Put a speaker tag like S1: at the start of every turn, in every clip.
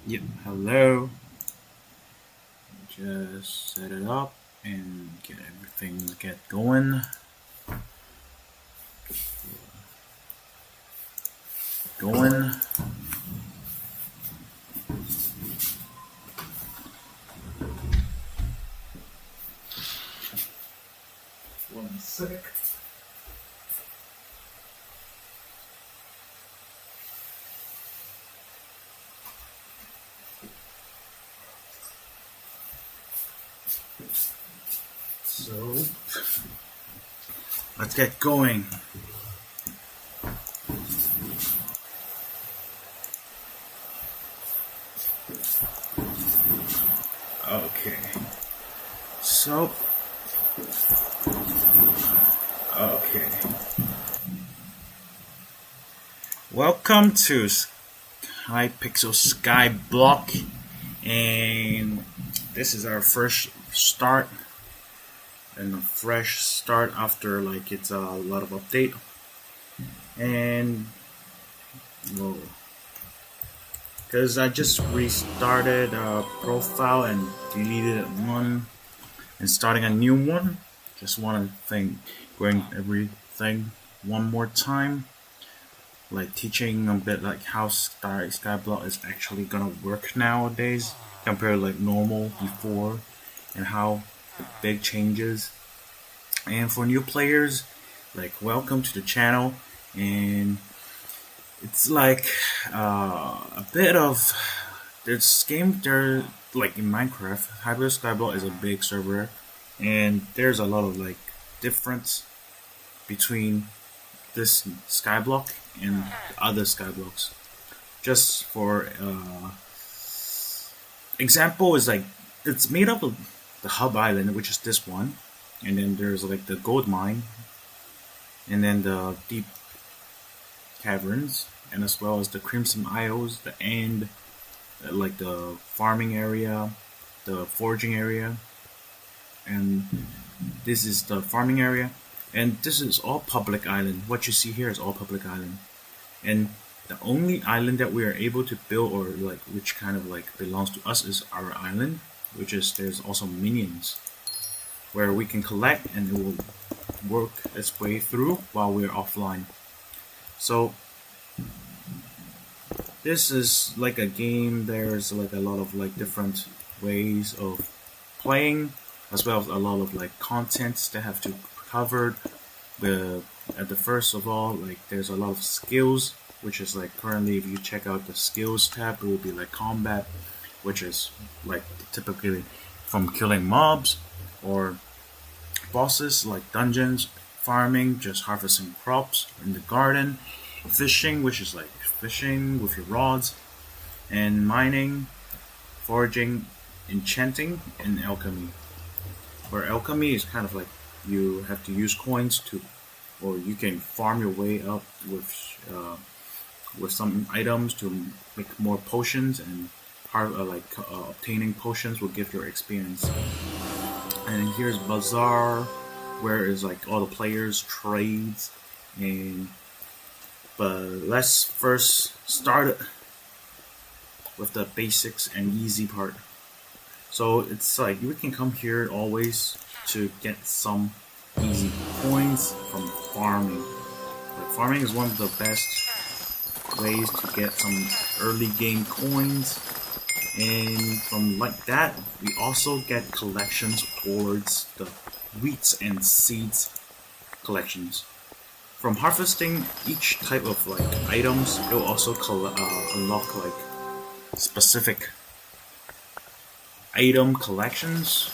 S1: Yep, hello. Just set it up and get everything get going. Going. One sec. So let's get going. Okay. So okay. Welcome to Hypixel Skyblock, and this is our first start and a fresh start after it's a lot of update. And whoa, because I just restarted a profile and deleted one and starting a new one. Just want to think going everything one more time, like teaching a bit like how Skyblock is actually gonna work nowadays compared to like normal before, and how big changes. And for new players, like welcome to the channel. And it's like a bit of this game. There, like in Minecraft, Hyper Skyblock is a big server, and there's a lot of like difference between this Skyblock and other Skyblocks. Just for example, is like it's made up of the hub island, which is this one, and then there's like the gold mine, and then the deep caverns, and as well as the Crimson Isles, the end, like the farming area, the foraging area, and this is the farming area, and this is all public island. What you see here is all public island, and the only island that we are able to build, or like which kind of like belongs to us, is our island, which is there's also minions where we can collect, and it will work its way through while we're offline. So this is like a game. There's like a lot of like different ways of playing, as well as a lot of like contents that have to be covered. At the first of all, like there's a lot of skills, which is like currently if you check out the skills tab, it will be like combat, which is like typically from killing mobs or bosses, like dungeons, farming, just harvesting crops in the garden, fishing, which is like fishing with your rods, and mining, foraging, enchanting, and alchemy. Where alchemy is kind of like you have to use coins to, or you can farm your way up with some items to make more potions, and obtaining potions will give your experience. And here's bazaar, where is like all the players trades. And but let's first start with the basics and easy part. So it's like we can come here always to get some easy coins from farming. Like farming is one of the best ways to get some early game coins, and from like that we also get collections towards the wheats and seeds collections. From harvesting each type of like items, it will also unlock like specific item collections,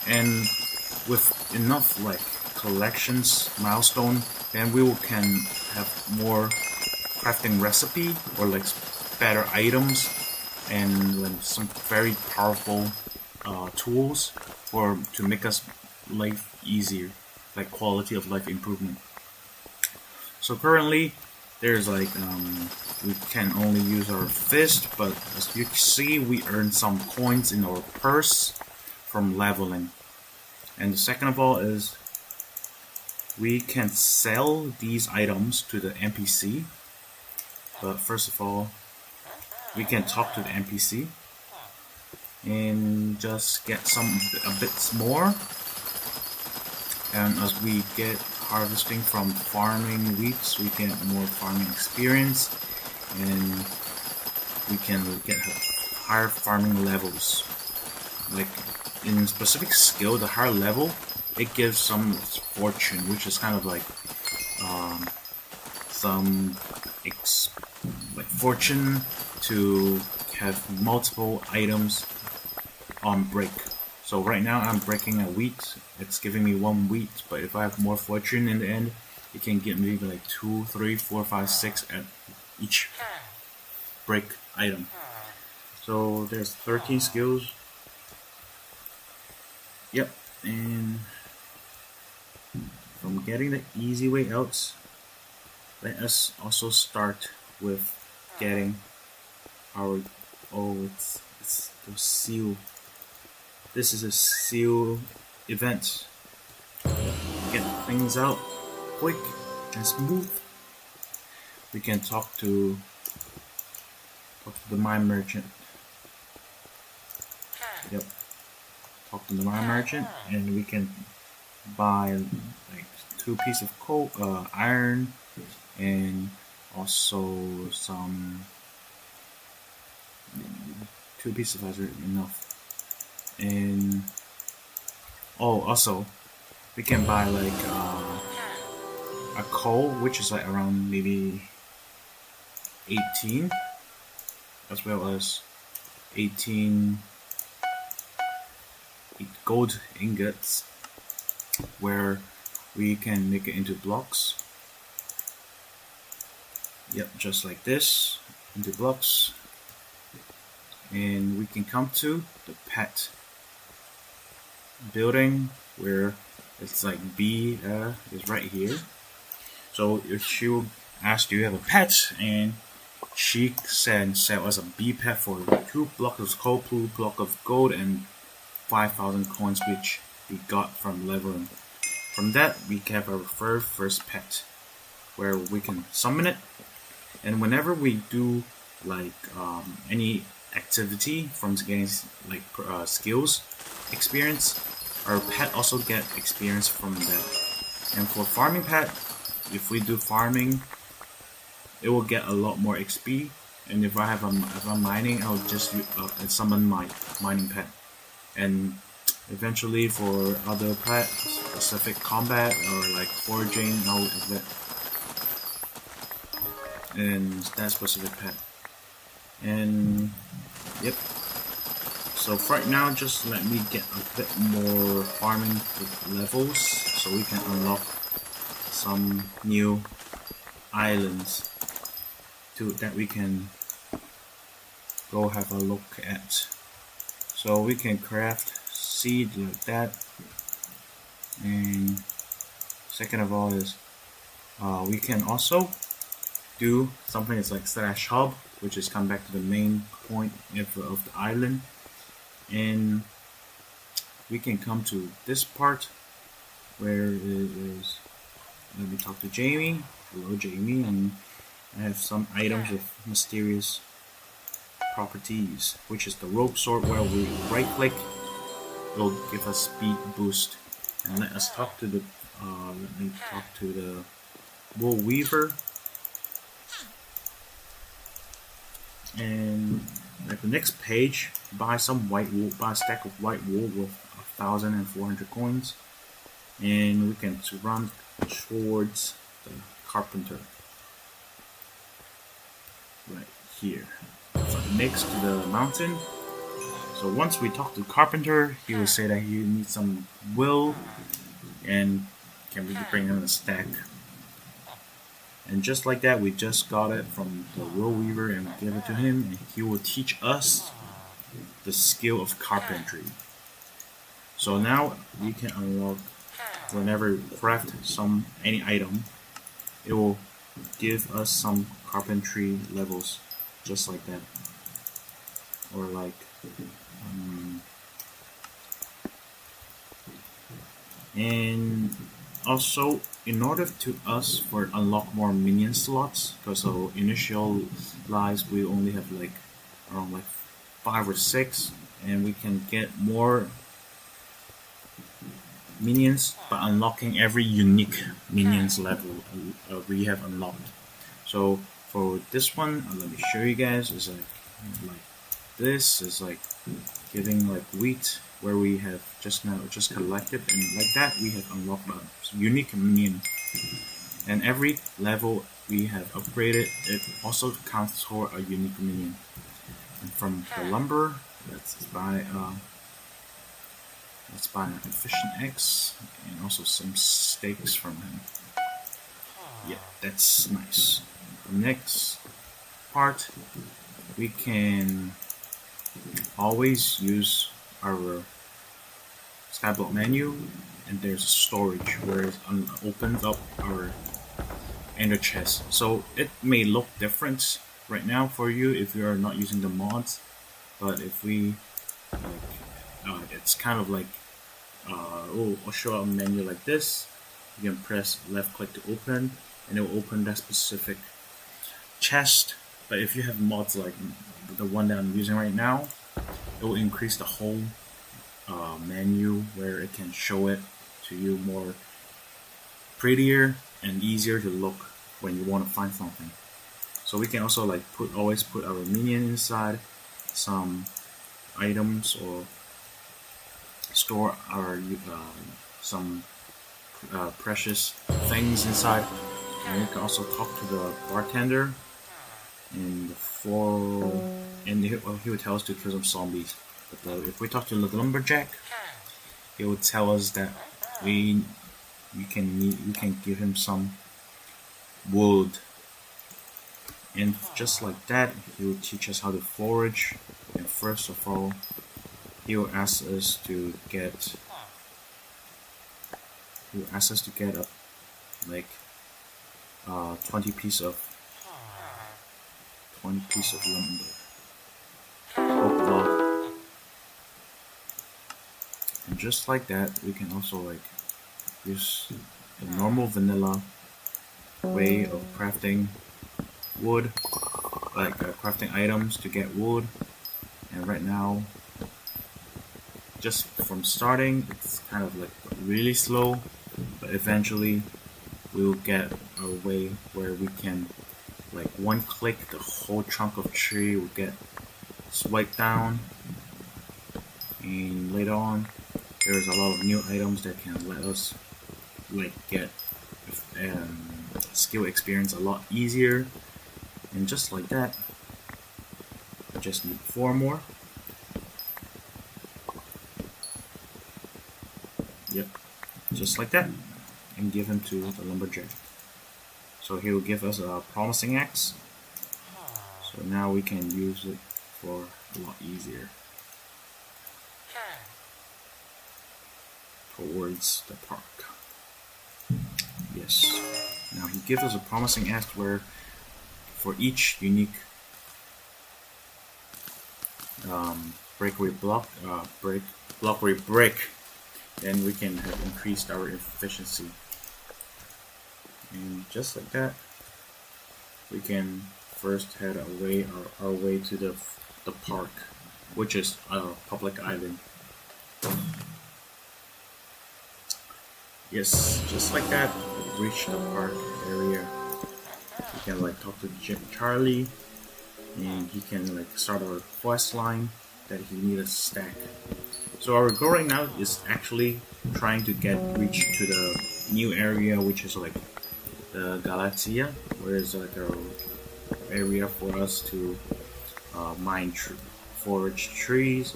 S1: and with enough like collections milestone, then can have more crafting recipe, or like better items, and like some very powerful tools for to make us life easier, like quality of life improvement. So currently there's like we can only use our fist, but as you can see, we earn some coins in our purse from leveling. And the second of all is we can sell these items to the NPC. But first of all, we can talk to the NPC and just get a bits more. And as we get harvesting from farming wheats, we get more farming experience, and we can get higher farming levels. Like in specific skill, the higher level, it gives some fortune, which is kind of like some fortune to have multiple items on break. So right now I'm breaking a wheat. It's giving me 1 wheat, but if I have more fortune in the end, it can give me like 2, 3, 4, 5, 6 at each break item. So there's 13 skills. Yep, and from getting the easy way out, let us also start with getting our it's the seal. This is a seal event. Get things out quick and smooth. We can talk to the mine merchant. Yep. Talk to the mine merchant, and we can buy like 2 pieces of coal, iron, and also some 2 pieces of iron enough. And also we can buy like a coal, which is like around maybe 18, as well as 18 gold ingots, where we can make it into blocks. Yep, just like this, into blocks. And we can come to the pet building, where it's like B is right here. So if she will ask, do you have a pet? And she said sell us a bee pet for 2 blocks of coal, 2 blocks of gold, and 5,000 coins, which we got from leveling. From that, we have our first pet, where we can summon it. And whenever we do like any activity from getting like skills experience, our pet also get experience from that. And for farming pet, if we do farming, it will get a lot more XP. And if I'm mining, I'll just summon my mining pet. And eventually for other pet, specific combat or like foraging, I'll and that specific pet. And yep. So right now, just let me get a bit more farming levels so we can unlock some new islands that we can go have a look at. So we can craft seed like that. And second of all is we can also do something that's like slash hub, which is come back to the main point of the island. And we can come to this part where it is, let me talk to Jamie. Hello Jamie, and I have some items with mysterious properties, which is the rope sword, where we right click, it will give us speed boost. And let us talk to the wool weaver. And at the next page, buy some white wool, buy a stack of white wool with 1,400 coins, and we can run towards the carpenter right here. So next to the mountain. So once we talk to the carpenter, he will say that he needs some wool, and can we bring him a stack. And just like that, we just got it from the wool weaver and give it to him, and he will teach us the skill of carpentry. So now we can unlock, whenever we craft any item, it will give us some carpentry levels, just like that. Or like and also, in order to unlock more minion slots, because our initial lives we only have like around like 5 or 6, and we can get more minions by unlocking every unique minions level we have unlocked. So for this one, let me show you guys. Is like this is like giving like wheat, where we have just collected, and like that we have unlocked a unique minion. And every level we have upgraded, it also counts for a unique minion. And from the lumber, let's buy an efficient X and also some steaks from him. Yeah, that's nice. The next part, we can always use our Skyblock menu, and there's storage where it opens up our ender chest. So it may look different right now for you if you are not using the mods, but if we it's kind of like I'll show a menu like this. You can press left click to open, and it will open that specific chest. But if you have mods like the one that I'm using right now, it will increase the whole menu where it can show it to you more prettier and easier to look when you want to find something. So we can also like always put our minion inside some items, or store our some precious things inside. And we can also talk to the bartender and he would tell us to kill some zombies. But if we talk to the lumberjack, he would tell us that we can give him some wood, and just like that he will teach us how to forage. And first of all, he will ask us to get a like 20 piece of lumber or block. And just like that, we can also like use the normal vanilla way of crafting wood, like crafting items to get wood. And right now, just from starting, it's kind of like really slow, but eventually we will get a way where we can like one click, the whole chunk of tree will get swiped down. And later on, there's a lot of new items that can let us like get skill experience a lot easier. And just like that, I just need 4 more. Yep, just like that, and give him to the lumberjack. So he will give us a promising axe. So now we can use it for a lot easier towards the park. Yes. Now he gives us a promising axe where for each unique breakaway block, block where we break, then we can have increased our efficiency. And just like that, we can first head our way to the park, which is a public island. Yes, just like that, we reach the park area. We can like talk to Charlie, and he can like start our quest line that he needs a stack. So our goal right now is actually trying to reach to the new area, which is like the Galaxia, where it's like a area for us to forage trees.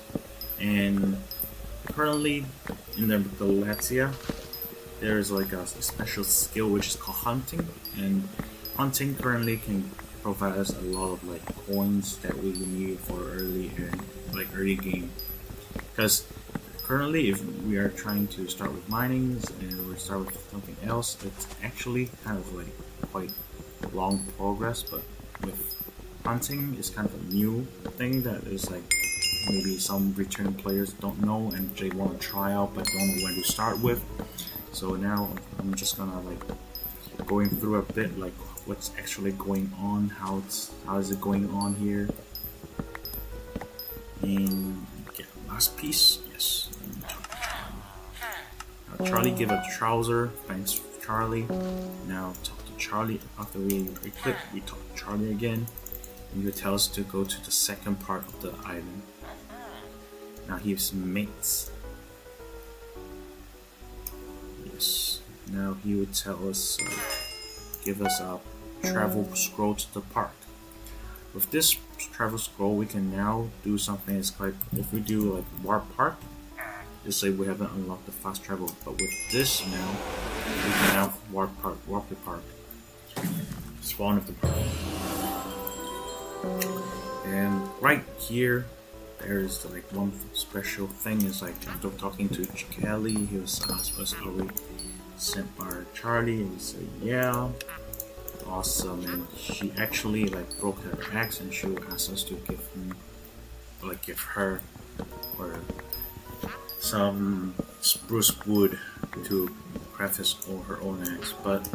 S1: And currently in the Galaxia, there is like a special skill which is called hunting, and hunting currently can provide us a lot of like coins that we need for early game. Because currently, if we are trying to start with mining and we start with something else, it's actually kind of like quite long progress. But with hunting, it's kind of a new thing that is like maybe some returning players don't know and they want to try out but don't know when to start with. So now I'm just gonna like going through a bit like what's actually going on, how is it going on here. And get last piece. Yes. Now Charlie give a trouser. Thanks, Charlie. Now talk to Charlie. After we click, we talk to Charlie again. And he tell us to go to the second part of the island. Now he's mates. Yes. Now he would tell us, give us a travel scroll to the park. With this travel scroll, we can now do something that's like, if we do like warp park, just say we haven't unlocked the fast travel, but with this now, we can now warp the park, spawn of the park. And right here, there's like one special thing is like after talking to Kelly, he was asked us, are we sent by Charlie? And we say yeah. Awesome. And she actually like broke her axe and she asked us to give her or some spruce wood to craft her own axe. But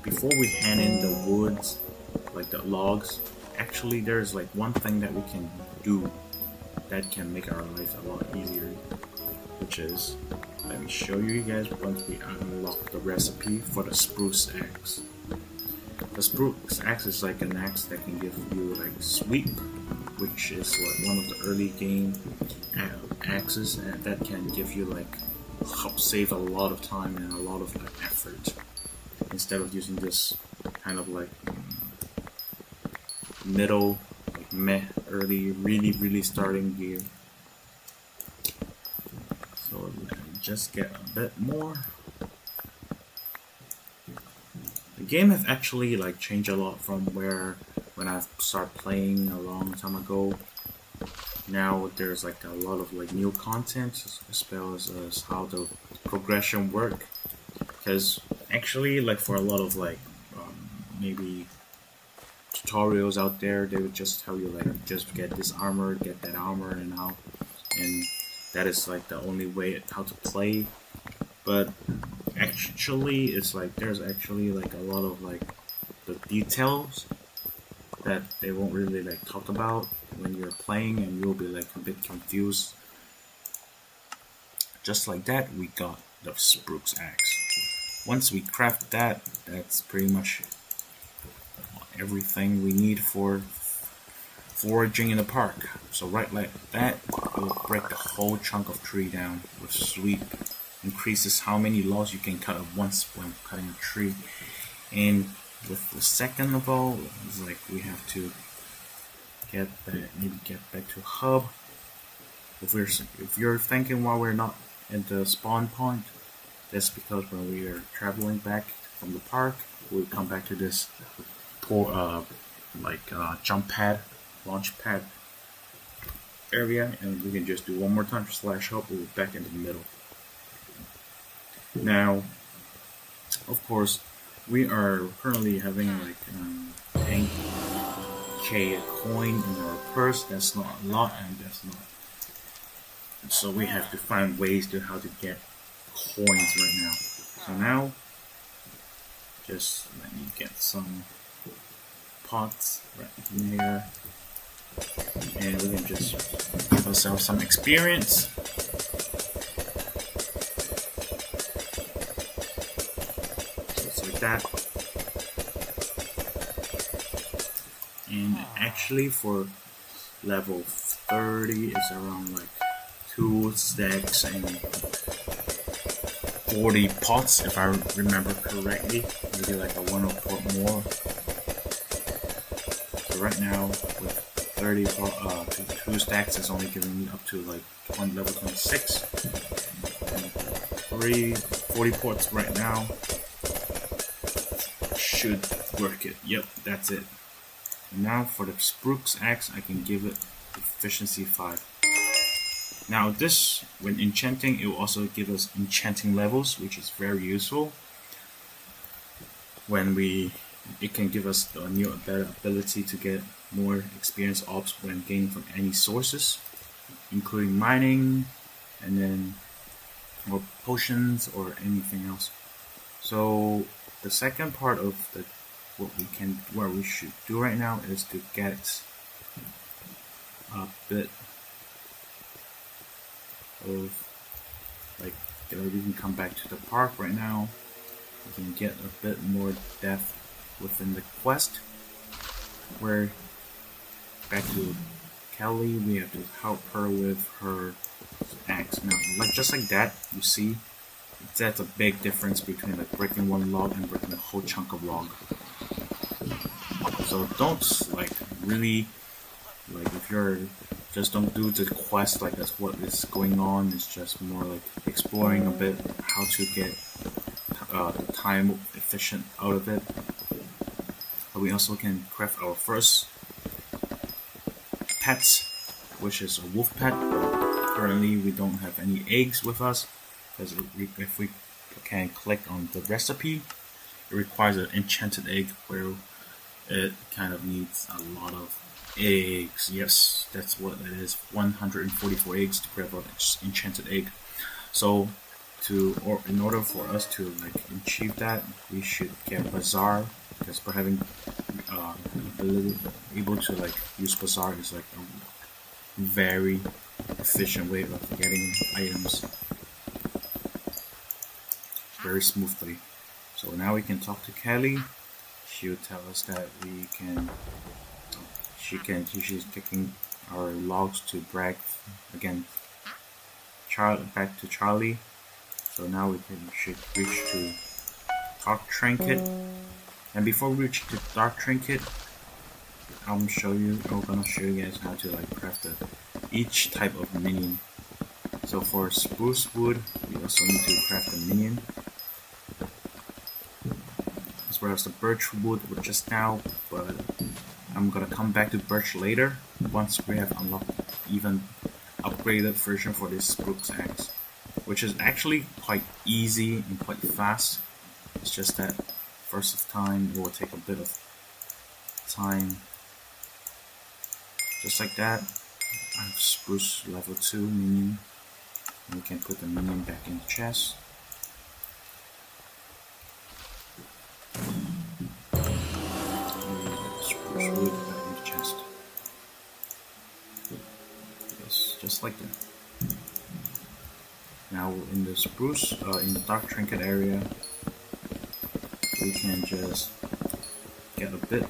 S1: before we hand in the woods, like the logs, actually there's like one thing that we can do that can make our life a lot easier, which is, let me show you guys once we unlock the recipe for the spruce axe. The spruce axe is like an axe that can give you like sweep, which is like one of the early game axes that can give you like help save a lot of time and a lot of like effort instead of using this kind of like middle like meh early really starting gear. So let me just get a bit more. The game has actually like changed a lot from when I started playing a long time ago. Now there's like a lot of like new content as well as how the progression work. Because actually, like for a lot of like maybe tutorials out there, they would just tell you like just get this armor, get that armor, and that is like the only way how to play. But actually, it's like there's actually like a lot of like the details that they won't really like talk about when you're playing, and you'll be like a bit confused. Just like that, we got the spruce axe. Once we craft that, that's pretty much everything we need for foraging in the park. So right like that, it will break the whole chunk of tree down with sweep. Increases how many logs you can cut at once when cutting a tree. And with the second of all, it's like we have to get back to hub. If you're thinking why we're not at the spawn point, that's because when we are traveling back from the park, we come back to this jump pad, launch pad area, and we can just do one more time /hub. We're back into the middle. Now, of course, we are currently having like 10k coin in our purse. That's not a lot, and that's not. So we have to find ways to how to get coins right now. So now, just let me get some pots right in here, and we can just give ourselves some experience. That, and actually for level 30 it's around like 2 stacks and 40 pots if I remember correctly, maybe like a 1 or 4 more. So right now with 2 stacks is only giving me up to like level 26 and 40 pots right now. Should work it. Yep, that's it. And now for the spruce axe, I can give it efficiency 5. Now this, when enchanting, it will also give us enchanting levels, which is very useful. It can give us a better ability to get more experience ops when gaining from any sources, including mining, and then more potions or anything else. So the second part of what we should do right now is to get a bit of like, we can come back to the park right now. We can get a bit more depth within the quest. We're back to Kelly. We have to help her with her axe. Now, just like that, you see, that's a big difference between like breaking one log and breaking a whole chunk of log. So don't really if you're just don't do the quest like that's what is going on. It's just more like exploring a bit how to get the time efficient out of it. But we also can craft our first pets, which is a wolf pet. Currently we don't have any eggs with us, because if we can click on the recipe, it requires an enchanted egg where it kind of needs a lot of eggs. Yes, that's what it is. 144 eggs to grab an enchanted egg. So in order for us to achieve that, we should get Bazaar, because for having able to use Bazaar is a very efficient way of getting items very smoothly. So now we can talk to Kelly. She'll tell us that she's taking our logs to brag again. Back to Charlie. So now should reach to Dark Trinket. And before we reach to Dark Trinket, I'm gonna show you guys how to craft each type of minion. So for spruce wood, we also need to craft a minion, as well as the birch wood just now, but I'm gonna come back to birch later once we have unlocked even upgraded version for this spruce axe, which is actually quite easy and quite fast. It's just that first time it will take a bit of time. Just like that, I have spruce level 2 minion, and we can put the minion back in the chest. Spruce wood back in the chest. Yes, just like that. Now in the spruce, in the Dark Trinket area, we can just get a bit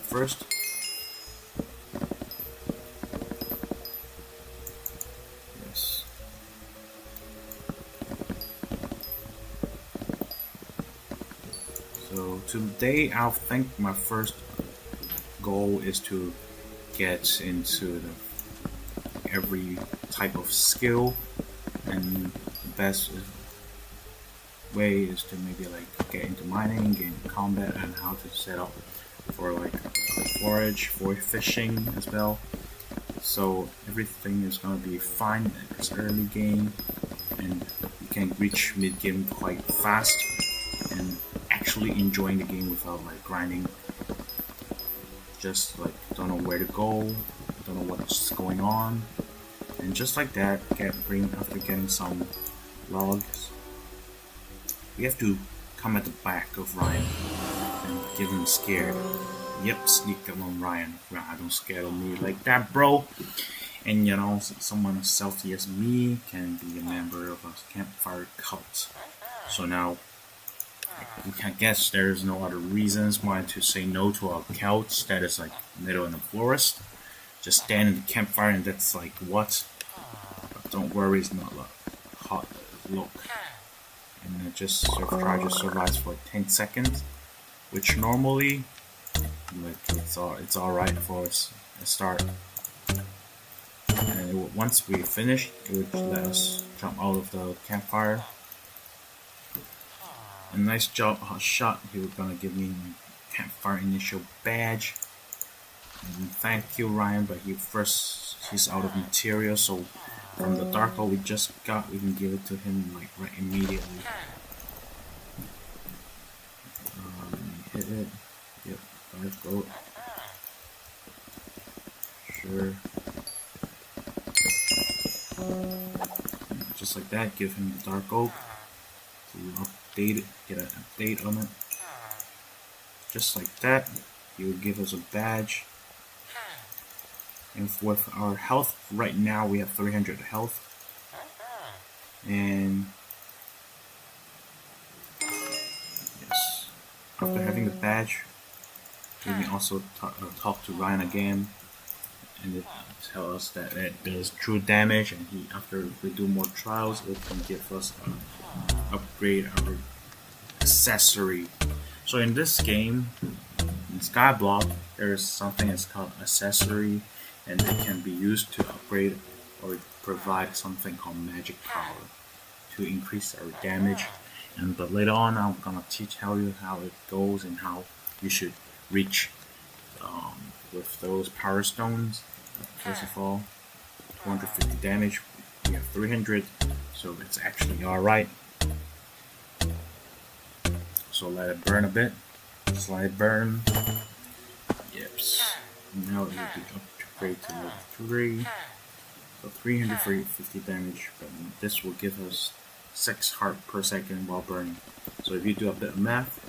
S1: first. Yes. So today I think my first goal is to get into every type of skill, and the best way is to maybe get into mining, get into combat, and how to set up for forage, for fishing as well. So everything is gonna be fine at this early game, and you can reach mid game quite fast and actually enjoying the game without grinding. Just don't know where to go, don't know what's going on, and just like that, after getting some logs, we have to come at the back of Ryan and give him scared. Yep, sneak up on Ryan. Don't scare me like that, bro. And someone as stealthy as me can be a member of a campfire cult. So now, I guess there's no other reasons why to say no to a cult that is middle in the forest. Just stand in the campfire and that's what? But don't worry, it's not hot look. And it just survives for 10 seconds, which normally it's alright for a start. And once we finish, it would let us jump out of the campfire. A nice shot. He was gonna give me my campfire initial badge. And thank you, Ryan, but he's out of material, so from the dark hole we just got, we can give it to him right immediately. Hit it. Yep, 5 gold. Sure. Just like that, give him the dark oak to update it, get an update on it. Just like that, he will give us a badge. And with our health right now, we have 300 health. And yes, after having the badge, we can also talk to Ryan again, and it tell us that it does true damage, and after we do more trials, it can give us upgrade our accessory. So in this game, in Skyblock, there is something that's called accessory, and it can be used to upgrade or provide something called magic power to increase our damage. But later on, I'm gonna tell you how it goes and how you should reach with those power stones. First of all, 250 damage. We have 300, so it's actually alright. So let it burn a bit. Just let it burn. Yeps. Now it will be upgrade to level 3. So 350 damage, but this will give us 6 heart per second while burning. So if you do a bit of math,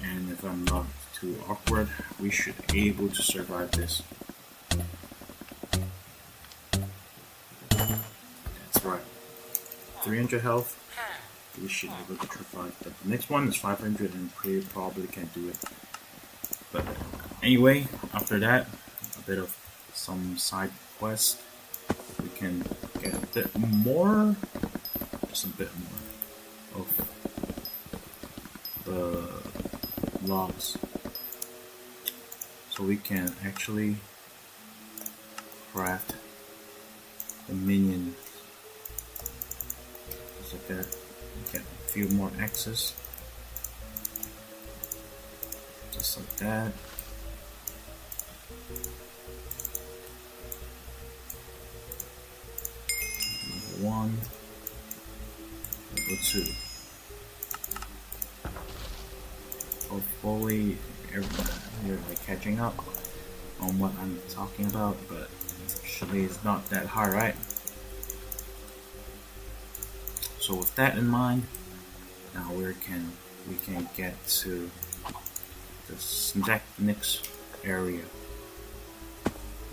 S1: and if I'm not too awkward, we should be able to survive this. That's right. 300 health. We should be able to survive. But the next one is 500, and we probably can't do it. But anyway, after that, a bit of some side quest, we can get a bit more, just a bit more of the logs. So we can actually craft the minions. Just like that. Get a few more axes. Just like that. Level 1. Level 2. Hopefully you're like catching up on what I'm talking about, but actually it's not that hard, right? So with that in mind, now we can get to the next area,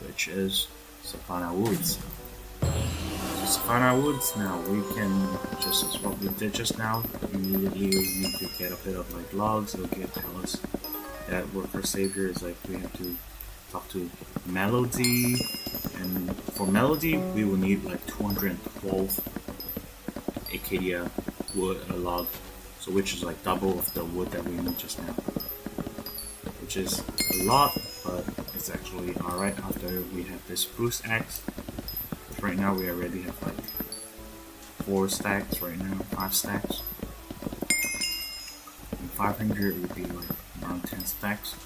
S1: which is Savannah Woods. So Savannah Woods, now we can, just as what we did just now, immediately we need to get a bit of like logs. It'll tell us that worker savior is like we have to talk to Melody, and for Melody we will need like 212 Acacia wood log, so which is like double of the wood that we need just now, which is a lot, but it's actually alright after we have this spruce axe. Because right now we already have like 4 stacks right now, 5 stacks, and 500 would be like around 10 stacks.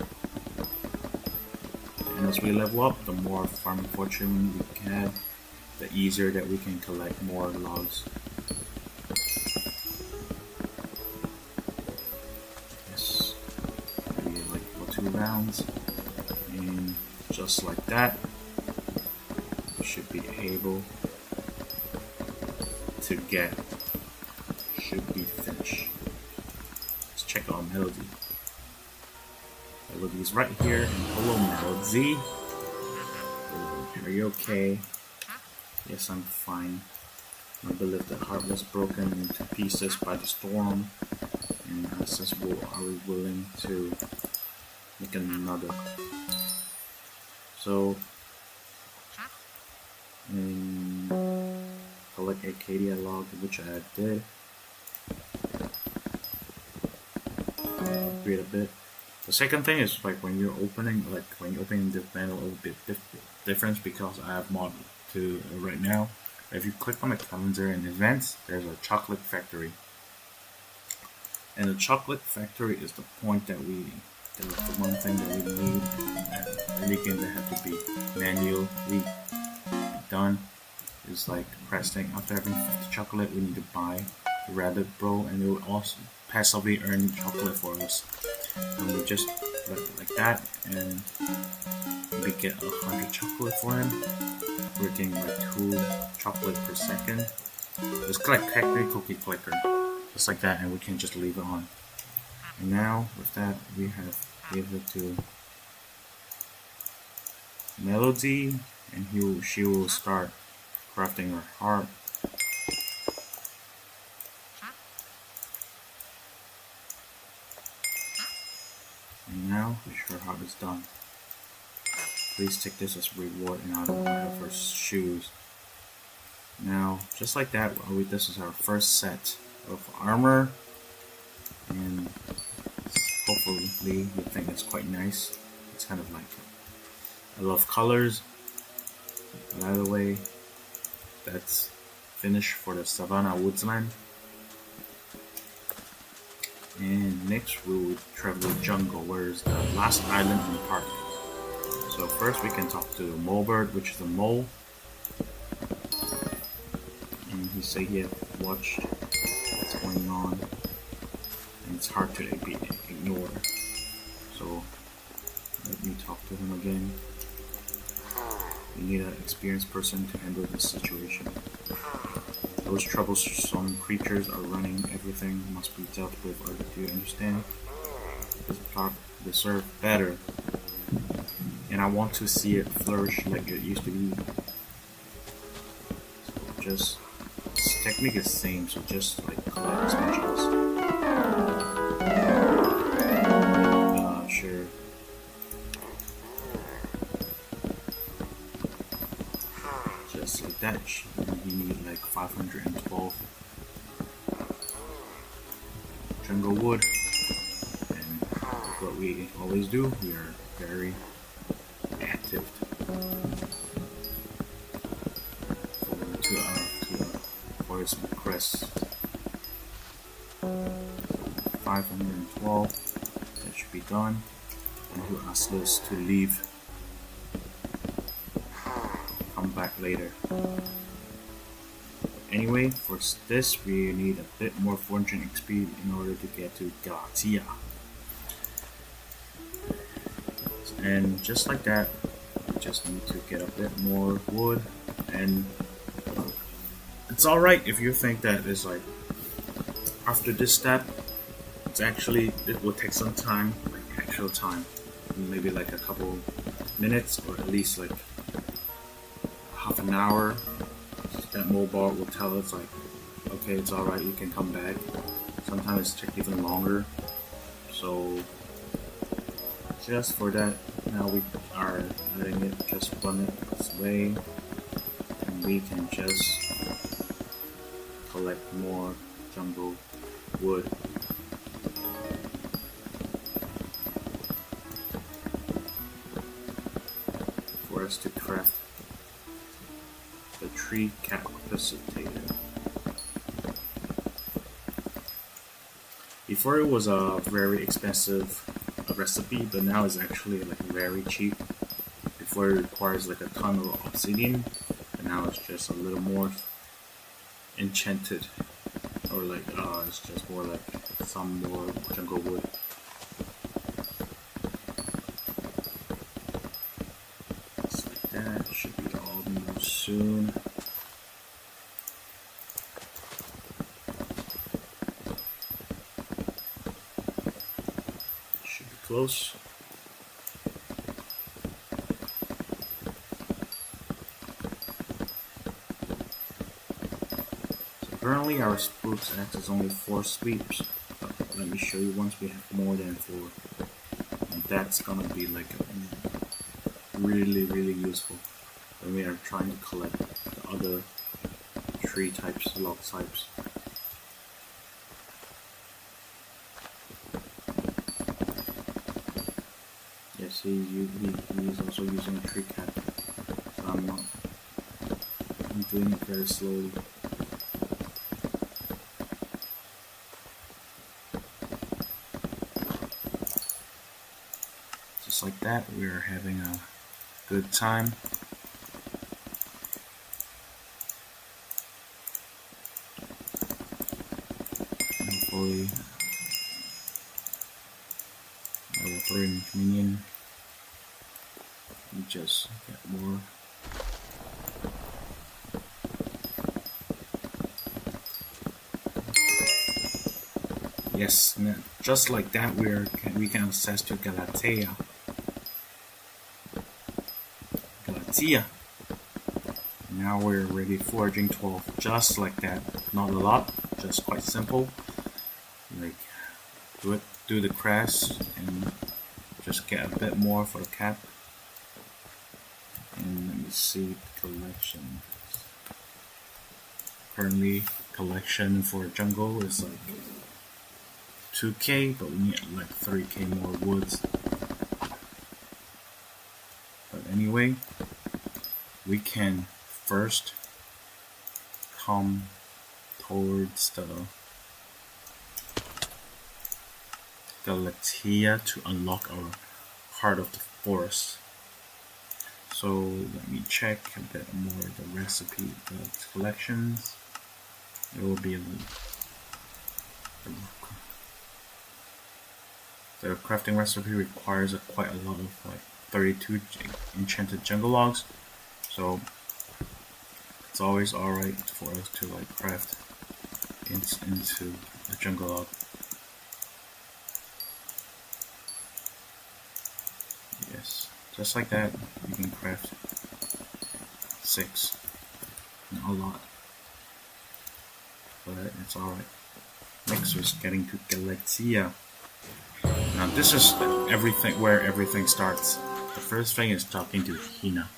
S1: And as we level up, the more farming fortune we can have, the easier that we can collect more logs. Rounds, and just like that, we should be able to should be finished. Let's check on Melody. Melody is right here, and hello Melody. Are you okay? Yes, I'm fine. I believe the heart was broken into pieces by the storm, and asked us, are we willing to make another? So collect Acacia log, which I did. Upgrade a bit. The second thing is like when you're opening this panel, a little bit different because I have mod to right now. If you click on the calendar and events, there's a chocolate factory, and the chocolate factory is the point that the one thing that we need, and any game that have to be manually done is like pressing. After having 50 chocolate, we need to buy the rabbit bro, and it will also passively earn chocolate for us. And we just like that, and we get 100 chocolate for him. We're getting like 2 chocolate per second. It's like cookie clicker, just like that, and we can just leave it on. And now with that, we have give it to Melody, and she will start crafting her heart. sure how it's done. Please take this as reward in order to have our shoes. Now, just like that, this is our first set of armor, and hopefully you think it's quite nice. It's kind of like, I love colors. By the way, that's finished for the Savannah Woodsland. And next we will travel to jungle, where is the last island in the park. So first we can talk to the mole bird, which is a mole. And he said he had watched what's going on, and it's hard to ignore. So let me talk to him again. You need an experienced person to handle this situation. Those troublesome creatures are running everything must be dealt with. Do you understand? This park deserves better, and I want to see it flourish like it used to be. So just technique is the same, so just like collect as much as sure. Just like that, you need like 512 jungle wood, and what we always do, we are very active for some crests. 512, that should be done, and he'll ask us to leave. Come back later. Anyway, for this we need a bit more fortune XP in order to get to Galatia. And just like that, we just need to get a bit more wood, and it's alright if you think that it's like after this step, it will take some time, like actual time, maybe like a couple minutes or at least like half an hour. That mobile will tell us like, okay, it's alright, you can come back. Sometimes it takes even longer. So just for that, now we are letting it just run it this way, and we can just collect more jungle wood. For us to craft the tree capacitator. Before it was a very expensive recipe, but now it's actually like very cheap. Before it requires like a ton of obsidian, and now it's just a little more enchanted, or like it's just more like some more jungle wood. Just like that, should be almost soon. Should be close. Currently our spooks act as only 4 sweeps, but let me show you once we have more than 4, and that's gonna be like really useful when we are trying to collect the other tree types, log types. Yeah, see, he's also using a tree cap, so I'm doing it very slowly. Just like that, we are having a good time. And hopefully, our third minion, we just get more. Yes, just like that, we can access to Galatia. Now we're ready foraging 12, just like that. Not a lot, just quite simple. Like do the crafts and just get a bit more for the cap. And let me see the collection. Currently, collection for jungle is like 2k, but we need like 3k more woods. But anyway, we can first come towards the Galatea to unlock our part of the forest. So let me check a bit more the recipe, the collections. It will be the crafting recipe requires quite a lot of like 32 enchanted jungle logs, so it's always alright for us to like craft into a jungle log. Yes, just like that, you can craft 6. Not a lot, but it's alright. Next we're getting to Galatea. Now this is everything, where everything starts. The first thing is talking to Hina.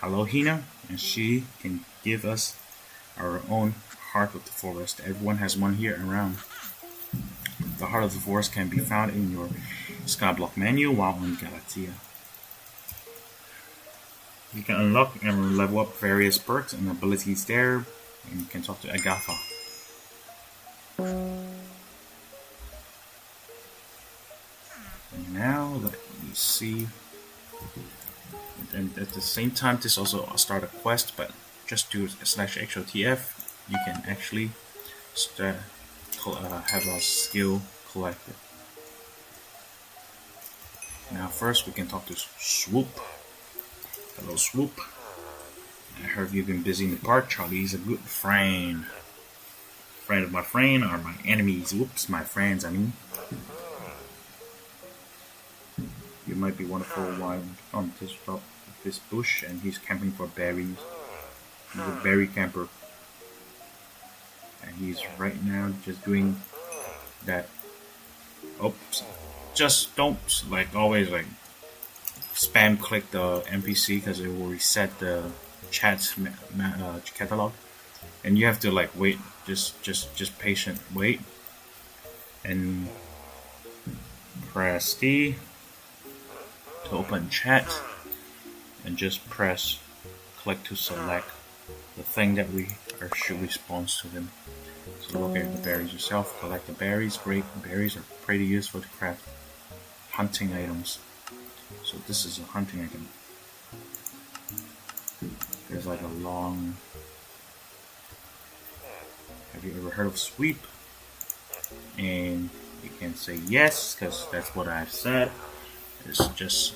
S1: Hello Hina, and she can give us our own heart of the forest. Everyone has one here around. The heart of the forest can be found in your Skyblock menu while on Galatea. You can unlock and level up various perks and abilities there, and you can talk to Agatha. And now let me see. And at the same time, this also start a quest, but just do /HOTF, you can actually have a skill collected. Now first we can talk to Swoop. Hello Swoop. I heard you've been busy in the park. Charlie's a good friend. Friend of my friend are my enemies. Whoops, my friends, I mean. You might be wonderful why on this top of this bush, and he's camping for berries. He's a berry camper. And he's right now just doing that. Oops. Just don't, like always, like spam click the NPC because it will reset the chat catalog, and you have to like wait, just patient wait, and press D to open chat, and just press click to select the thing that we should respond to them. So look at the berries yourself, collect the berries. Great, berries are pretty useful to craft hunting items. So this is a hunting item. There's like a long... Have you ever heard of sweep? And you can say yes, because that's what I've said. It's just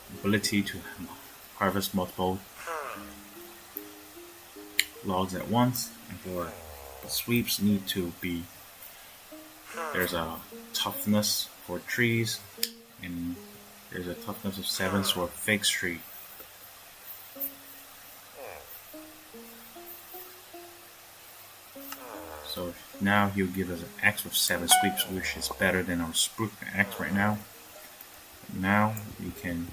S1: the ability to harvest multiple logs at once. And for the sweeps need to be... There's a toughness for trees, and there's a toughness of 7 for fig tree. So now he'll give us an axe with 7 sweeps, which is better than our spruce axe right now. Now you can,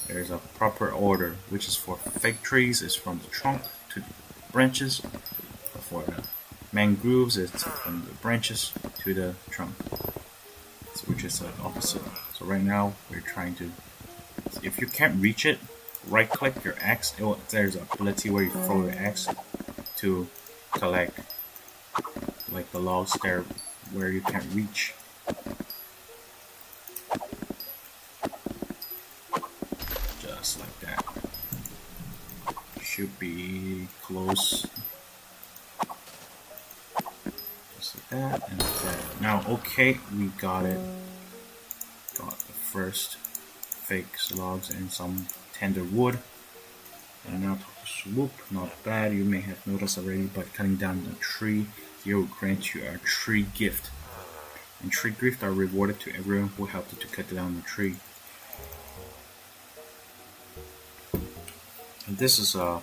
S1: there's a proper order, which is for fig trees is from the trunk to the branches. For the mangroves, it's from the branches to the trunk, which is the opposite. So right now we're trying to, if you can't reach it, right click your axe. There's an ability where you throw your axe to collect like the logs there where you can't reach. Just like that. Should be close. Just like that and that. Now okay, we got it. Got the first fake logs and some tender wood. And now talk to Swoop. Not bad, you may have noticed already, but cutting down a tree here will grant you a tree gift. And tree gifts are rewarded to everyone who helped you to cut down the tree. And this is a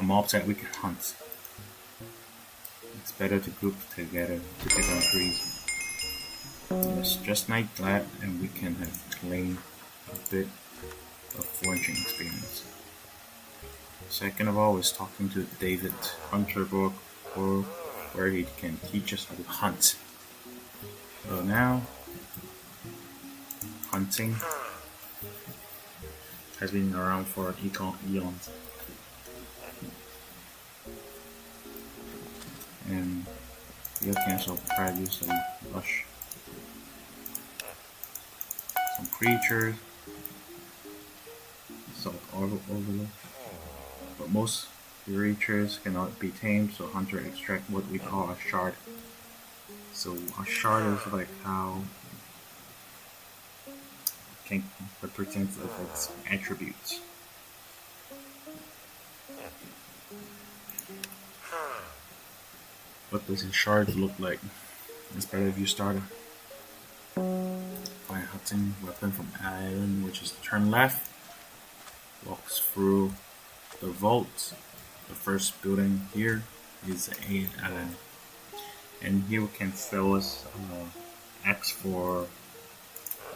S1: mob that we can hunt. It's better to group together to pick on trees. Yes, just like that, and we can have claim a bit of foraging experience. Second of all is talking to David Hunter book, or where he can teach us how to hunt. So now, hunting has been around for eons, and you can also produce some lush, some creatures, salt overload. But most creatures cannot be tamed, so hunter extract what we call a shard. So a shard is like how can represent its attributes. What does a shard look like? It's better if you start by hunting weapon from island, which is turn left, walks through the vault. The first building here is a island, and here we can sell us axe for,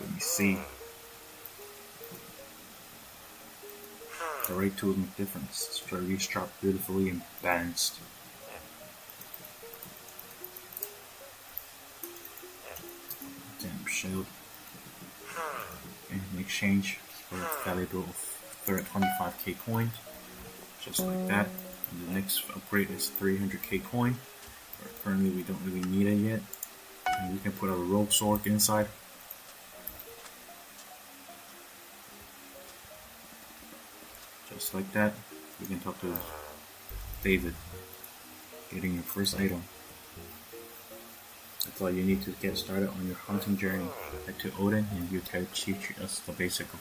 S1: let me see, the right tool make difference. It's very sharp, beautifully and balanced. Damn shield. And in exchange for a valuable of 25k coin, just like that. And the next upgrade is 300k coin. Currently we don't really need it yet. And we can put a rogue sword inside. Just like that. You can talk to David, getting your first item. That's all you need to get started on your hunting journey. Head to Odin and you teach us the basic of,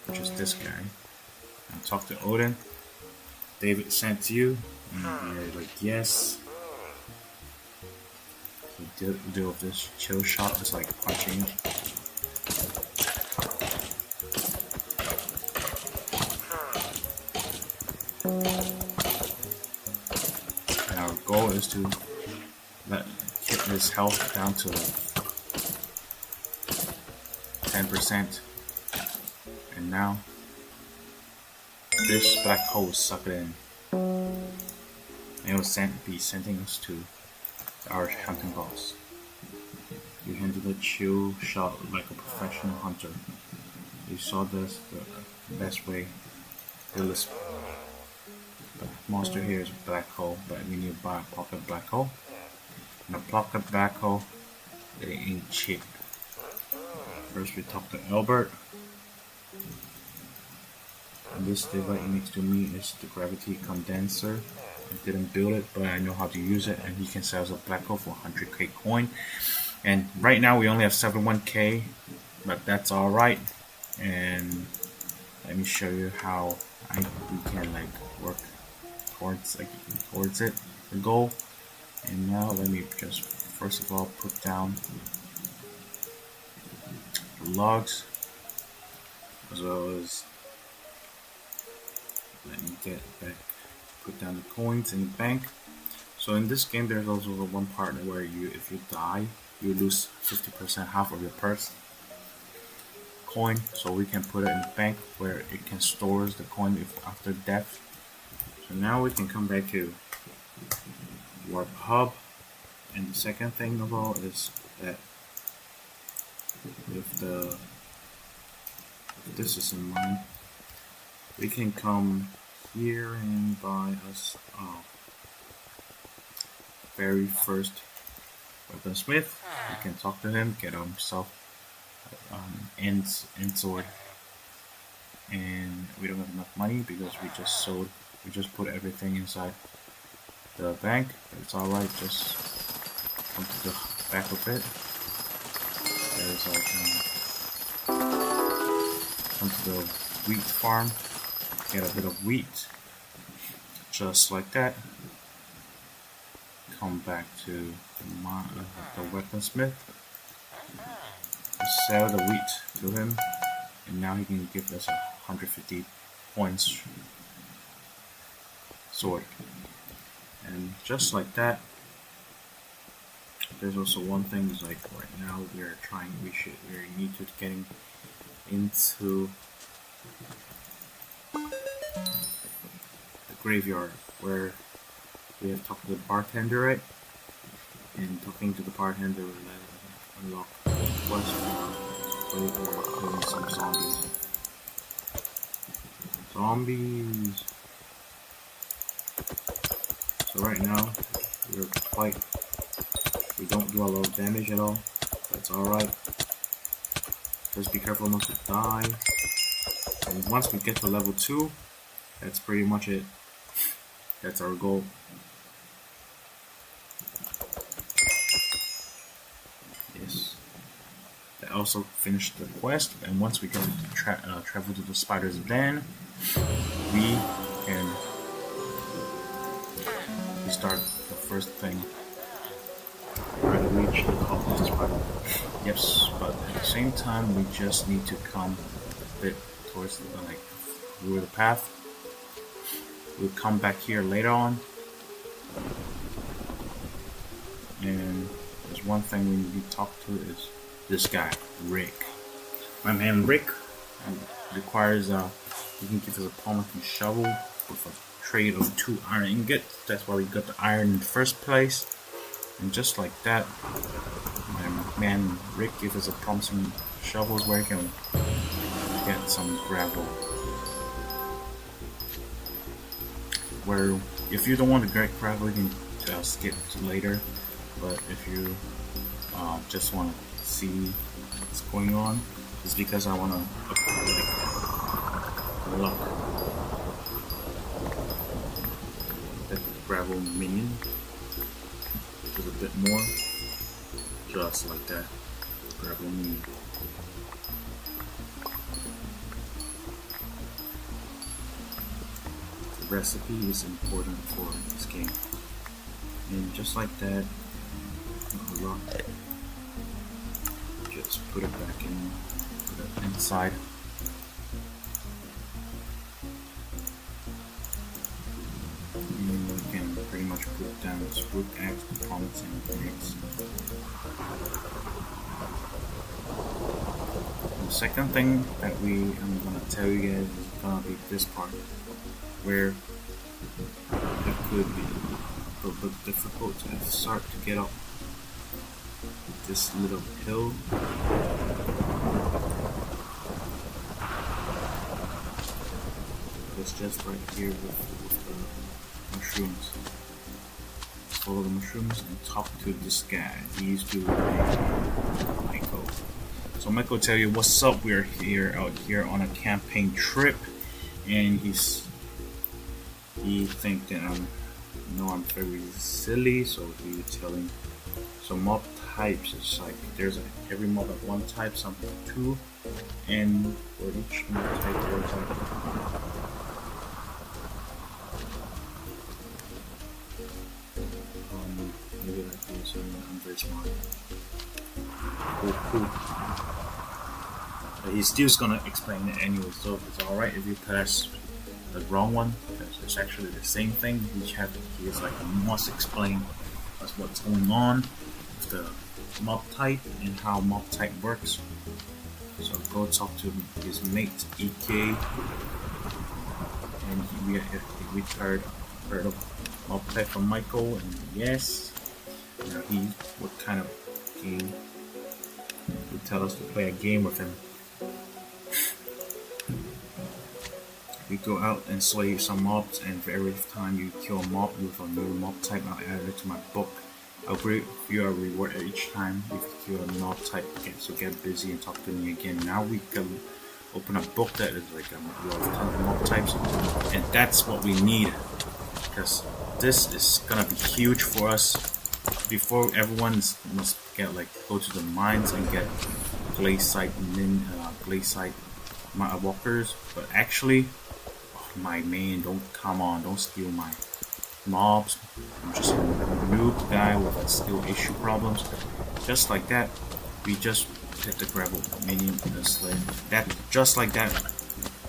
S1: which is this guy. Now talk to Odin. David sent you, and you're like, yes. So deal with this chill shot. It's like punching. And our goal is to get his health down to 10%. And now this black hole is sucked in. And it will be sending us to our hunting boss. You handle the chill shot like a professional hunter. You saw this the best way. The monster here is a black hole, but we need to buy a pocket black hole. And a pocket black hole, it ain't cheap. First we talk to Albert. And this device next to me is the gravity condenser. I didn't build it, but I know how to use it, and he can sell us a black hole for 100k coin. And right now we only have 71k, but that's alright. And let me show you how we can like work towards it, the goal. And now let me just first of all put down the logs, as well as let me get back, put down the coins in the bank. So in this game there's also one part where if you die, you lose 50%, half of your purse coin. So we can put it in the bank where it can store the coin after death. So now we can come back to Warp Hub. And the second thing of all is that if this is in mind, we can come here and buy us very first weaponsmith. We can talk to him, get himself end sword. And we don't have enough money because we just put everything inside the bank. But it's alright, just come to the back of it. There's come to the wheat farm, get a bit of wheat, just like that. Come back to the weaponsmith, sell the wheat to him, and now he can give us 150 points sword. And just like that, there's also one thing is like right now we need to getting into the graveyard where we have talked to the bartender, right? And talking to the bartender will unlock the quest for killing some zombies. Zombies. So right now we don't do a lot of damage at all. That's alright. Just be careful not to die. And once we get to level 2, that's pretty much it. That's our goal. Yes. That also finished the quest, and once we can travel to the spider's den, we can restart the first thing. Try to reach the top of the spider. Yes, but at the same time, we just need to come a bit towards through the path. We'll come back here later on. And there's one thing we need to talk to is this guy, Rick. My man Rick requires he can give us a pumpkin shovel with a trade of 2 iron ingots. That's why we got the iron in the first place. And just like that, my man Rick gives us a pumpkin shovels where he can get some gravel. Where if you don't want to get gravel, you can just skip to later. But if you just want to see what's going on, it's because I want to unlock that gravel minion with a bit more, just like that gravel minion. The recipe is important for this game, and just like that, rock, just put it back in, put it inside. And we can pretty much put down this wood axe, components, and eggs. The second thing that I'm gonna tell you guys is gonna be this part, where it could be a little bit difficult to start to get up this little hill. It's just right here with the mushrooms. Follow the mushrooms and talk to this guy. These two are Michael. So Michael tell you what's up. We're out here on a campaign trip, and he think that I'm very silly, so he was telling some mob types. It's like there's every mob at 1 type, some 2, and for each mob type there's maybe like this. I'm very smart. Cool. But he's still gonna explain it anyway, so it's alright if you pass the wrong one, because it's actually the same thing. He's like must explain us what's going on with the mob type and how mob type works. So go talk to his mate EK, and we heard of mob type from Michael, and yes, what kind of game would tell us to play a game with him. We go out and slay some mobs, and for every time you kill a mob with a new mob type, I'll add it to my book. I'll give you a reward each time if you kill a mob type again, so get busy and talk to me again. Now we can open a book that is like a lot of mob types, and that's what we need, because this is gonna be huge for us. Before everyone must get go to the mines and get glaciite walkers, but actually, my man, don't steal my mobs. I'm just a noob guy with skill issue problems. Just like that, we just hit the gravel minion in the sled. Just like that,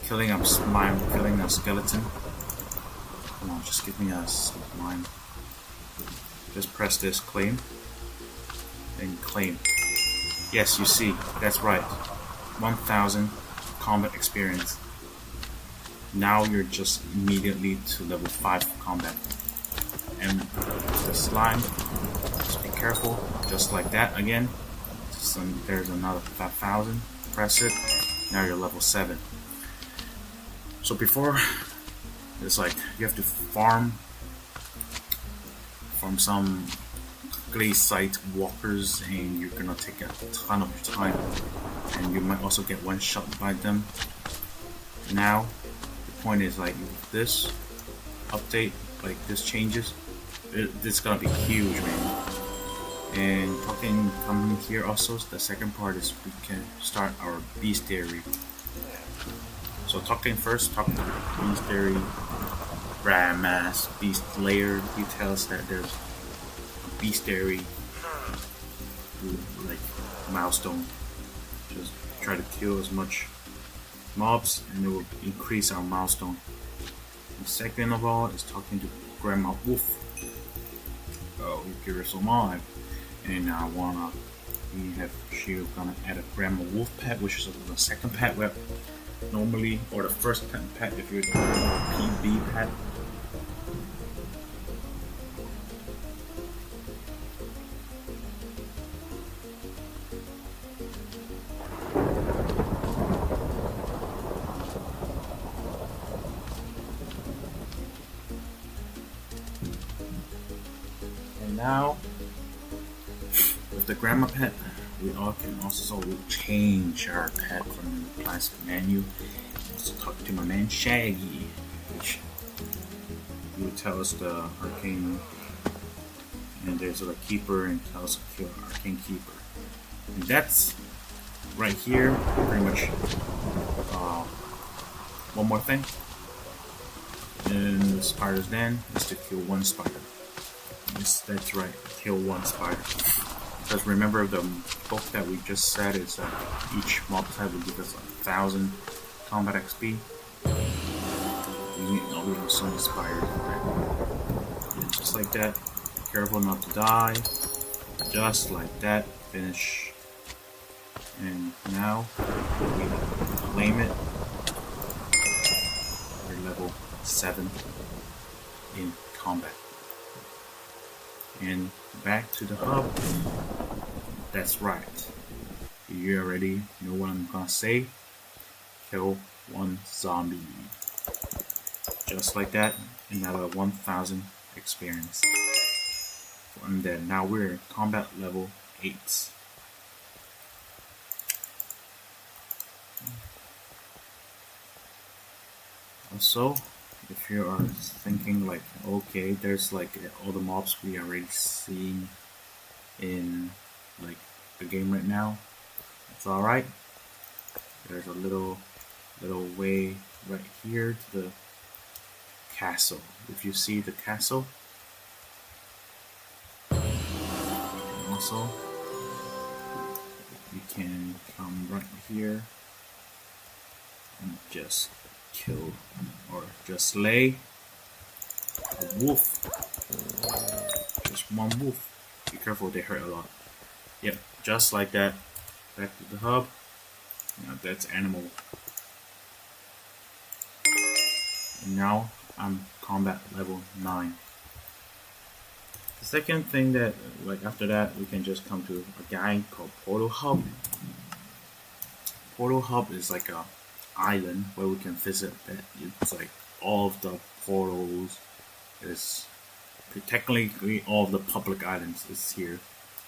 S1: killing a skeleton. Come on, just give me a slime. Just press this claim. and claim. Yes, you see, that's right. 1000 combat experience. Now you're just immediately to level 5 combat. And the slime, just be careful, just like that again. So there's another 5000. Press it. Now you're level 7. So before, it's like you have to farm some glaciate walkers, and you're gonna take a ton of your time, and you might also get one shot by them. Now the point is, like, with this update, like this changes, it's gonna be huge, man. And coming here also, the second part is we can start our bestiary. So talking first, talking about bestiary, Grandma's beast layer. He tells that there's a bestiary like milestone. Just try to kill as much mobs, and it will increase our milestone. And second of all is talking to Grandma Wolf. Oh, you curious alive. And she's gonna add a Grandma Wolf pet, which is the second pet web normally, or the first pet if you're doing a PB pet. And now, with the Grandma pet, we all can also change our pet from the plastic menu. Also talk to my man Shaggy, which he would tell us the arcane, and there's a keeper, and tell us to kill our arcane keeper. And that's right here, pretty much. One more thing, in the spider's den is to kill one spider. Yes, that's right, kill one spider. Because remember, the book that we just said is that each mob type will give us 1000 combat XP. We need some spiders, right? And just like that. Be careful not to die. Just like that. Finish. And now we claim it. We're level 7 in combat. And back to the hub. That's right. You already know what I'm gonna say. Kill one zombie. Just like that, another 1000 experience. And then now we're combat level 8. Also, if you are thinking like, okay, there's like all the mobs we already seen in like the game right now, it's alright. There's a little way right here to the castle. If you see the castle, also you can come right here and just kill or just slay a wolf. Just one wolf. Be careful, they hurt a lot. Yep, just like that. Back to the hub. Now that's animal. And now I'm combat level 9. The second thing that, like after that, we can just come to a guy called Portal Hub. Portal Hub is like a island where we can visit. It's like all of the portals is technically all of the public islands is here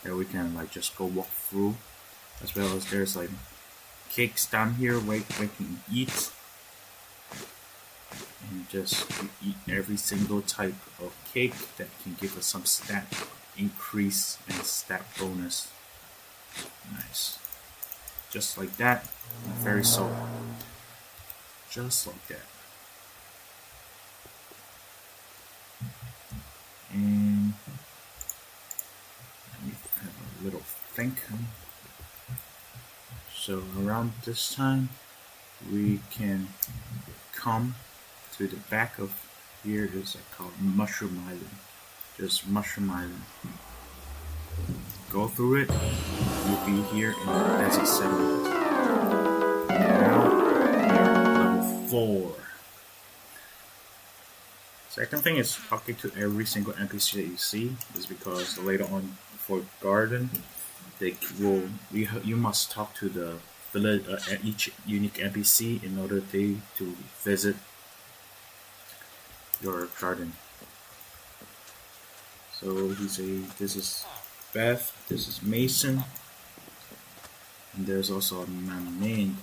S1: that we can like just go walk through, as well as there's like cakes down here where we can eat, and just eat every single type of cake that can give us some stat increase and stat bonus. Nice, just like that. Very soul. Just like that. And let me have a little think. So around this time, we can come to the back of here is called Mushroom Island. Just Mushroom Island. go through it, you'll be here in the desert settlement. Now, level 4. Second thing is talking to every single NPC that you see, is because later on for garden, you must talk to the village each unique NPC in order to visit your garden. So this is Beth, this is Mason, and there's also my main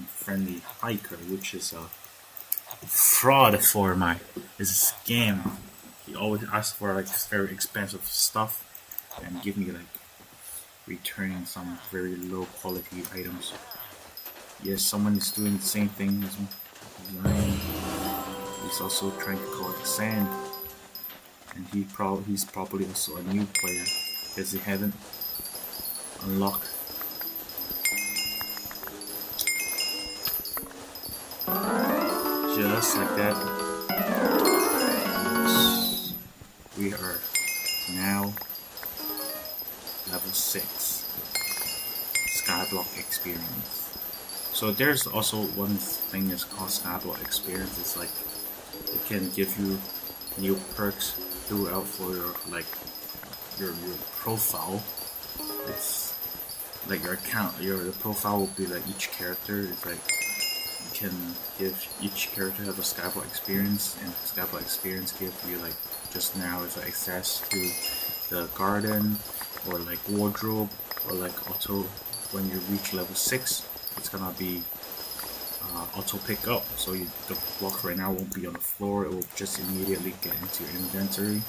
S1: friendly hiker, which is a fraud for is a scam. He always asks for like very expensive stuff and give me like returning some very low quality items. Yes, someone is doing the same thing as Ryan. He's also trying to collect sand, and he's probably also a new player because he haven't unlocked. Just like that, yes, we are now level 6 Skyblock experience. So there's also one thing that's called Skyblock experience. It's like it can give you new perks throughout for your your profile. It's like your account, your profile will be like each character is like you can give each character have a Skyblock experience, and Skyblock experience gives you like just now is access to the garden or like wardrobe or like auto. When you reach level 6, it's gonna be auto pick up, so the block right now won't be on the floor, it will just immediately get into your inventory.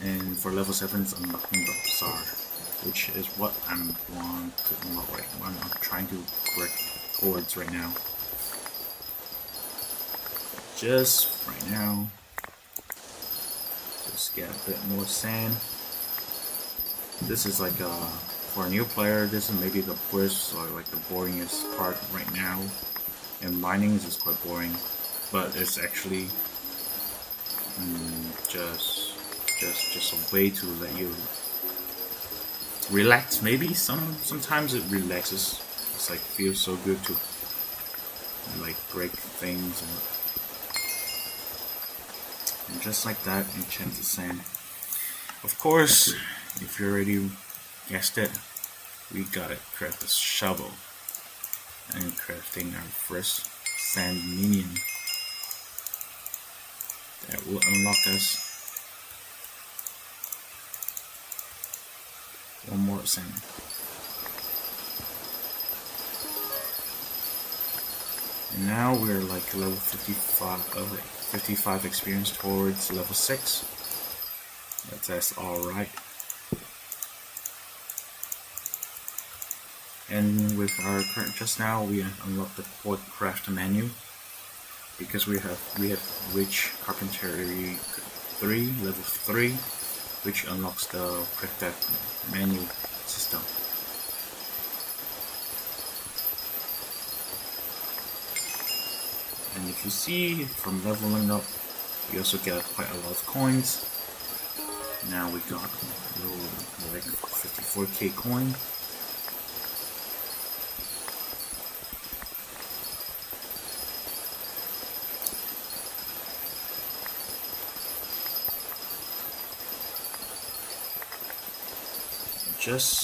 S1: And for level 7 it's unlocking the bazaar, which is what I'm going to unlock right now. I'm trying to work towards right now. Just right now, just get a bit more sand. This is like for a new player, this is maybe the worst or like the boringest part right now. And mining is just quite boring, but it's actually just a way to let you relax. Maybe sometimes it relaxes. It's like feels so good to like break things and just like that enchant the sand. Of course, if you already guessed it, we gotta craft a shovel and crafting our first sand minion that will unlock us one more sand. And now we're like level 55 experience towards level 6. That's alright. And with our current, just now we unlocked the port craft menu because we have reached carpentry 3, level 3, which unlocks the craft menu system. And if you see from leveling up, we also get quite a lot of coins. Now we got like 54k coin.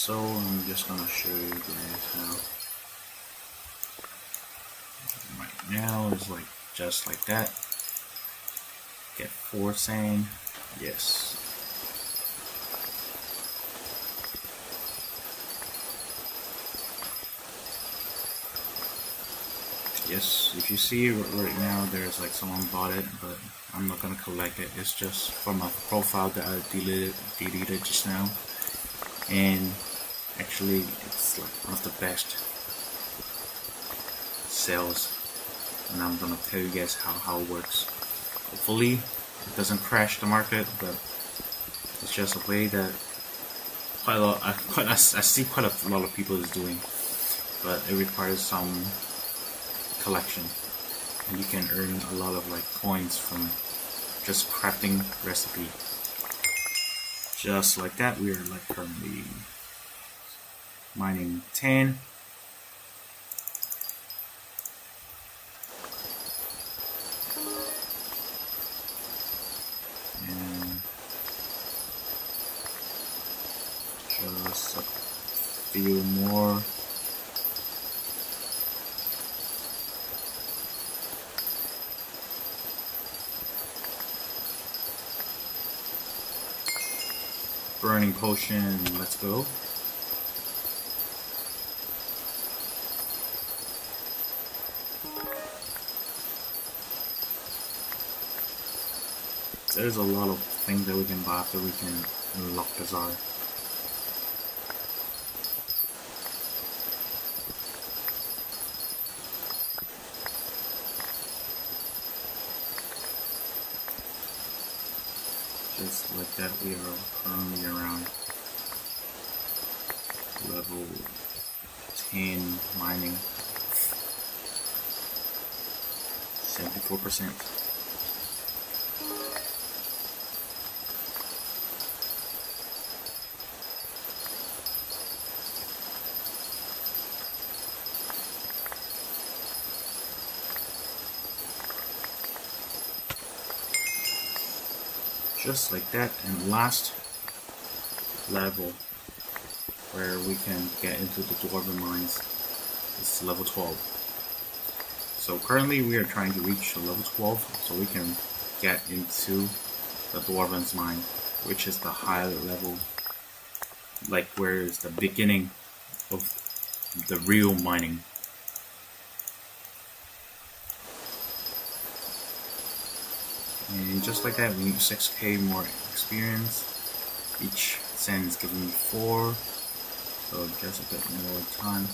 S1: I'm just gonna show you guys how. Right now it's like just like that. Get 4 sand. Yes. Yes, if you see right now, there's like someone bought it, but I'm not gonna collect it. It's just from a profile that I deleted just now. And actually it's like one of the best sales, and I'm gonna tell you guys how it works. Hopefully it doesn't crash the market, but it's just a way that I see quite a lot of people is doing, but it requires some collection, and you can earn a lot of like coins from just crafting recipe. Just like that, we are like currently mining 10. And just a few more. Burning potion, let's go. There's a lot of things that we can buy after we can unlock Bazaar. Just like that, we are currently around level 10 mining, 74%. Just like that, and last level where we can get into the Dwarven Mines is level 12. So currently we are trying to reach the level 12 so we can get into the Dwarven's Mine, which is the higher level, like where is the beginning of the real mining. And just like that, we need 6k more experience. Each sand is giving me 4, so just a bit more time.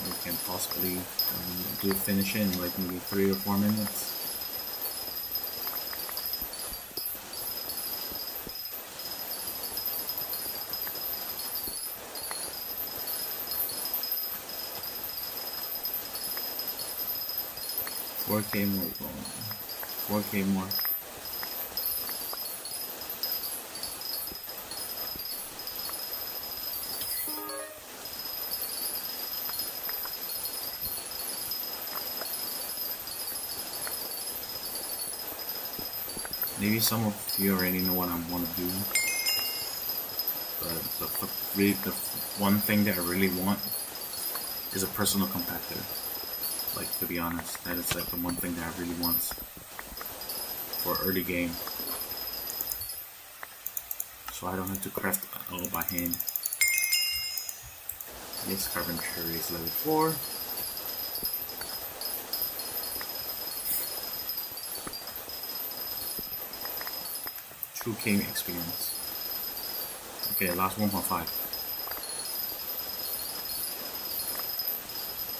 S1: We can possibly do finish it in like maybe 3 or 4 minutes. $4k more, 4k more. Maybe some of you already know what I want to do, but the one thing that I really want is a personal compactor. Like, to be honest, that is like the one thing that I really want for early game, so I don't have to craft all by hand. This carpentry is level 4. True game experience. Okay, last 1.5.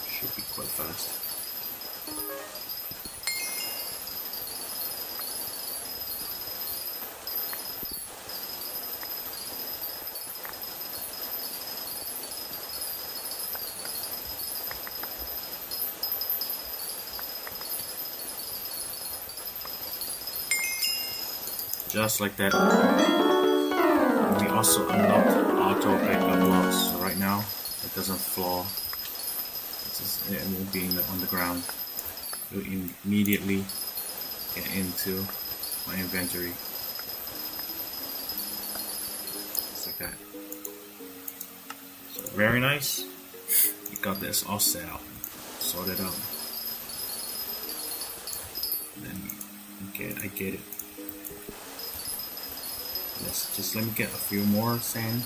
S1: Should be quite fast. Just like that. We also unlocked auto backup blocks. So right now, it doesn't fall. It won't be on the ground. It will immediately get into my inventory. Just like that. So very nice. We got this all set out, sorted out. Then I get it. Yes, just let me get a few more sand.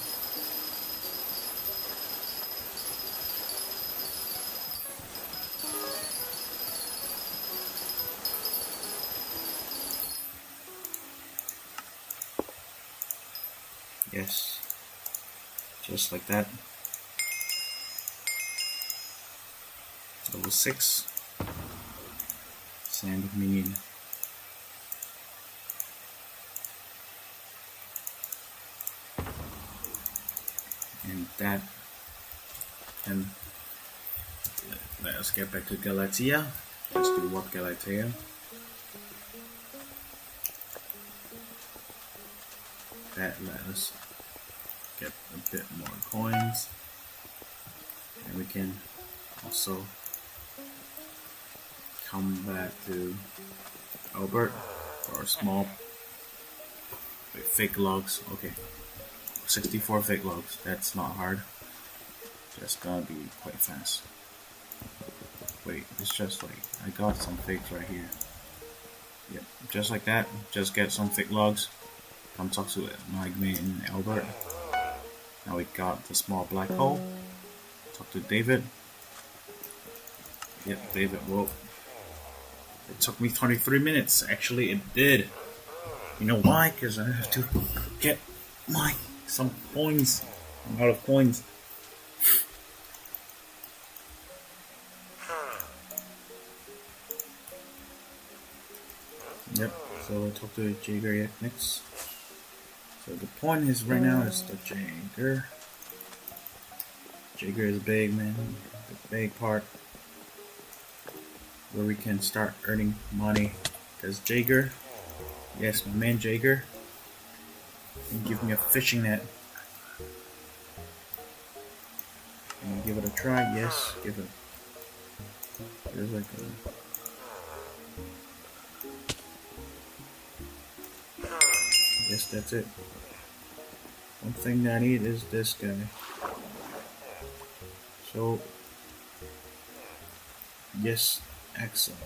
S1: Yes, just like that. Level 6 sand minion. And that, and let us get back to Galatea. Let's do what Galatea. that let us get a bit more coins, and we can also come back to Albert for small fake logs. Okay, 64 fake logs. That's not hard. Just gonna be quite fast. Wait, it's just like I got some fakes right here. Yep, just like that. Just get some fake logs. Come talk to my mate in Albert. Now we got the small black hole. Talk to David. Yep, David. Whoa. It took me 23 minutes. Actually, it did. You know why? Because I have to get some coins. I'm out of coins. Yep. So I talk to Jaeger next. So the point is right now is the Jaeger. Jaeger is big, man. The big part where we can start earning money. Because Jaeger, yes, my man Jaeger, can give me a fishing net. Can you give it a try? Yes, give it. There's like a. Yes, that's it. One thing that I need is this guy. So, yes, excellent.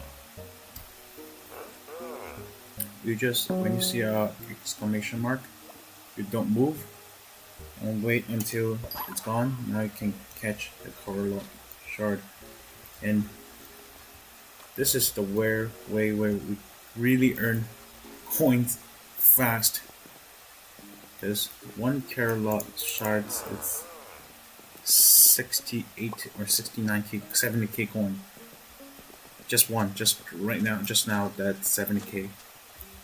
S1: You just, when you see a exclamation mark, you don't move and wait until it's gone. Now you can catch the core shard. And this is the way where we really earn coins fast. Because one Carolot shards is 68 or 69k, 70k coin. Just one, just right now, just now that's 70k.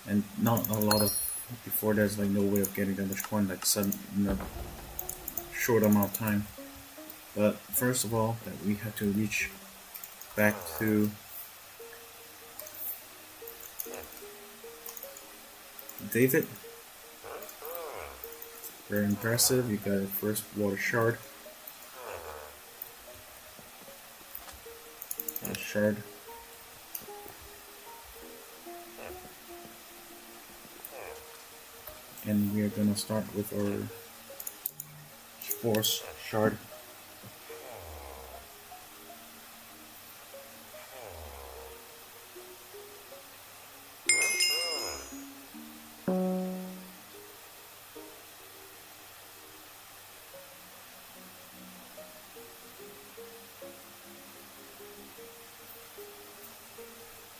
S1: And not a lot of, before there's like no way of getting that much coin, like sudden, in a short amount of time. But first of all, that we have to reach back to David. Very impressive. You got a first water shard. A shard. And we are gonna start with our fourth shard.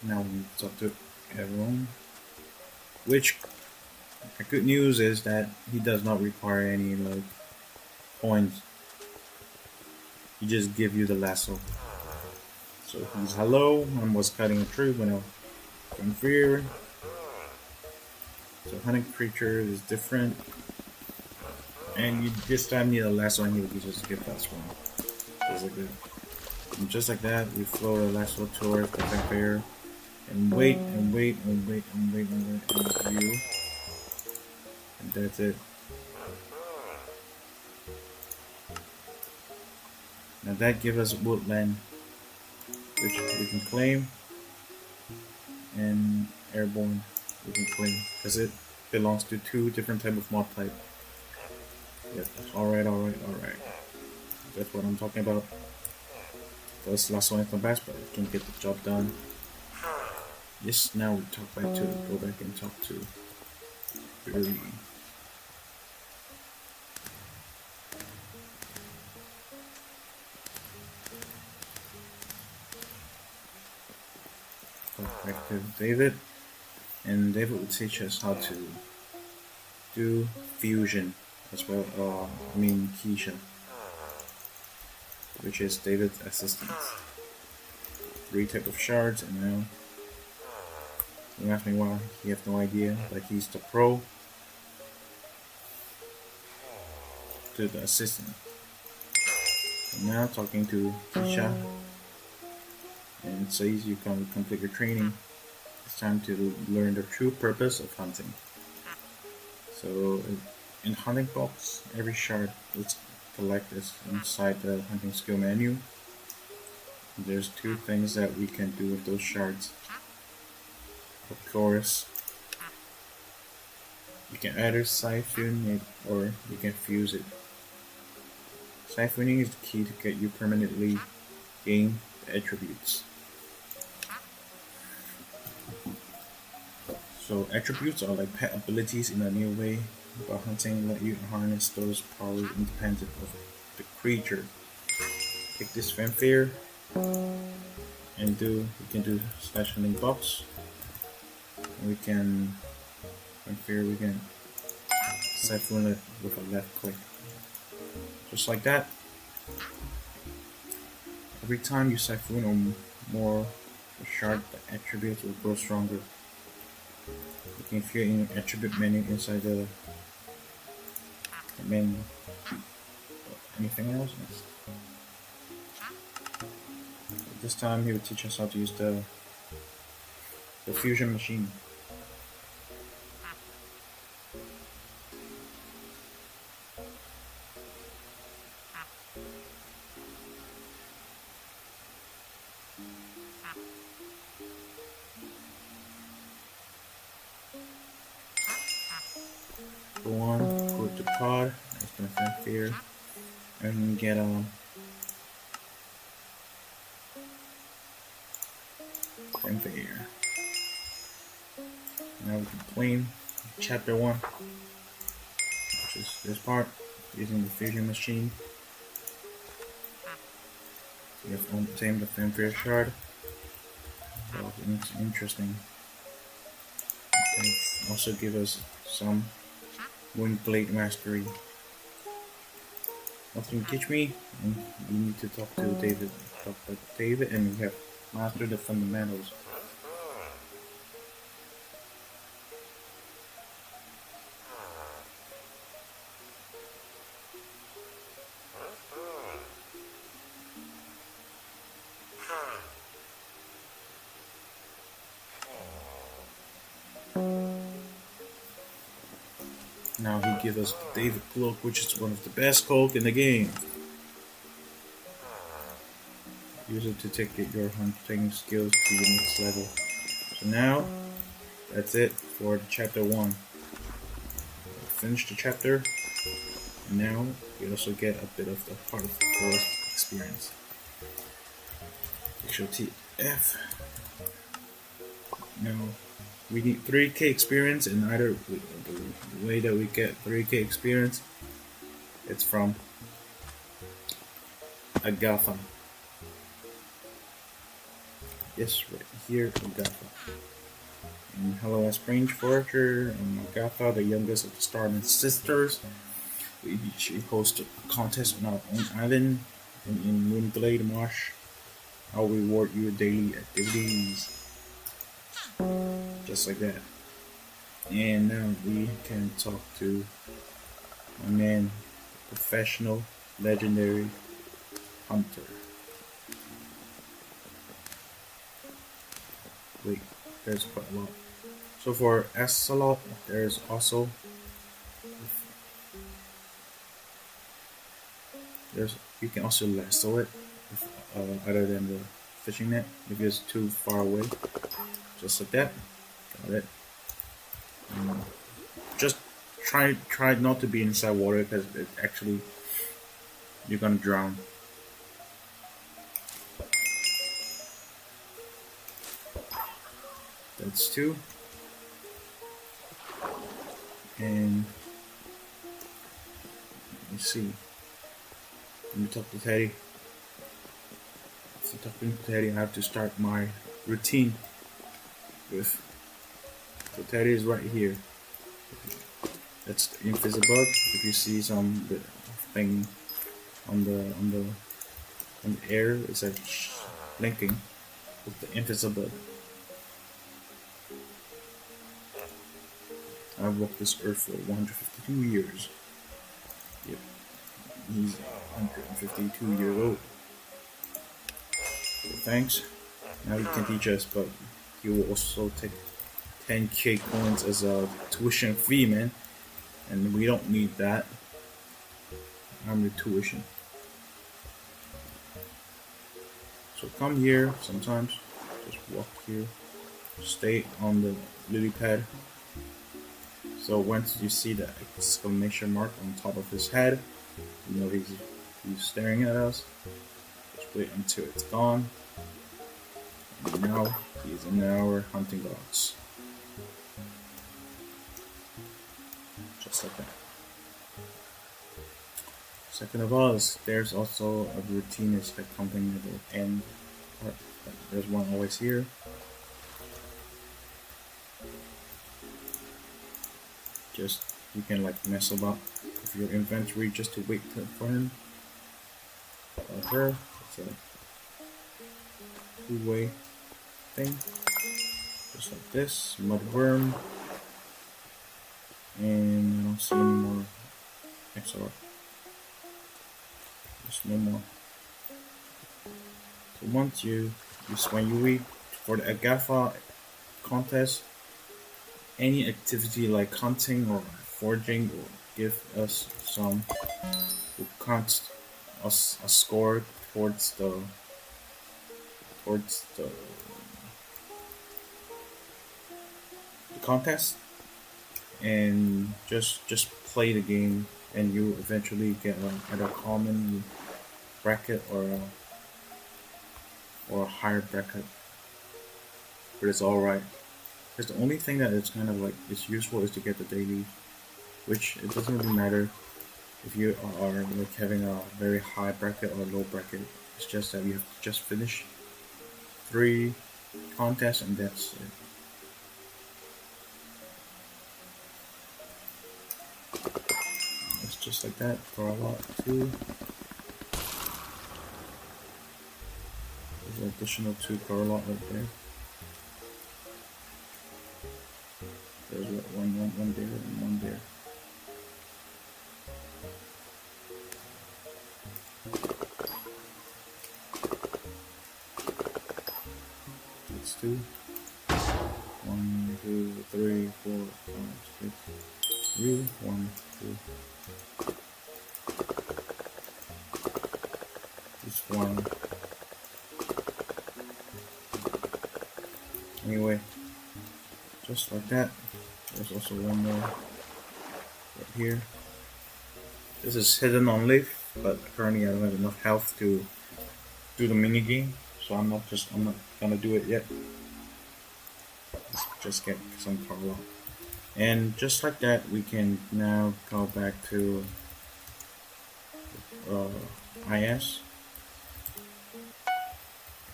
S1: Now we talk to everyone, which the good news is that he does not require any like coins. He just give you the lasso. So he's hello, I was cutting a tree when I came here. So hunting creature is different, and you this time need a lasso, and you just get that one. Just like that. And just like that, we float a lasso towards the vampire. And wait, and wait, and wait, and wait, and wait, and view. And that's it. Now that gives us woodland, which we can claim, and airborne we can claim, because it belongs to two different type of mob type. Yep, alright. That's what I'm talking about. That's last one the best, but we can get the job done. Yes, now we go back and talk to Billy. Talk back to David, and David will teach us how to do fusion as well. Keisha, which is David's assistant. 3 type of shards, and now. Don't ask me why, he has no idea, but he's the pro to the assistant. And now talking to Keisha, and it says you can complete your training. It's time to learn the true purpose of hunting. So in hunting box, every shard let's collect is inside the hunting skill menu. There's two things that we can do with those shards. Of course, you can either siphon it or you can fuse it. Siphoning is the key to get you permanently gain the attributes. So attributes are like pet abilities in a new way, but hunting let you harness those powers independent of the creature. Take this fanfare and we can do slash hunting box. We can siphon it with a left click. Just like that. Every time you siphon or more a shard, the attributes will grow stronger. You can view in attribute menu inside the menu. Anything else? This time he will teach us how to use the fusion machine. Go on, go to pod, it's gonna fanfare, and get fanfare. Now we can claim chapter 1, which is this part, using the fusion machine. We have obtained the fanfare shard. Well, it's interesting. It also give us some Wind Blade Mastery. Nothing to teach me, and we need to talk to David. And we have mastered the fundamentals. Now he gives us the David cloak, which is one of the best cloak in the game. Use it to take your hunting skills to the next level. So now, that's it for chapter 1. Finish the chapter, and now you also get a bit of the part of the forest experience. Actual TF. Now, we need 3k experience, and either the way that we get 3k experience, it's from Agatha. Yes, right here, Agatha. And hello, as Range Forager and Agatha, the youngest of the Starman sisters. We each host a contest on our own island and in Moonglade Marsh. I'll reward you with daily activities. Just like that. And now we can talk to my man, professional, legendary hunter. Wait, there's quite a lot. So for Axolot, there's also you can also lasso it other than the fishing net if it's too far away. Just like that. Got it. Just try not to be inside water, because it actually you're gonna drown. That's 2. And let's see. Let me talk to Teddy. So talking to Teddy, I have to start my routine with. So Teddy is right here. That's the invisible. If you see some thing on the air, it's like blinking with the invisible. I've walked this earth for 152 years. Yep, he's 152 years old. So thanks. Now he can teach us, but he will also take 10k coins as a tuition fee, man. and we don't need that. I'm the tuition. So come here sometimes, just walk here, stay on the lily pad. So once you see the exclamation mark on top of his head, you know he's staring at us. Just wait until it's gone. And now he's in our hunting box. Just like that. Second of all, there's also a routine is like something at the end part. There's one always here. Just you can like mess about with your inventory just to wait for him or her. It's a two-way thing, just like this. Mudworm, and I don't see any more XR. There's no more. So once when you read for the Agafa contest, any activity like hunting or foraging will give us will count us a score towards the contest, and just play the game, and you eventually get either a common bracket or a higher bracket. But it's alright. Because the only thing that it's kind of like is useful is to get the daily, which it doesn't really matter if you are like having a very high bracket or low bracket. It's just that you have to just finish 3 contests and that's it. It's just like that for a lot too. There's an additional 2 per lot right there. There's one there and one there. That's 2. 1, 2, 3, 4, 5, 6. 3, 1, 2. Just 1. Anyway, just like that. There's also one more right here. This is hidden on leaf, but currently I don't have enough health to do the mini game, so I'm not gonna do it yet. Let's just get some Carlo. And just like that, we can now go back to IS,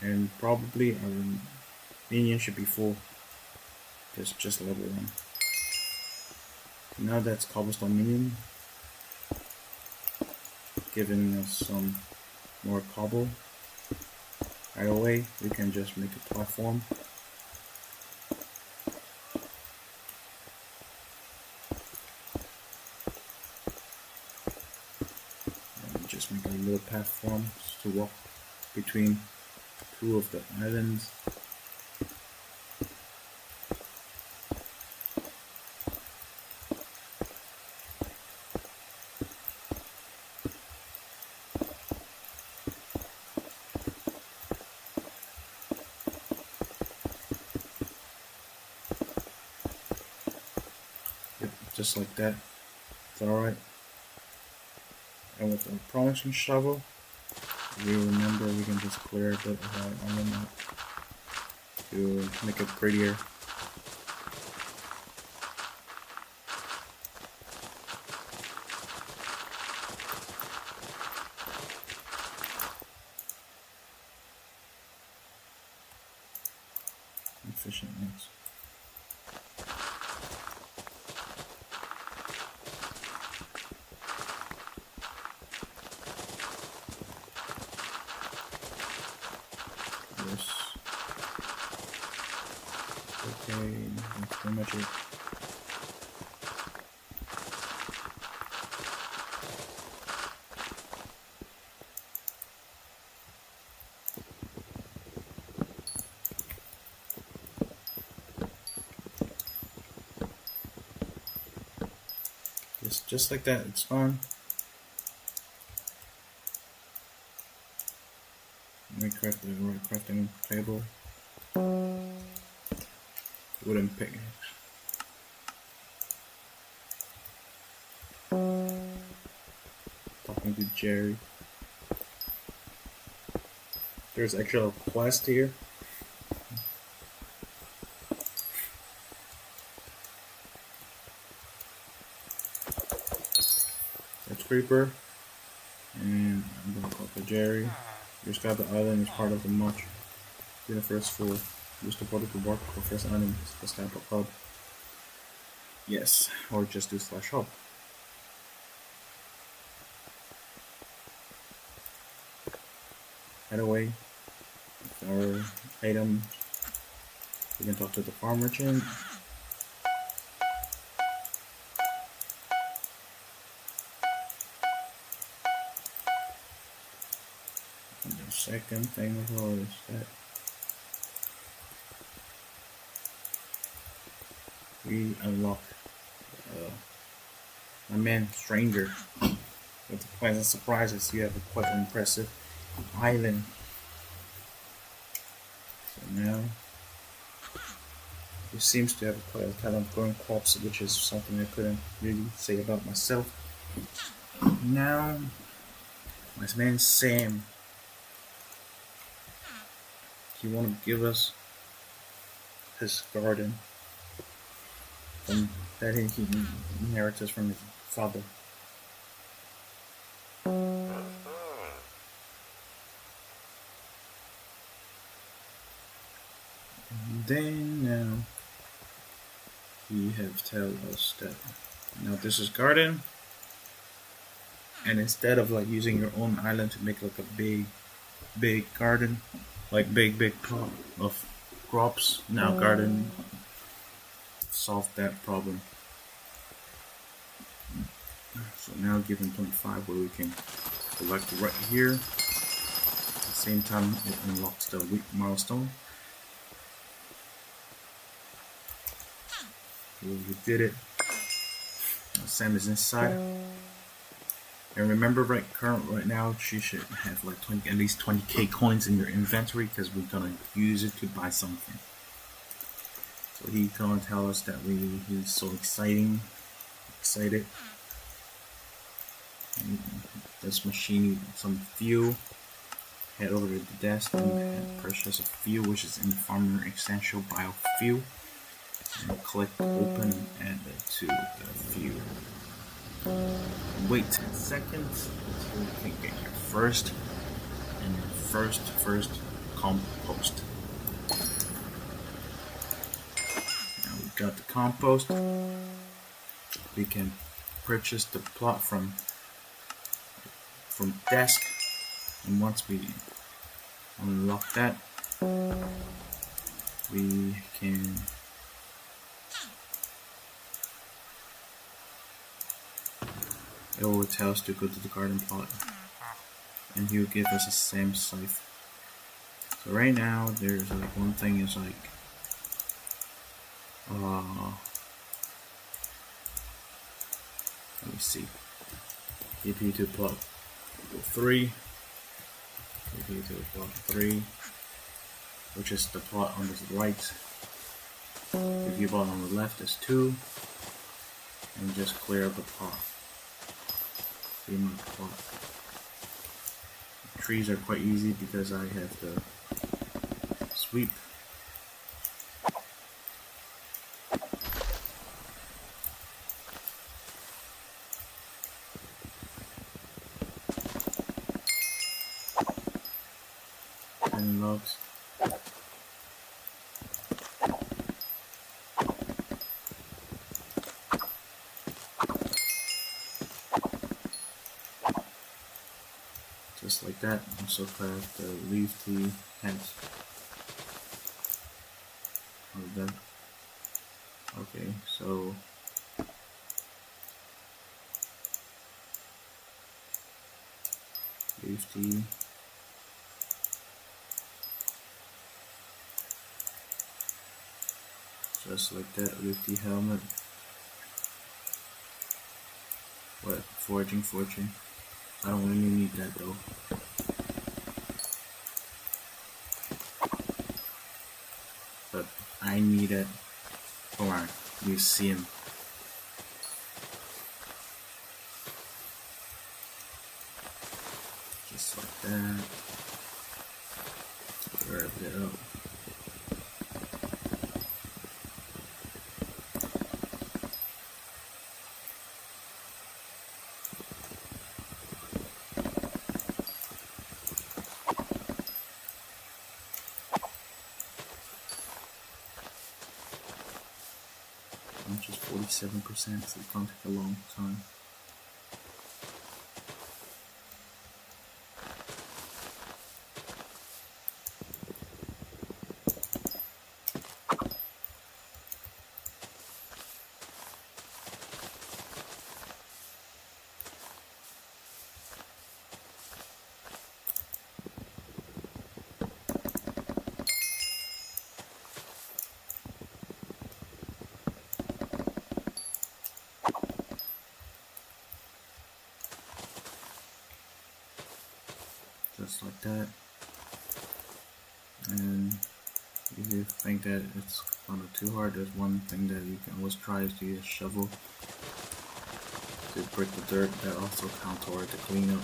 S1: and probably our minion should be full. Just level 1. Now that's cobblestone minion, giving us some more cobble. Right away, we can just make a platform. And just make a little platform to walk between 2 of the islands. Just like that. It's alright. And with a polishing shovel, we remember we can just clear a bit of our island out to make it prettier. Efficient ones. Okay, that's pretty much it. It's just like that. It's gone. Recraft the crafting table. Wooden pickaxe. Talking to Jerry. There's actually a quest here. That's Creeper. And I'm gonna talk to Jerry. Your Skyblock island is part of the much universe for use the portal to work for first island the Skyblock hub. Yes, or just do /hub. Head away. Our item. We can talk to the farm merchant. And the second thing of all is that we unlock my man Stranger. With the pleasant surprises, you have a quite impressive island. So now he seems to have quite a talent growing crops, which is something I couldn't really say about myself. Now my man Sam, he wanna give us his garden from that he inherited from his father. Then now he have tell us that now this is garden, and instead of like using your own island to make like a big garden, like big plot of crops, now garden solved that problem. So now given 25 where we can collect right here. At the same time it unlocks the week milestone. We did it. Sam is inside. And remember, right now, she should have like at least 20k coins in your inventory because we're gonna use it to buy something. So he's gonna tell us that he's so excited. And this machine some fuel. Head over to the desk and purchase a fuel, which is in the farmer essential biofuel. And click open and add it to the fuel. Wait 10 seconds until you can get your first compost. Now we got the compost. We can purchase the plot from desk, and once we unlock that, we can it will tell us to go to the garden plot, and he will give us a same scythe. So right now there's like one thing is like let me see, EP to plot 3, EP to plot 3, which is the plot on the right. EP plot on the left is 2, and just clear up the plot. Trees are quite easy because I have the sweep. And logs. Just like that. Also craft the leaf tea hats. That. Okay, so leaf tea. Just like that, leaf tea helmet. What? Foraging. I don't really need that though. But I need it for our museum. Just like that. Grab it up. I'm just 47%, so it's gonna take a long time. Just like that. And if you think that it's kind of too hard, there's one thing that you can always try is to use a shovel to break the dirt. That also counts toward the cleanup.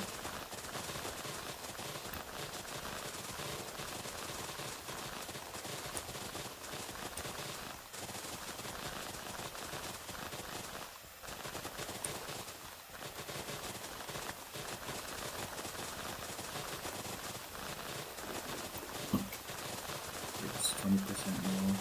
S1: It's 20% more.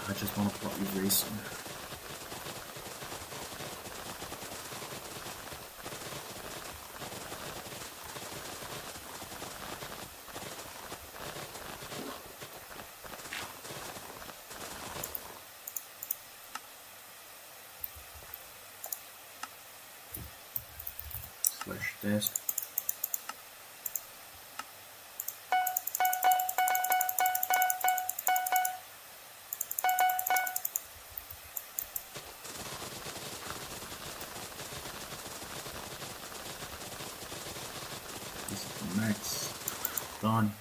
S1: I just want to plot erasing. Slash desk. This is the max. Done.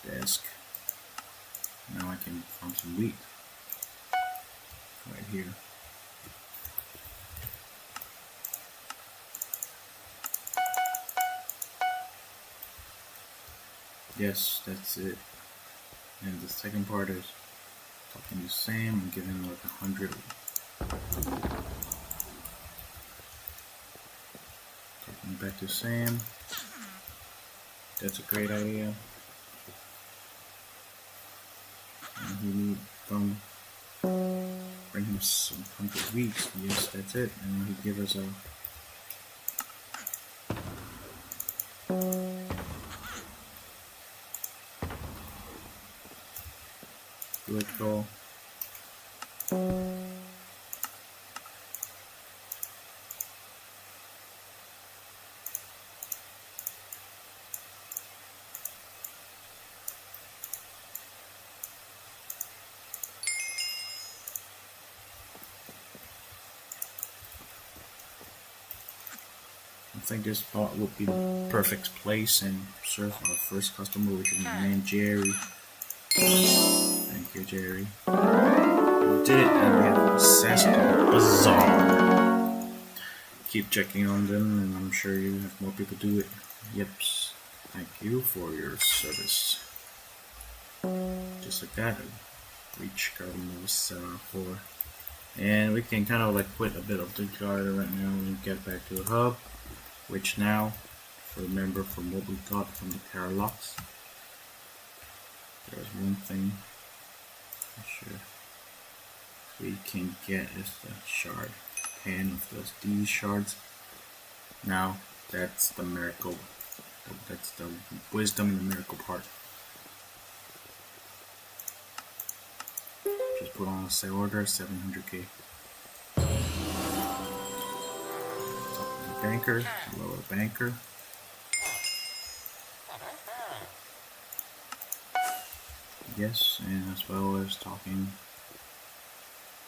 S1: Desk. Now I can farm some wheat right here. Yes, that's it. And the second part is talking the same and giving like 100. Talking back to Sam. That's a great idea. And he need from bring him some 100 weeks. Yes, that's it. And he give us a let go. I think this spot would be the perfect place and serve our first customer, which is named Jerry. Thank you, Jerry. We did it, and we have access to the bazaar. Keep checking on them, and I'm sure you have more people do it. Yep. Thank you for your service. Just like that, reach garden level 704. And we can kind of like quit a bit of the garden right now and get back to the hub. which now, remember from what we got from the parallax, there's one thing I'm sure we can get is the shard, 10 of those these shards. Now that's the miracle, that's the wisdom and the miracle part. Just put on a sale order, 700k. Banker, lower banker. Yes, and as well as talking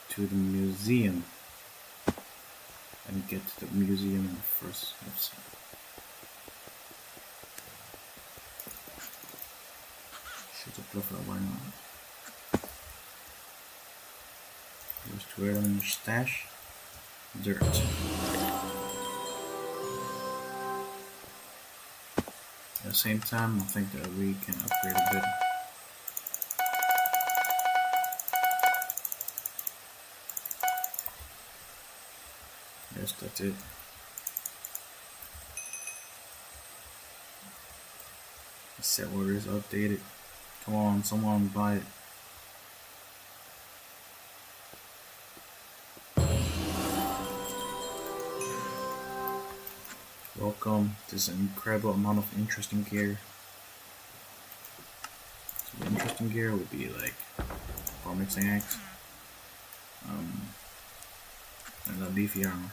S1: to the museum. Let me get to the museum in the first episode. Should have prefer why not? Just to wear on your stash. Dirt. At the same time, I think that we can upgrade a bit. Yes, that's it. The set order is updated. Come on, someone buy it. Welcome. This is an incredible amount of interesting gear. So the interesting gear would be like performance axe, and the leafy armor.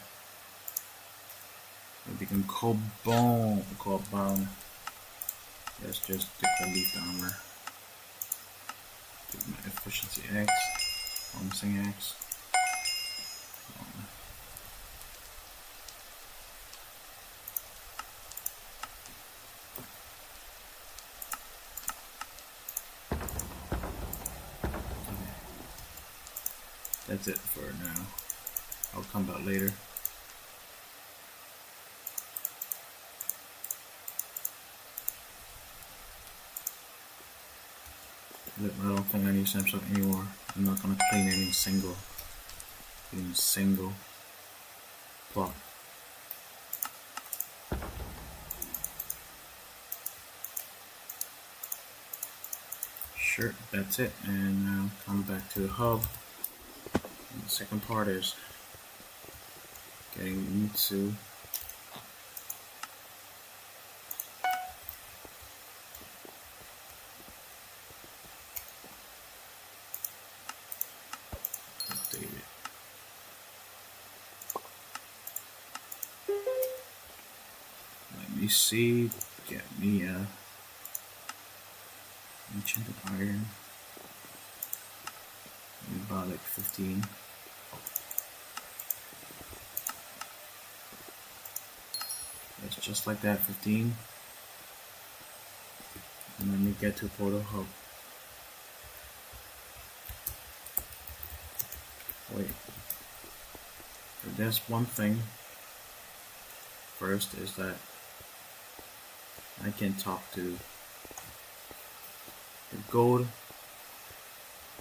S1: It become cobalt. Let's just take the leaf armor. Take my efficiency axe, promising axe. That's it for now. I'll come back later. I don't think I need Samsung anymore. I'm not gonna clean any single plot. Sure, that's it. And now come back to the hub. And the second part is getting into updated. Let me see. Get me a enchanted iron. About like 15. It's just like that, 15. And let me get to Portal Hub. Wait. There's one thing. First is that I can talk to the gold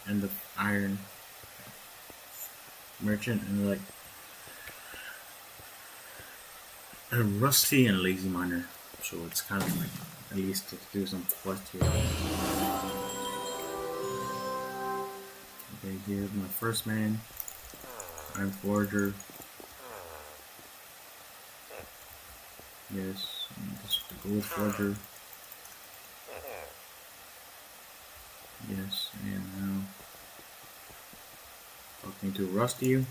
S1: and the iron merchant and like a rusty and lazy miner, so it's kind of like at least to do some quest here. Okay, here's my first man, iron forger. Yes, and this is the gold forger. Yes, and now talking to Rusty, who's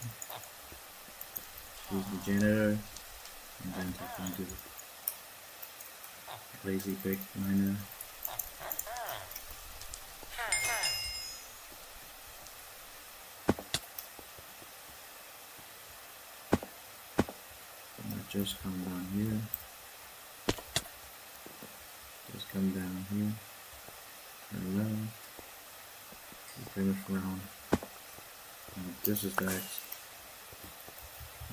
S1: the janitor, and then talking to the lazy big miner. And I just come down here. Just come down here. Turn around. Finish round. This is the axe.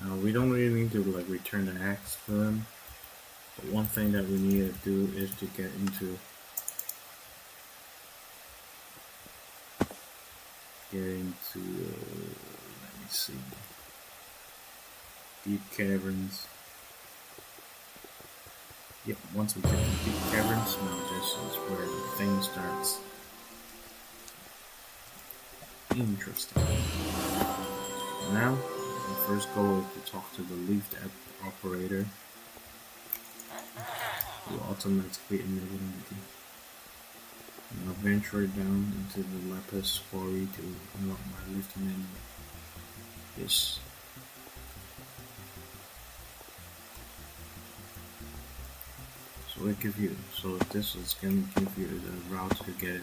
S1: Now we don't really need to like return the axe to them, but one thing that we need to do is to get into let me see, deep caverns. Yep, once we get to the caverns, now this is where the thing starts. Interesting. Now, the first goal is to talk to the lift operator, who automatically enables it. Now venture down into the lapis quarry to unlock my lift menu. Yes. So this is gonna give you the route to get it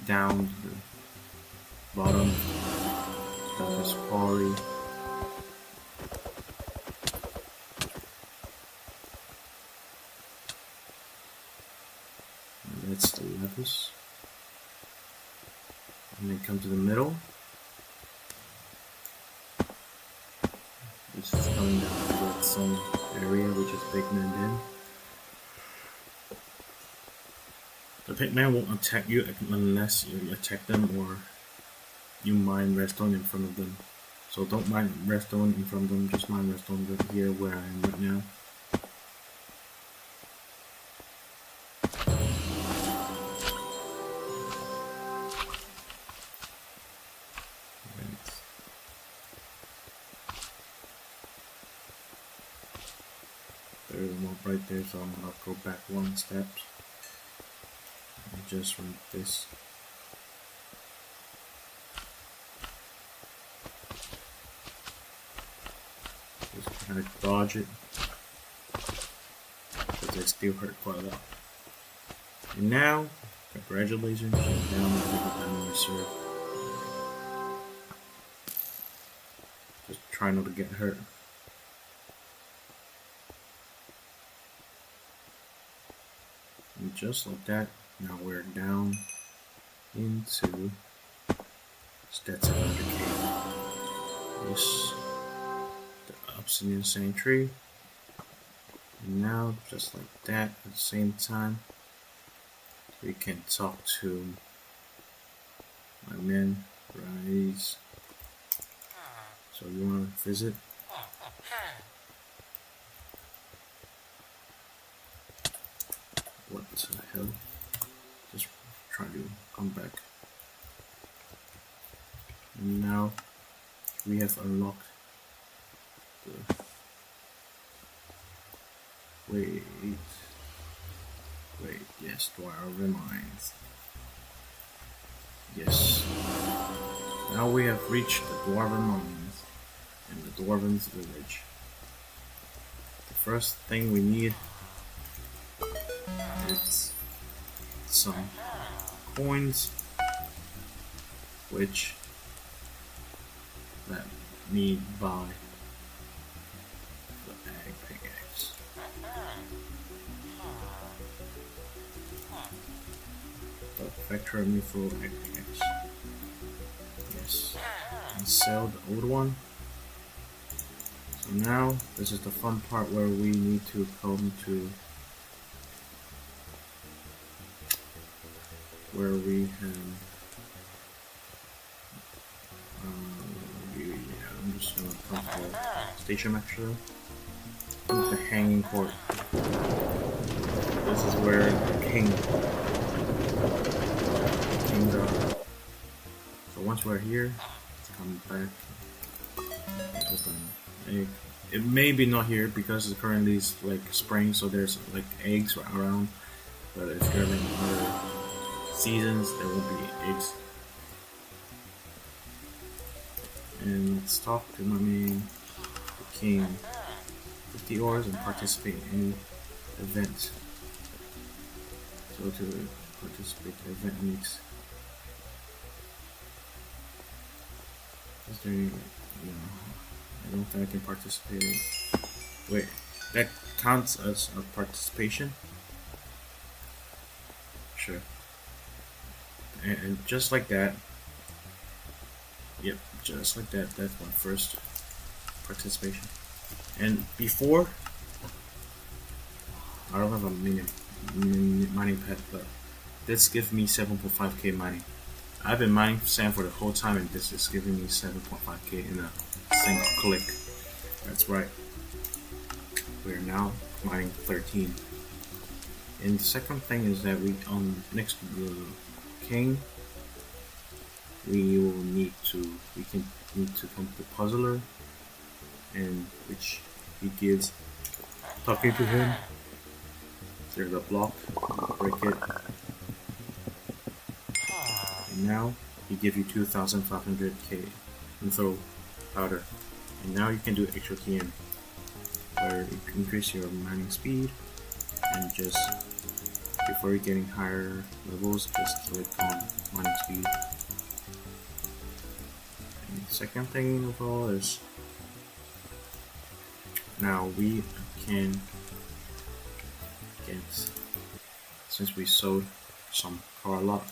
S1: down to the bottom of this quarry. And that's the lapis. And then come to the middle. This is coming down to some area which is pigmented in. The pigman won't attack you unless you attack them or you mine redstone in front of them. So don't mine redstone in front of them, just mine redstone right here where I am right now. There's a mob right there, so I'm gonna go back one step. Just run this. Just kind of dodge it, because they still hurt quite a lot. And now, congratulations, you're down with the diamond reserve. Just try not to get hurt. And just like that, now we're down into Stetson Under Cave. This the obsidian sanctuary. And now, just like that, at the same time, we can talk to my men, Rise. So you want to visit? What the hell? Just try to come back. And now we have unlocked the wait, yes, Dwarven Mines. Yes. Now we have reached the Dwarven Mines and the Dwarven's village. The first thing we need is some coins, which let me buy the egg pickaxe. The factory me full egg pickaxe. Yes. And sell the old one. So now this is the fun part where we need to come to where we have I'm just gonna come to the station actually. With the hanging court. This is where the kings are. So once we're here, let's come back. Open egg. It may be not here because it's currently like spring, so there's like eggs around. But if you're in other seasons, there won't be eggs. And let's talk to my main, the king. 50 ores and participate in any event. So to participate in the event needs. Is there any, I don't think I can participate. Wait, that counts as a participation? Sure. And just like that, yep, just like that, that's my first participation. And before, I don't have a mining pet, but this gives me 7.5k mining. I've been mining sand for the whole time, and this is giving me 7.5k in a single click. That's right. We are now mining 13. And the second thing is that we next to the king, we will need to need to come to puzzler, and which he gives talking to him. There's a block, break it, and now he gives you 2,500k and throw powder. And now you can do extra TM, where you increase your mining speed, and just before you're getting higher levels, just click on mining speed. And the second thing of all is now we can get, since we sold some car a lot,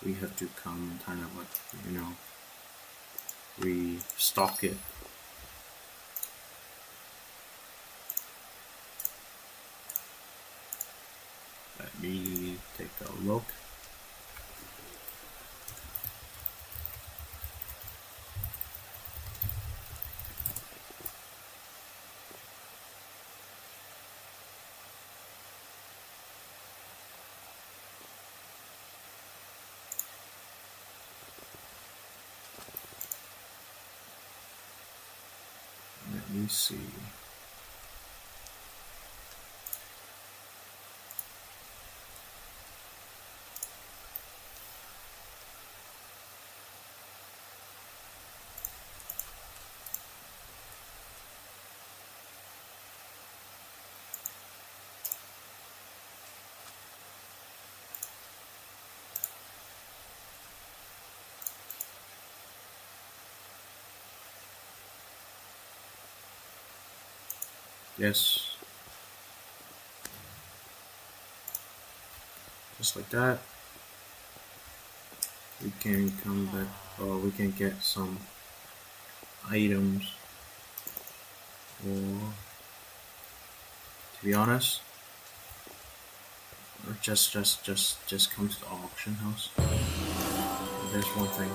S1: we have to come kind of like, restock it. Let me take a look. Let me see. Yes. Just like that. We can come back, or we can get some items. Or, to be honest, or just come to the auction house. And there's one thing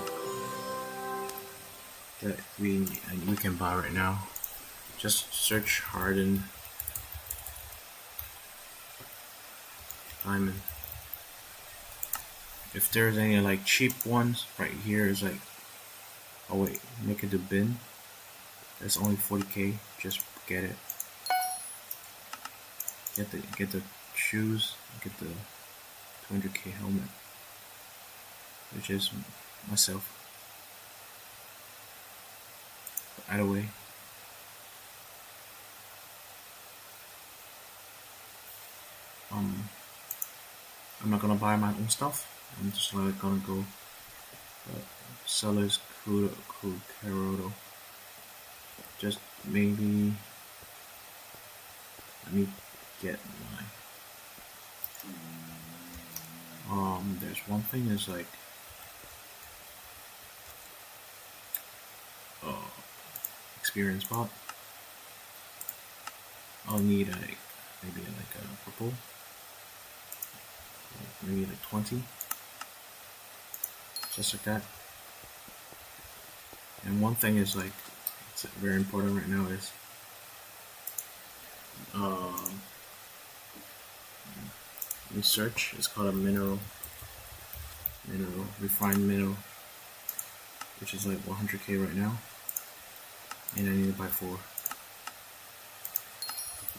S1: that we can buy right now. Just search hardened diamond. If there's any like cheap ones, right here is like, oh wait, make it a bin. That's only 40k. Just get it. Get the shoes. Get the 200k helmet, which is myself. But either way, I'm not gonna buy my own stuff. I'm just like gonna go seller's Kurodo. Just maybe let me get my there's one thing is like experience bot. I'll need maybe like a purple, maybe like 20, just like that. And one thing is like, it's very important right now is research. It's called a mineral, refined mineral, which is like 100k right now, and I need to buy 4.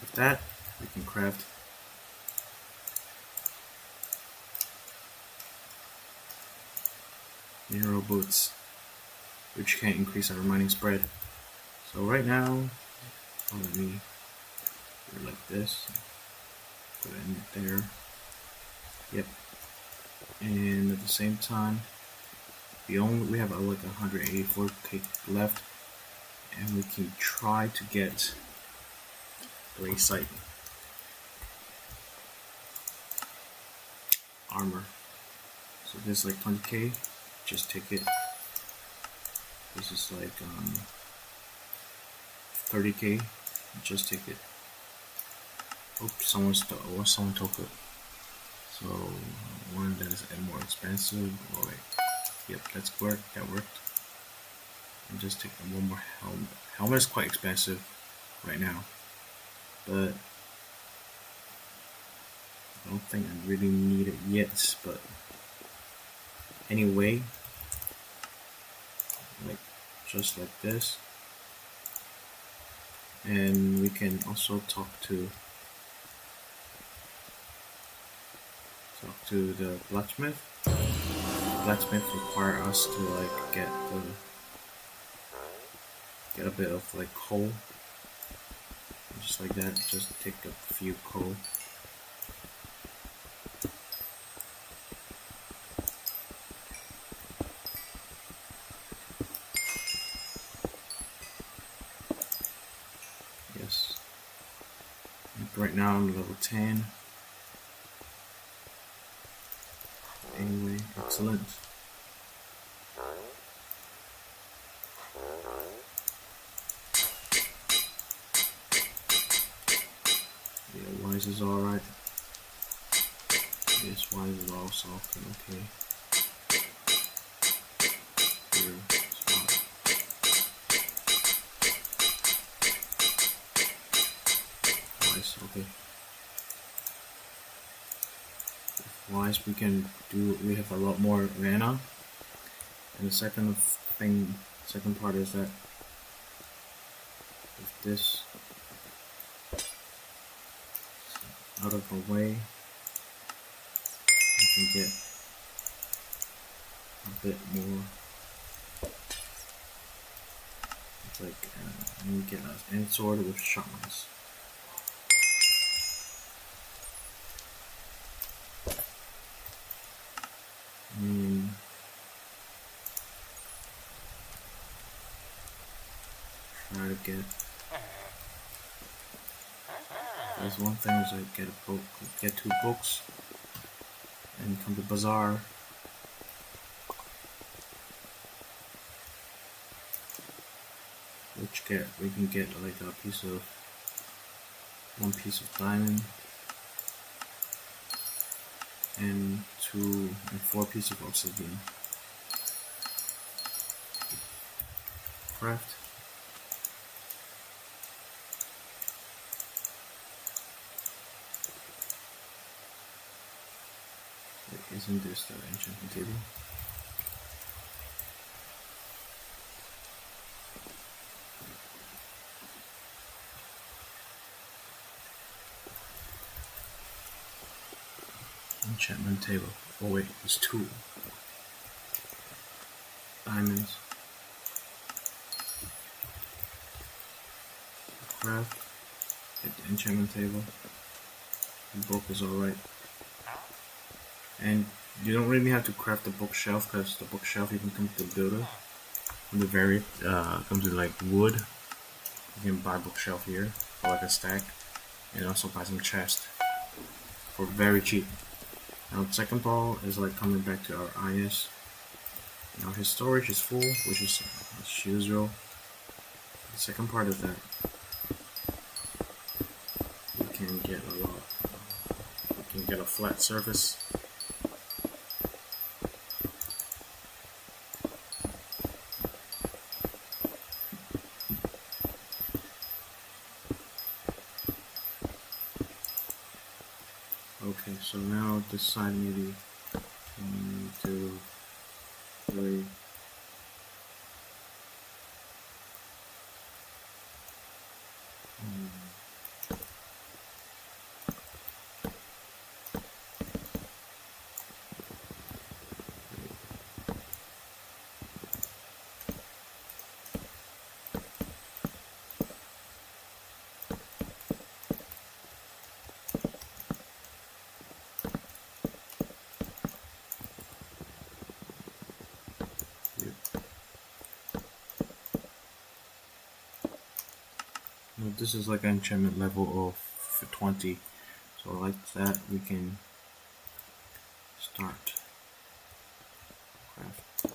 S1: With that, we can craft mineral boots, which can increase our mining spread. So right now, let me do it like this. Put it in there. Yep. And at the same time, we have like 184k left, and we can try to get gray sight armor. So this is like 20k. Just take it. This is like 30k. Just take it. Oops, someone took it. So one that is more expensive. Oh wait, yep, that worked. And just take one more helmet. Helmet is quite expensive right now, but I don't think I really need it yet, but anyway, like just like this. And we can also talk to the blacksmith. Blacksmith require us to like get a bit of like coal, just like that. Just take a few coal. Yes. Right now I'm level 10. Anyway, excellent. Yeah, Wise is alright. Yes, Wise is also okay. Here, spot. Wise, okay. Wise, we have a lot more mana. And the second part is that if this out of the way, we can get a bit more. It's like we get an end sword with sharpness. Try to get. There's one thing is like get a book, get 2 books, and come to bazaar. We can get like one piece of diamond, and 4 pieces of obsidian. Craft. Isn't this the enchanting table? Enchantment table. Oh wait, it's 2 diamonds. Craft. Get the enchantment table. The book is alright. And you don't really have to craft the bookshelf, because the bookshelf you can come to the builder. From the very comes with like wood. You can buy a bookshelf here for like a stack, and also buy some chest for very cheap. Now the second part is like coming back to our IS. Now his storage is full, which is as usual. The second part is that we can get a lot. We can get a flat surface. Okay, so now this side maybe 1, 2, 3. Now this is like an enchantment level of 20, so like that we can start craft.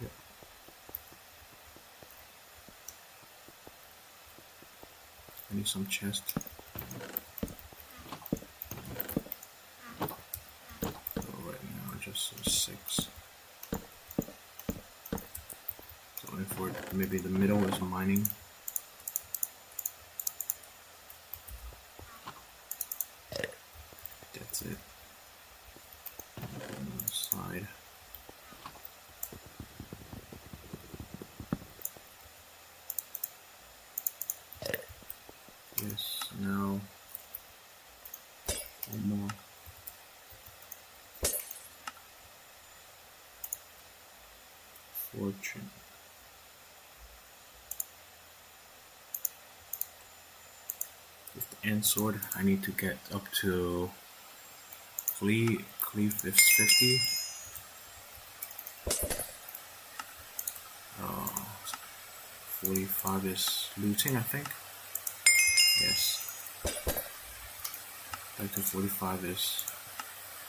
S1: Yep. I need some chest. Right now just 6. For maybe the middle is mining. Fortune. With the end sword, I need to get up to cleave is 50. 45 is looting, I think. Yes. Back to 45 is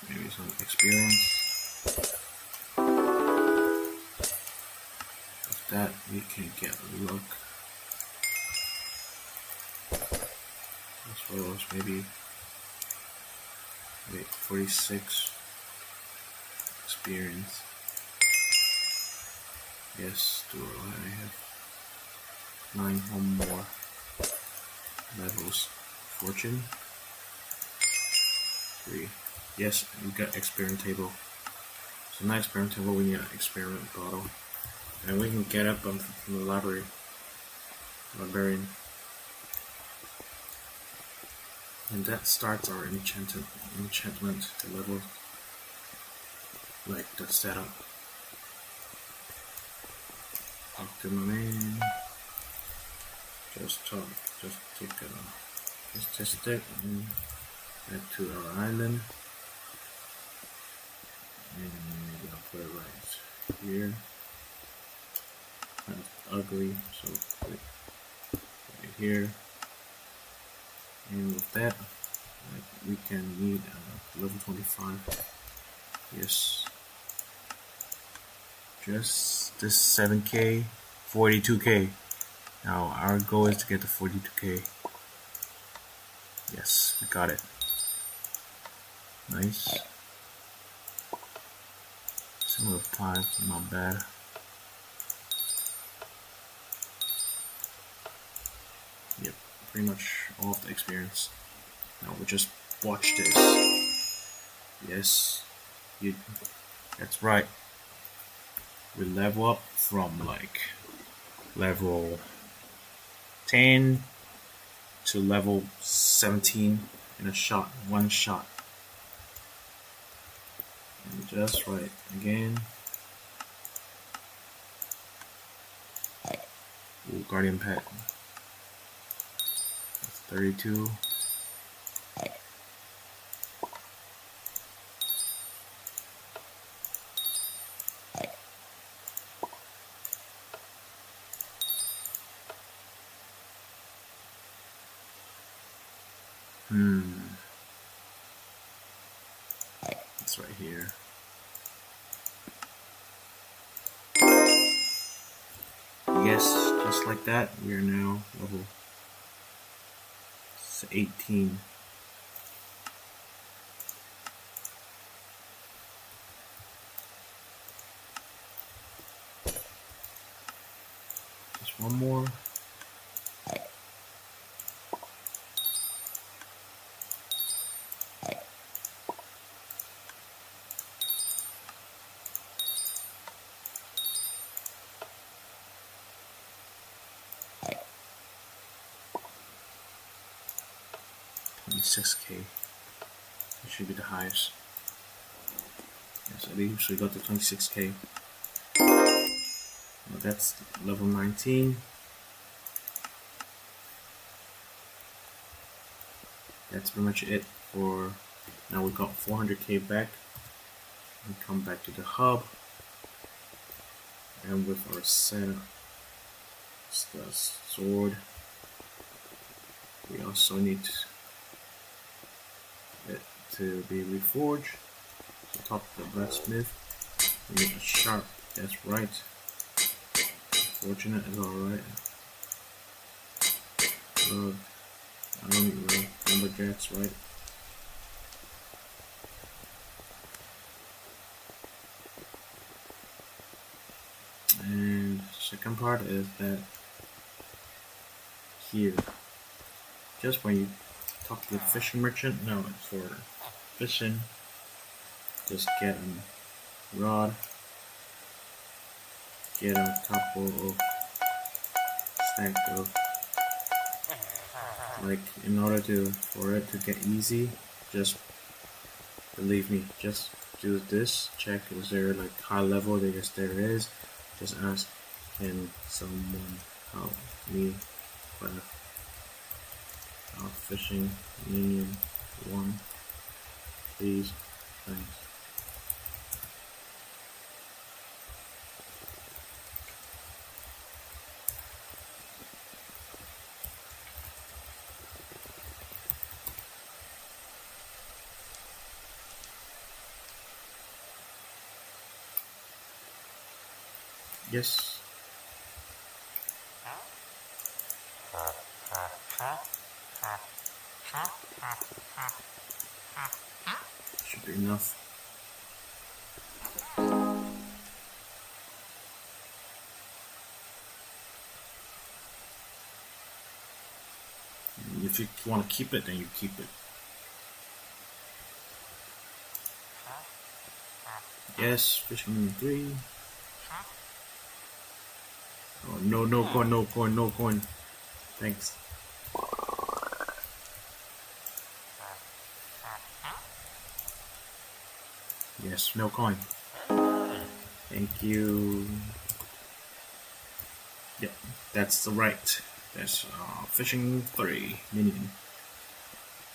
S1: maybe some experience. With that, we can get luck. As well as maybe 46 experience. Yes, do I have 9 or more levels? Fortune 3. Yes, we got experiment table. So not experiment table, we need an experiment bottle, and we can get up from the librarian, and that starts our enchantment level, like the setup. Talk to my man. Just take just stick and back to our island, and we're gonna put it right here. Kind of ugly, so put it right here. And with that, we can need level 25. Yes. Just this 7k, 42k. Now our goal is to get to 42k. Yes, we got it. Nice. 7/5, not bad. Yep, pretty much all of the experience. Now we just watch this. Yes, that's right. We level up from like level 10 to level 17 in one shot. And just right again. Ooh, guardian pet. That's 32. It's right here. Yes, just like that, we are now level 18. Just one more. $26K. It should be the highest. Yes, I usually got to 26K. Well, that's level 19. That's pretty much it for now. We got 400K back. We come back to the hub, and with our setup, it's the sword. We also need it to be reforged. So talk to the blacksmith. We need a sharp. That's right. Fortunate is alright. I don't need lumberjacks, right? And second part is that here, just when you talk to the fishing merchant, now for fishing, just get a rod, get a couple of stack of, like, in order for it to get easy, just believe me, just do this, check is there like high level, I guess there is, Just ask, can someone help me craft a fishing minion one, please? Thanks. Yes. Should be enough. If you want to keep it, then you keep it. Yes, fishing 3. Oh, no coin, no coin, no coin. Thanks. Yes, no coin. Thank you. Yep, that's the right. That's fishing 3 minion.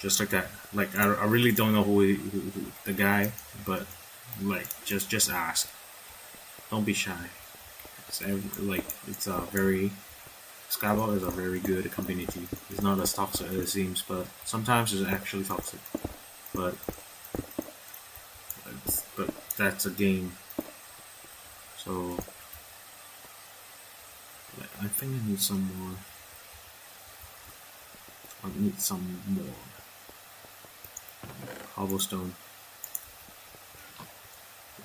S1: Just like that. Like I really don't know who the guy, but like just ask. Don't be shy. It's a very Skyblock is a very good community. It's not as toxic as it seems, but sometimes it's actually toxic. But that's a game. So I think I need some more. I need some more cobblestone.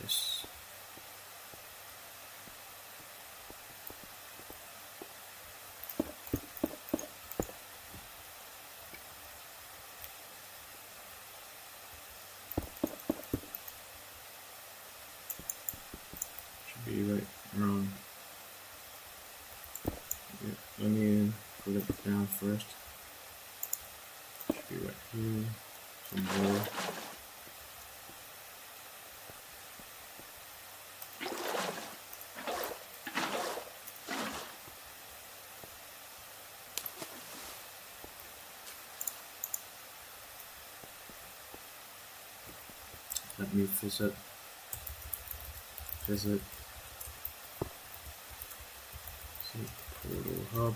S1: Yes. Should be right around. Yeah, let me put it down first. Should be right here. Some more. Let me visit. See, portal hub.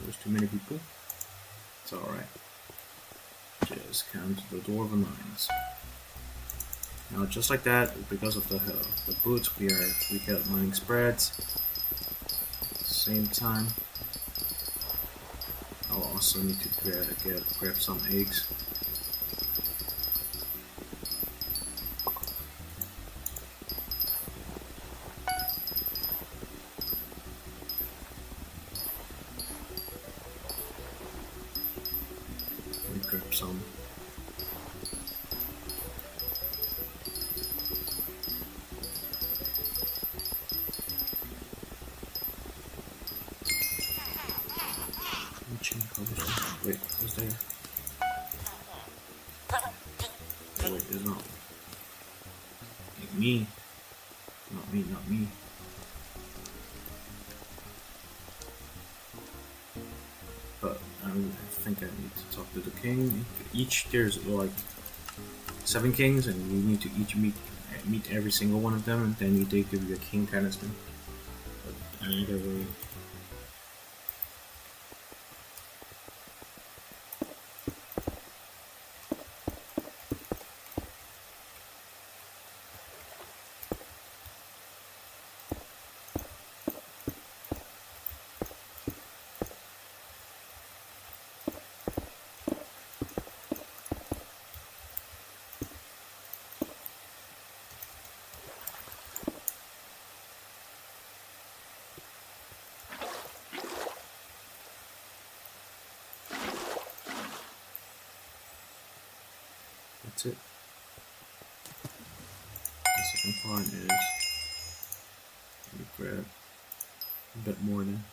S1: There's too many people. It's alright. Just count the dwarven mines. Now just like that, because of the boots, we get mining spreads. At the same time, I'll also need to grab some eggs. Grab some. Wait, is there? Oh wait, there's not. Me. Not me, not me. But I think I need to talk to the king. Each there's like 7 kings, and you need to each meet every single one of them, and then they give you a king talisman. But either way. That's it. The second part is let me grab a bit more then.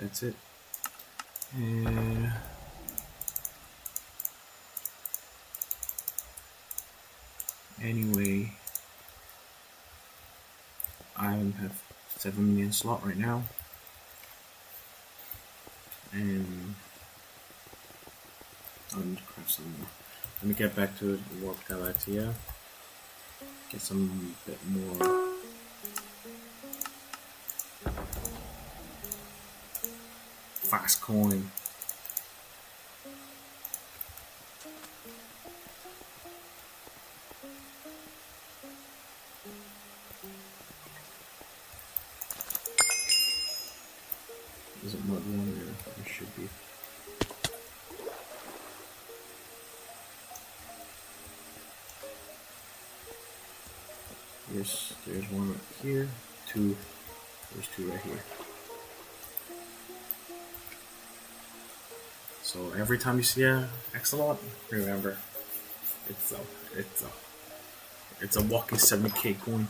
S1: that's it. And anyway, I have 7 million slot right now, and I'm gonna craft some more. Let me get back to Warp Galaxia. Get some bit more fast coin. Is it mud one? Yeah, it should be. There's one right here. There's two right here. So every time you see a Axolot, remember, it's a walking 70k coin.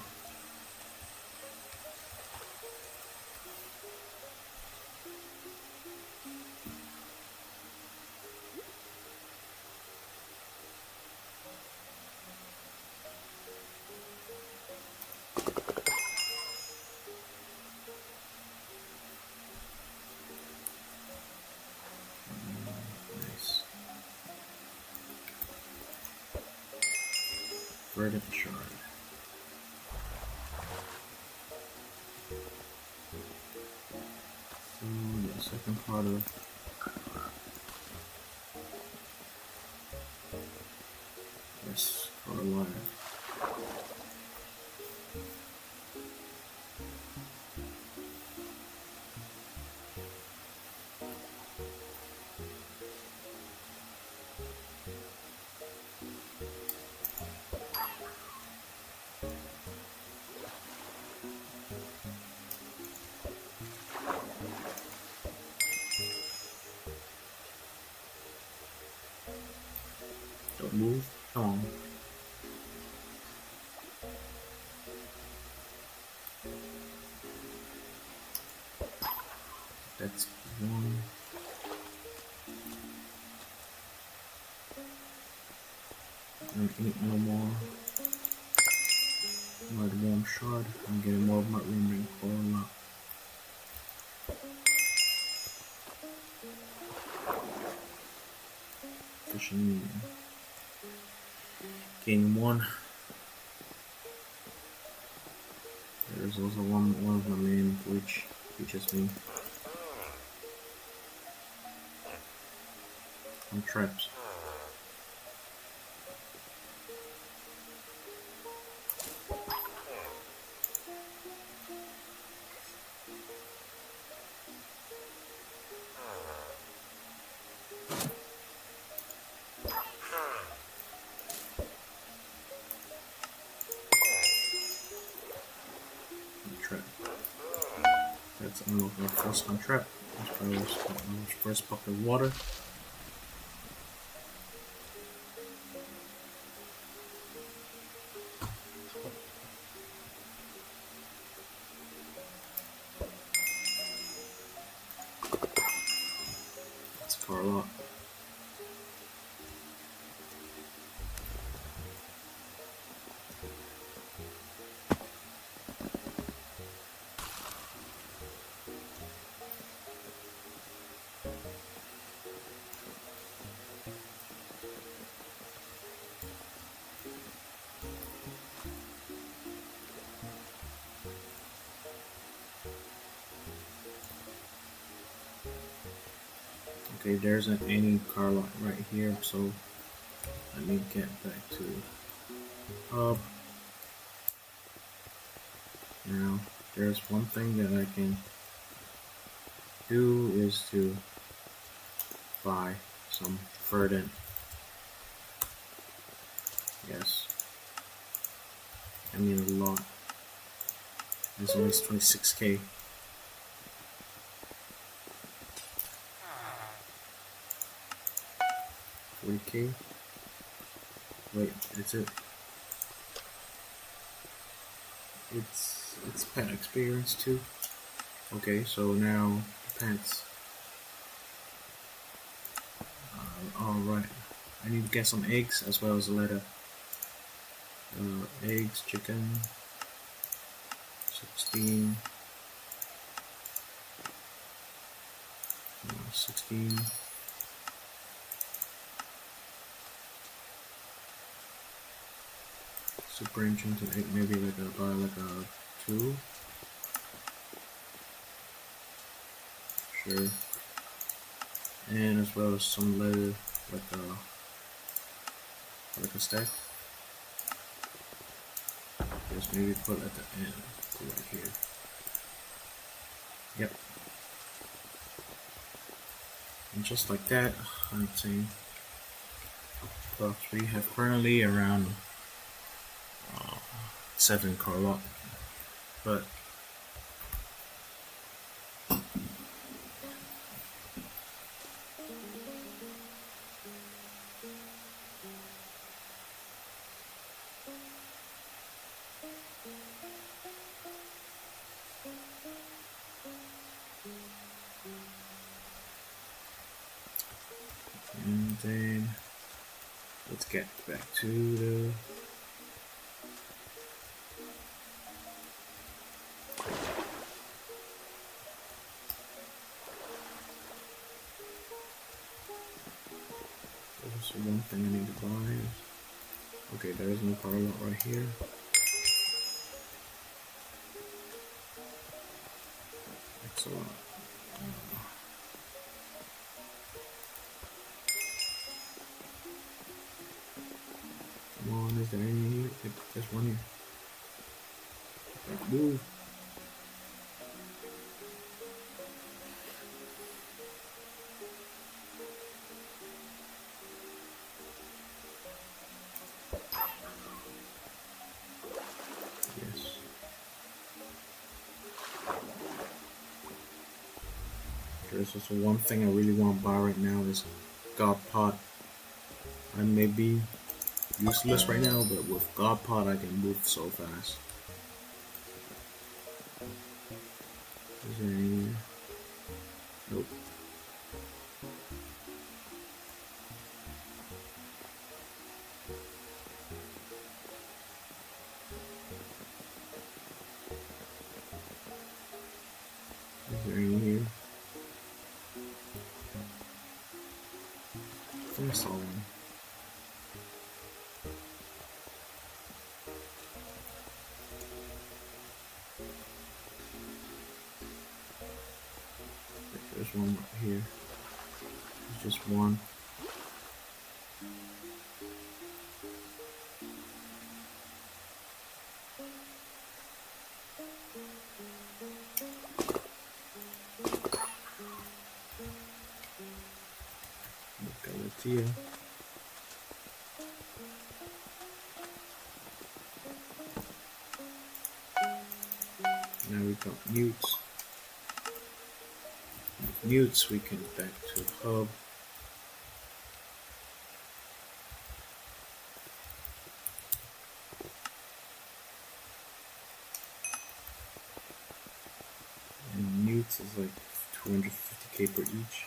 S1: Verdant shard. So the second part of this Carolina. Don't move. Come on. That's one. And ain't no more mud warm shard. I'm getting more mud ring coral. Fishing. Gain one. There's also one of my main which features me on traps. That's unlocked our first on trap. That's our first bucket of water. That's for a lot. Okay, there's an any car lot right here, so let me get back to hub. Now, there's one thing that I can do is to buy some verdant. Yes, I mean a lot. It's only 26k. $40k. Wait, that's it. It's pet experience too. Okay, so now pants. Alright, I need to get some eggs as well as a letter. Eggs, chicken, 16, 16. Super enchanted egg, maybe like a 2. Sure. And as well as some leather, like a stack. Just maybe put at the end, put right here. Yep. And just like that, I'm saying, we have currently around 7 Carlock, but and then let's get back to the there's one thing I need to buy. Okay, there is no car lot right here. Excellent. Come on, is there any here? There's one here. Move. Yes. There's also one thing I really want to buy right now is God Pot. I may be useless right now, but with God Pot I can move so fast. Is there any? Nope. Is there any here? I think I saw one. There's one right here. There's just one. Here. Now we got mutes. With mutes we can back to hub. And mutes is like 250k per each.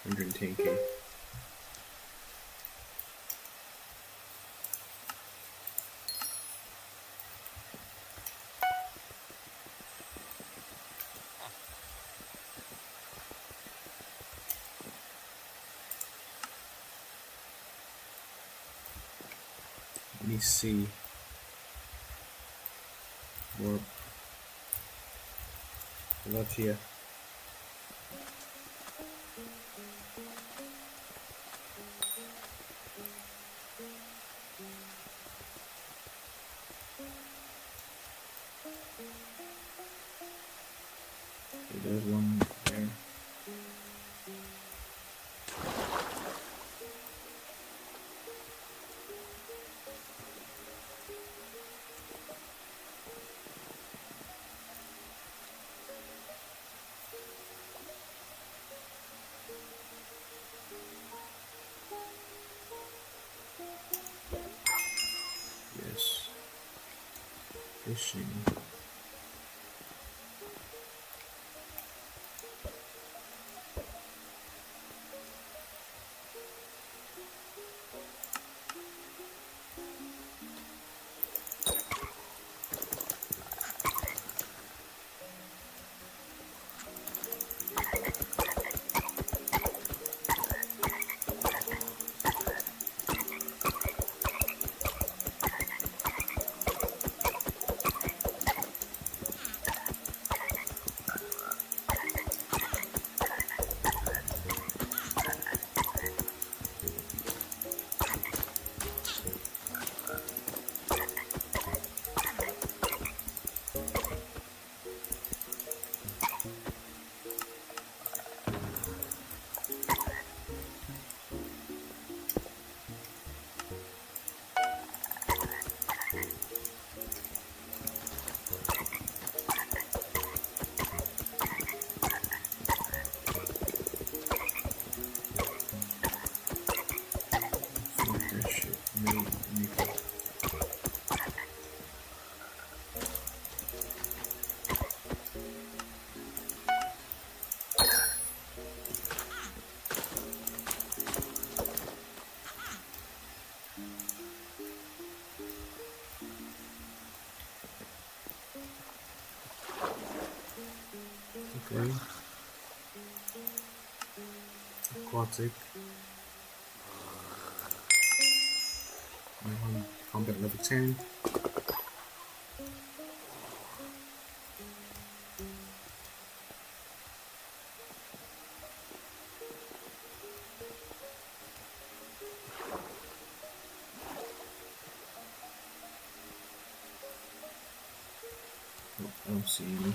S1: 110k. Let me see. More. What's here? Okay, there's one there. Yes. Fishing. water, aquatic, combat level 10. I don't see any.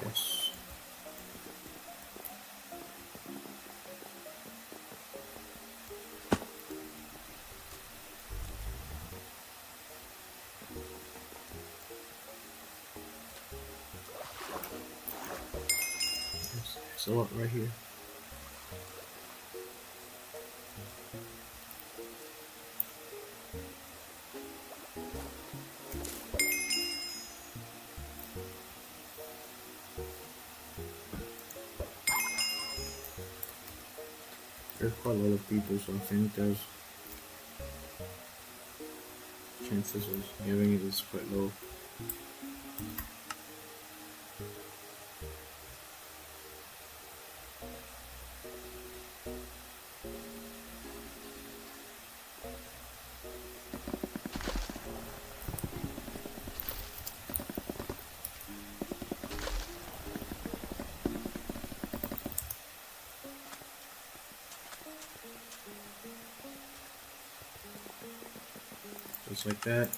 S1: Yes. There's a lot right here. There's quite a lot of people, so I think there's chances of having it is quite low. Just like that.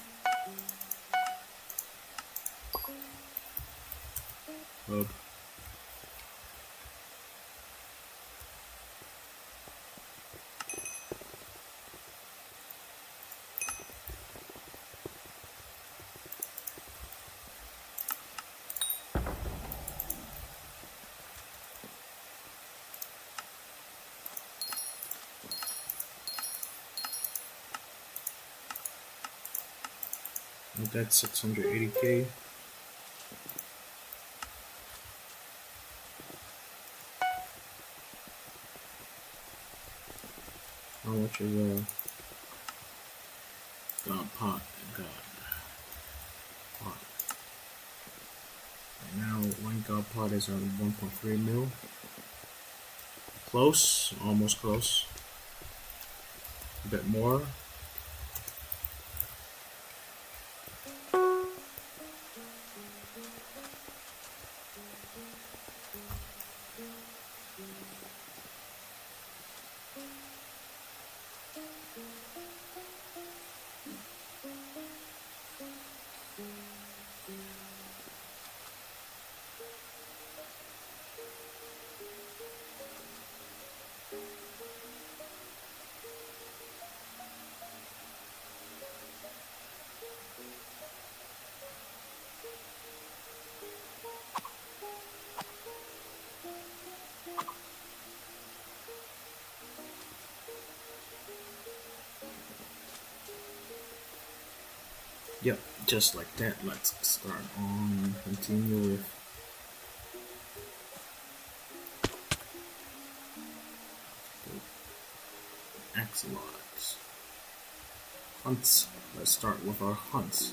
S1: Up. That's 680k. How much is pot? Pot. Right now, one god pot is on 1.3 mil. Close, almost close. A bit more. Yep, just like that. Let's start on continue with axolotls. Hunts. Let's start with our hunts.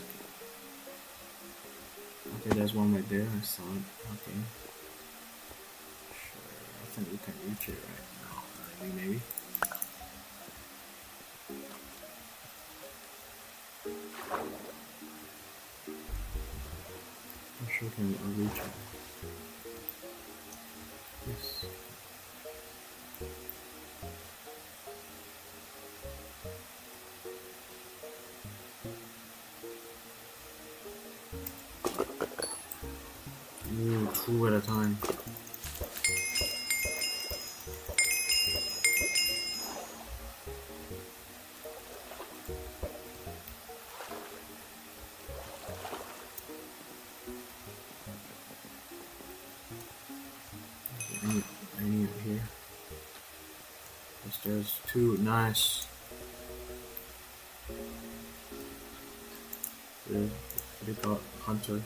S1: Okay, there's one right there. I saw it. Okay. Sure. I think we can reach it right now. Maybe. I'm sure can reach it. Yes. Ooh, 2 at a time. I need it here. Yes, there's two. Nice. Good. They got Hunter.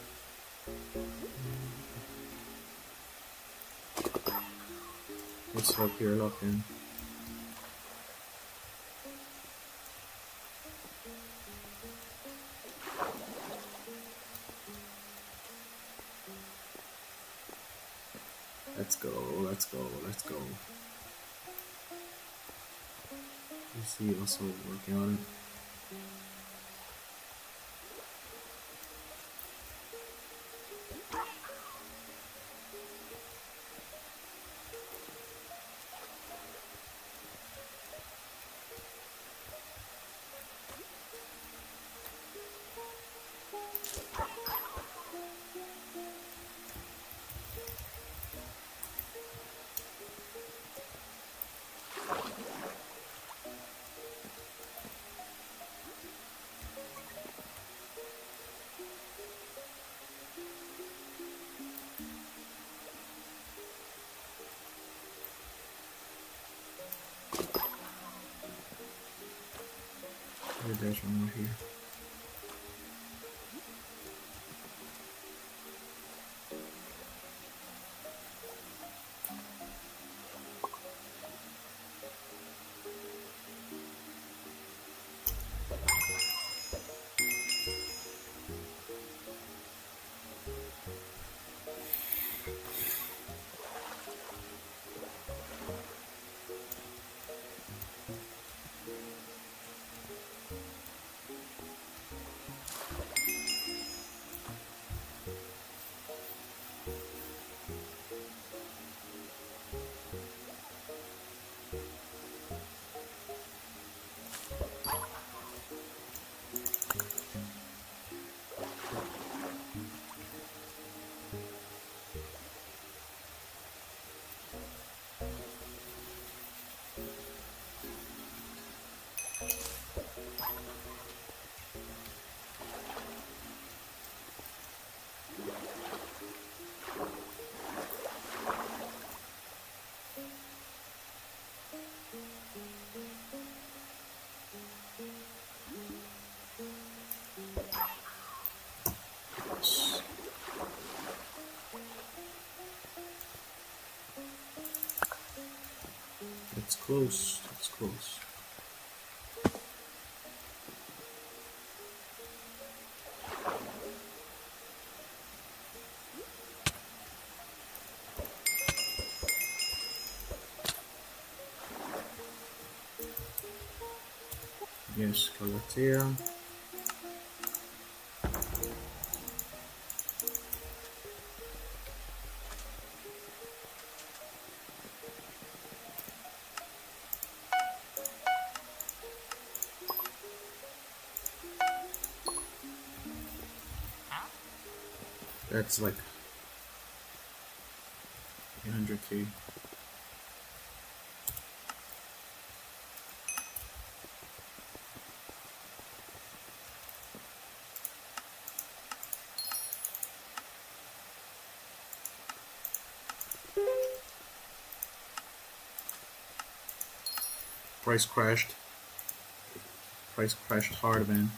S1: Let's help here, lock in. Let's go, let's go, let's go. You see, also working on it. There's one more here. It's close, it's close. Yes, Galatea. That's like 800k. Price crashed. Price crashed hard, man.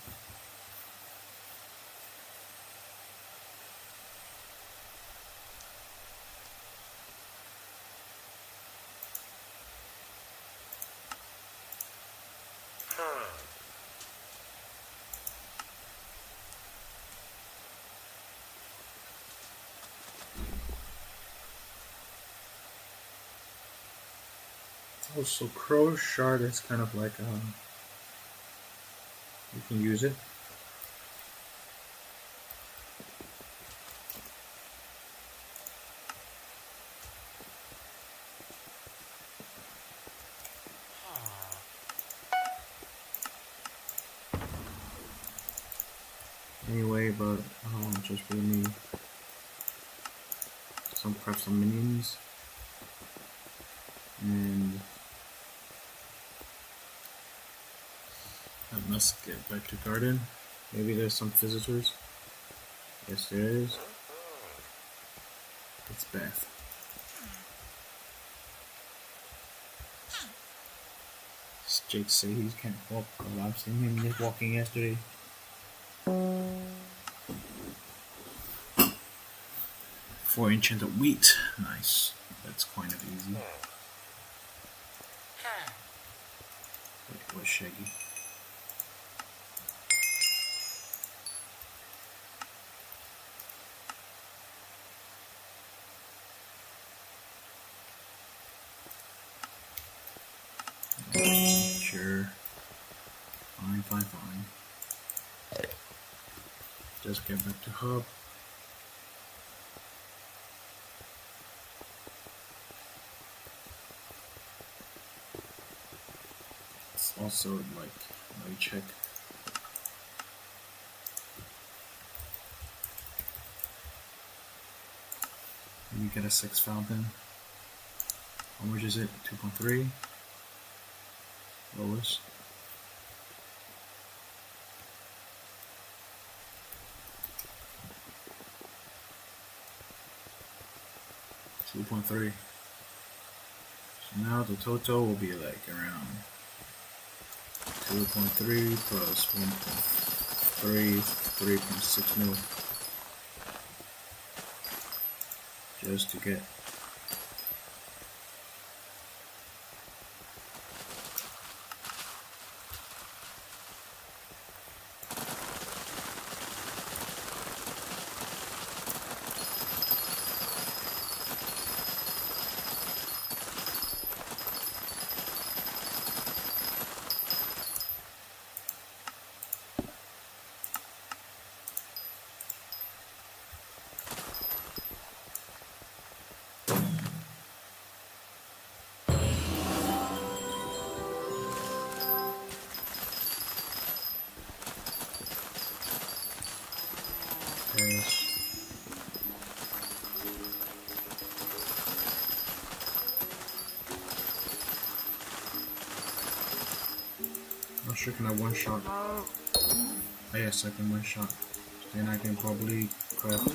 S1: Oh, so Crow Shard is kind of like you can use it. Anyway, but just really need some perhaps some minions and I must get back to garden. Maybe there's some visitors. Yes, there is. It's Beth. Jake say he can't walk, but I've seen him walking yesterday. For enchanted wheat, nice. That's kind of easy. Wait, where's Shaggy? Sure. Fine. Just get back to hub. It's also like, let me check. Let me get a 6 fountain. How much is it? 2.3? Lowest. $2.3. So now the total will be like around 2.3 plus 1.3, 3.6 mil. Just to get this. Not sure can I one shot. Oh yes, I can one shot. Then I can probably craft.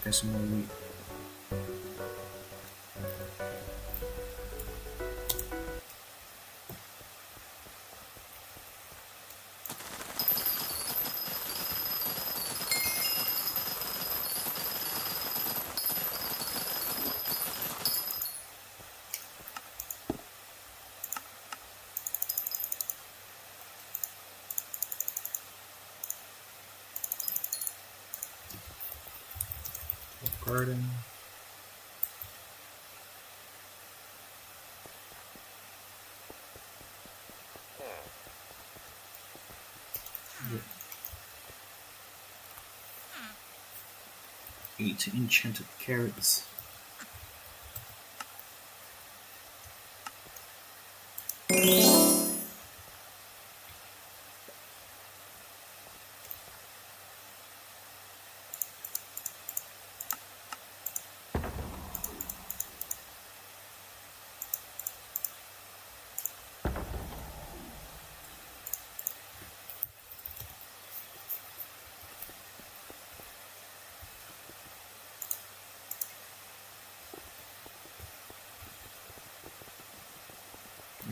S1: Get some more wheat. Garden. Yeah. 8 enchanted carrots.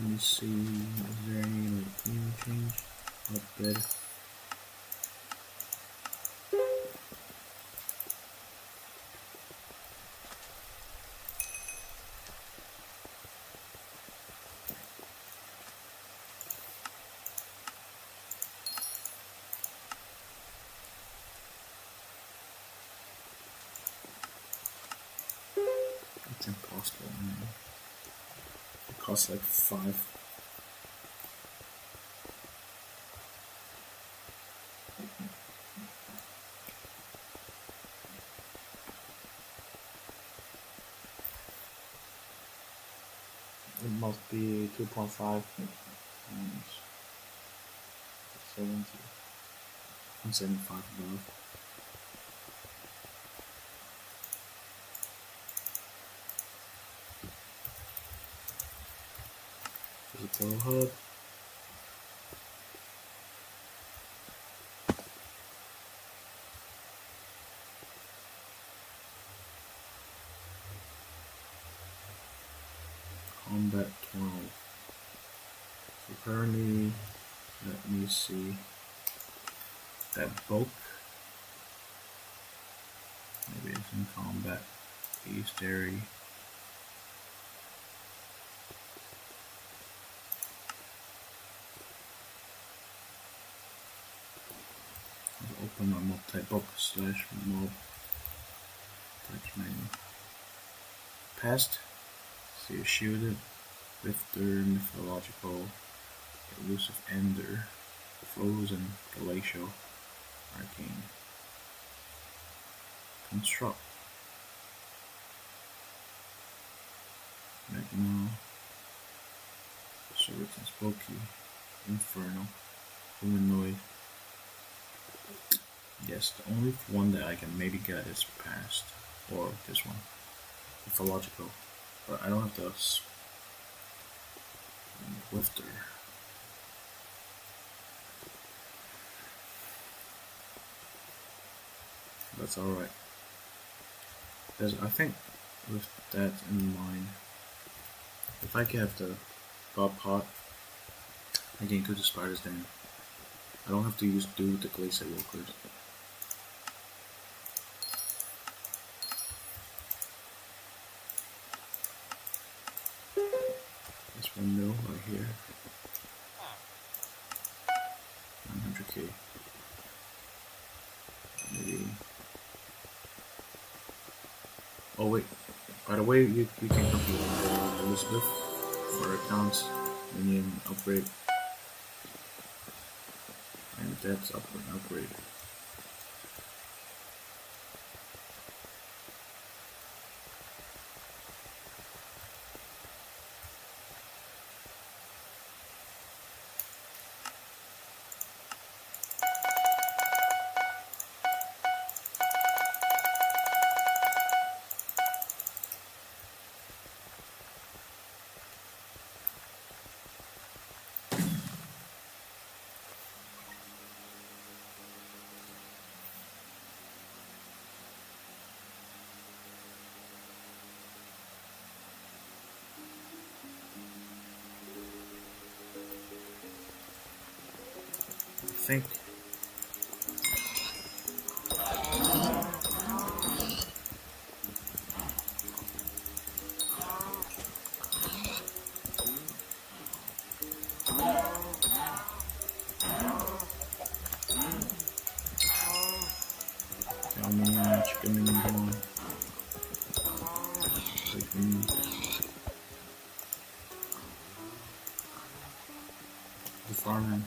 S1: Let me see, is there any like new change? Update. It's impossible, man. It costs like 5. It must be 2.5 times 70. 175 above. Physical hub. Combat 12. So currently, let me see. That bulk. Maybe it's in combat. Bestiary. Open a multi-book / mob touch menu. Past, see a shielded, Rifter, mythological, elusive ender, frozen, glacial, arcane. Construct. Magno, Swords and Spooky, Infernal, Humanoid. Yes, the only one that I can maybe get is Past, or this one, Mythological, but I don't have the Lifter. That's alright. I think with that in mind, if I get the God Pot, I can include the spiders then. I don't have to do the Glacier Walkers. This window right here. 900k. Maybe. Oh wait. By the way, you can come to Elizabeth for accounts, minion upgrade, and that's upgrade. I think chicken one. The farmhand.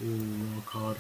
S1: Ooh, roll card.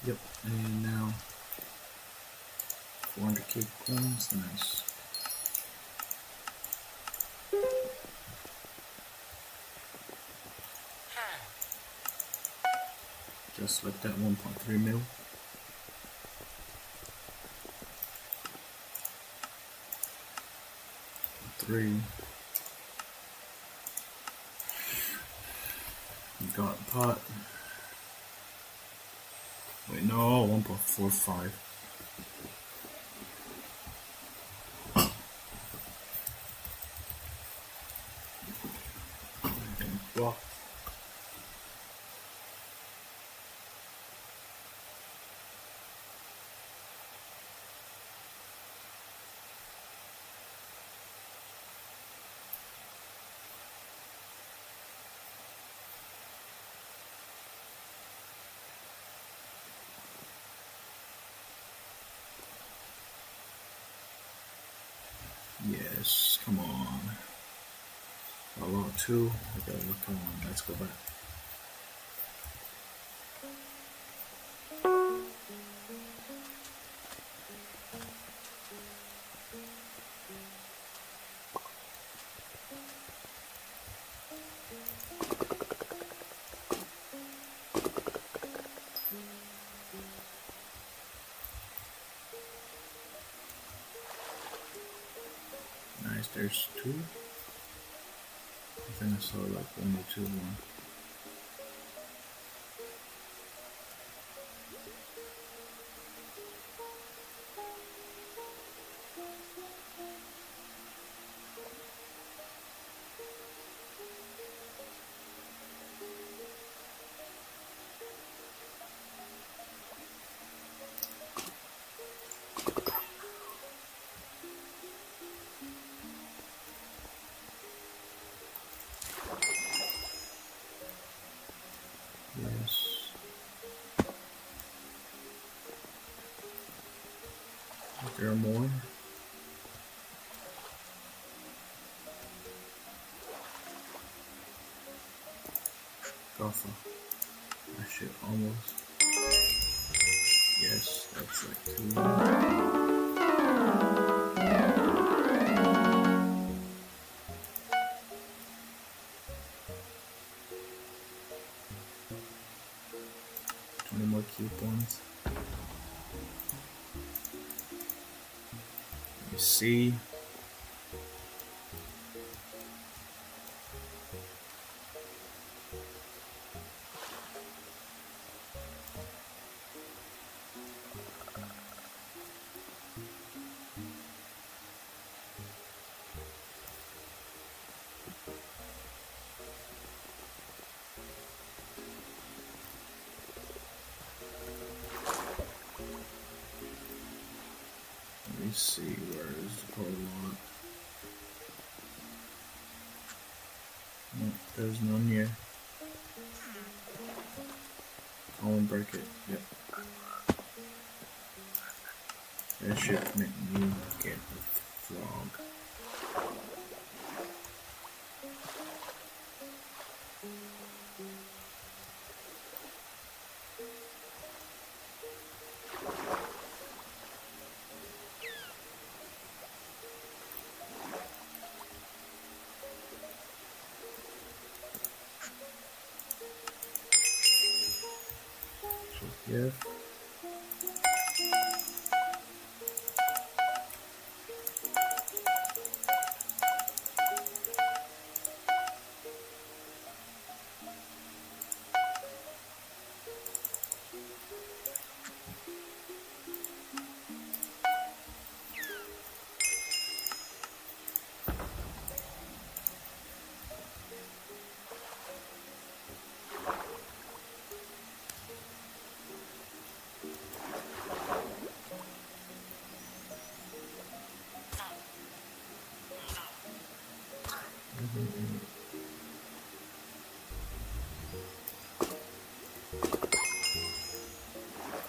S1: Yep, and now 400k coins, nice. Just like that, 1.3 mil. Three. Got pot. Wait, no, 1.45. Block. Yes, come on. A lot too. Okay, come on, let's go back. Nice, there's two. I think I saw like only two. One. Is there more? Gotha. I should almost. Yes, that's like 20 more coupons. Let me see. Let me see, where is the prologue? No, there's none here. I won't break it. Yep. That should make me get the frog. Yeah.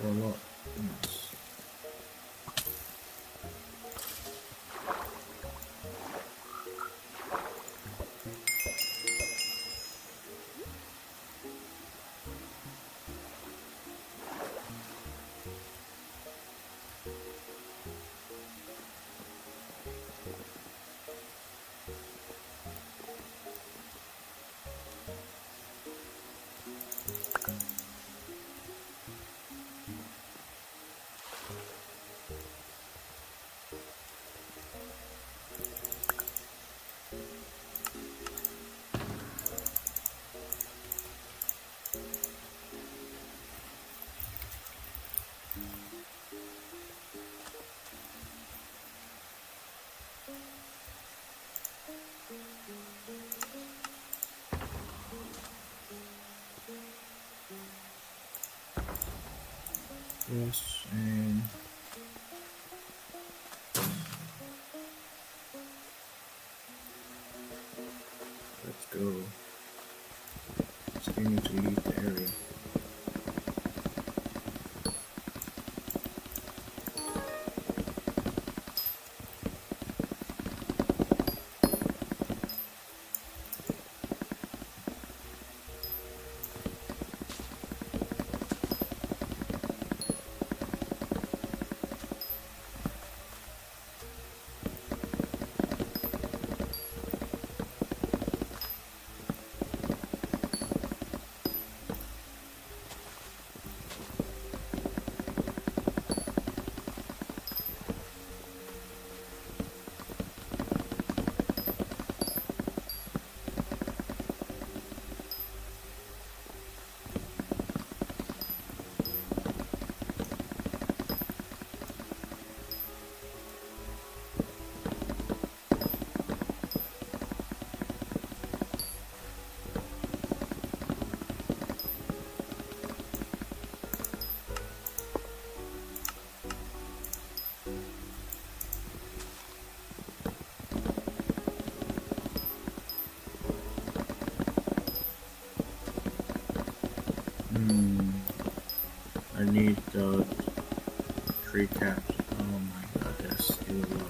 S1: For a lot. Yes. Yes, and let's go. Still need to leave the area. I need the tree caps. Oh my god. do a lot.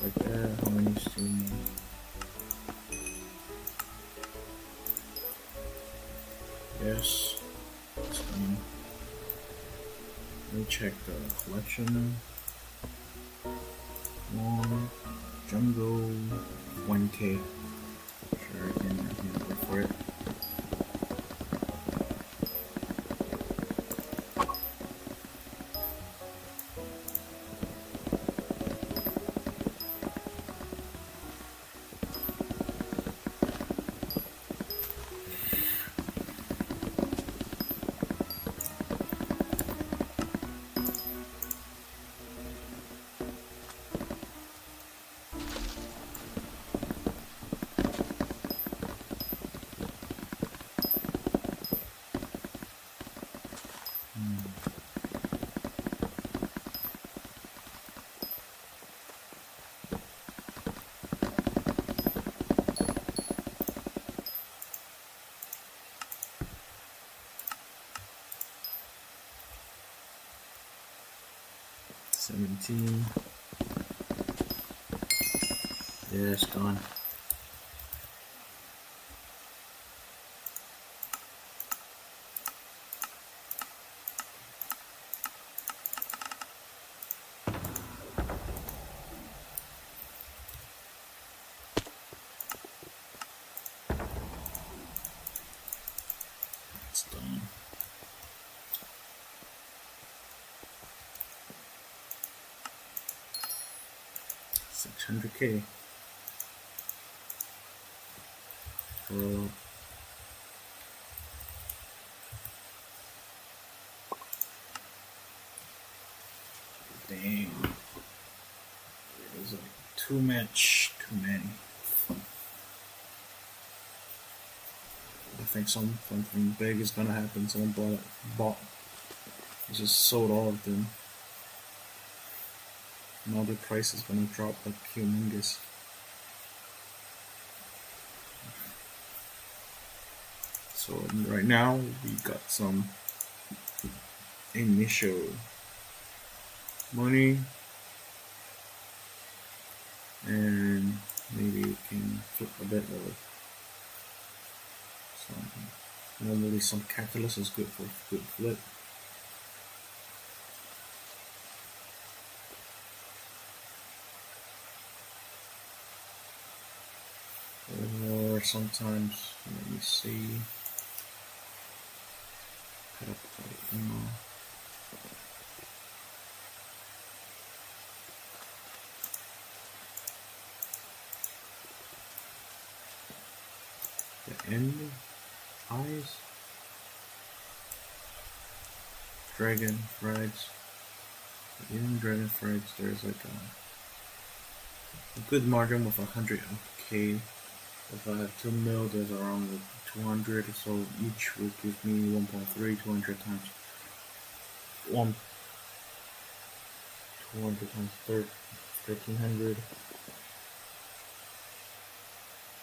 S1: Like that. How many streaming? Yes. It's done. Let me check the collection. One jungle 1K. Sure, I can go for it. $17. Yeah, it's done. It's done. $600K. For dang. It was like too many. I think something big is gonna happen. Someone bought just sold all of them. Now the price is gonna drop like humongous. So right now we got some initial money, and maybe we can flip a bit of some. Normally some catalyst is good for good flip. Or sometimes, let me see. The end eyes, dragon frags. Even dragon frags, there's like a good margin with 100K. If I have 2 mil, there's around 200, so each will give me 1.3, 200 times 1, 200 times 1300.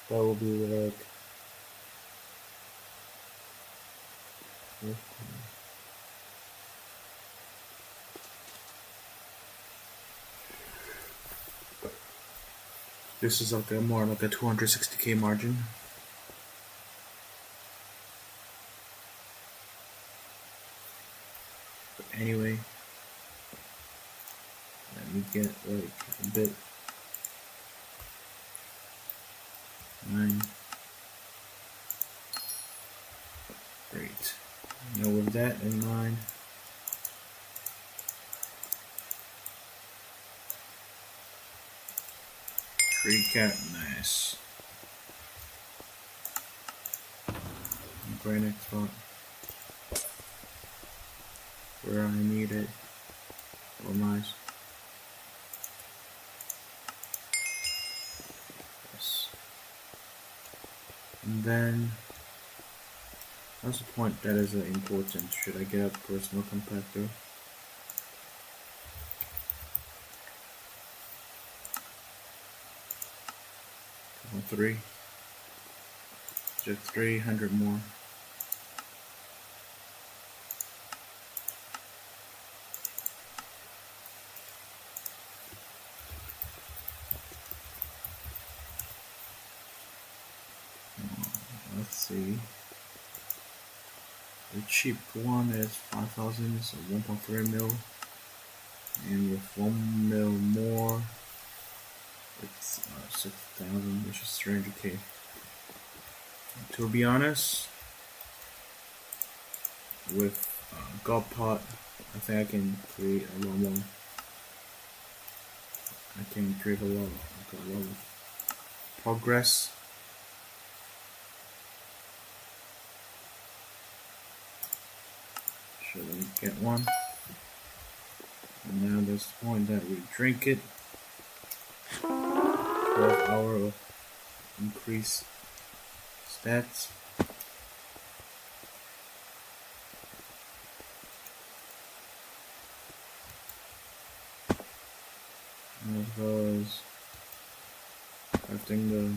S1: That will be like this is like more like a 260K margin. But anyway, let me get like a bit. 9. Great. Now with that in mind, trade cap, nice. Granite spot where I need it. Oh, nice. And then that's the point that is important. Should I get a personal compactor? Come on, 3. Just 300 more. Let's see. The cheap one is 5,000, so 1.3 mil, and with 1 mil more, it's 6,000, which is 300k. To be honest, with God Pot, I think I can create a lot more. I can create a lot of progress. Should we get one? And now there's the point that we drink it. 12 hour of increased stats. As well as crafting the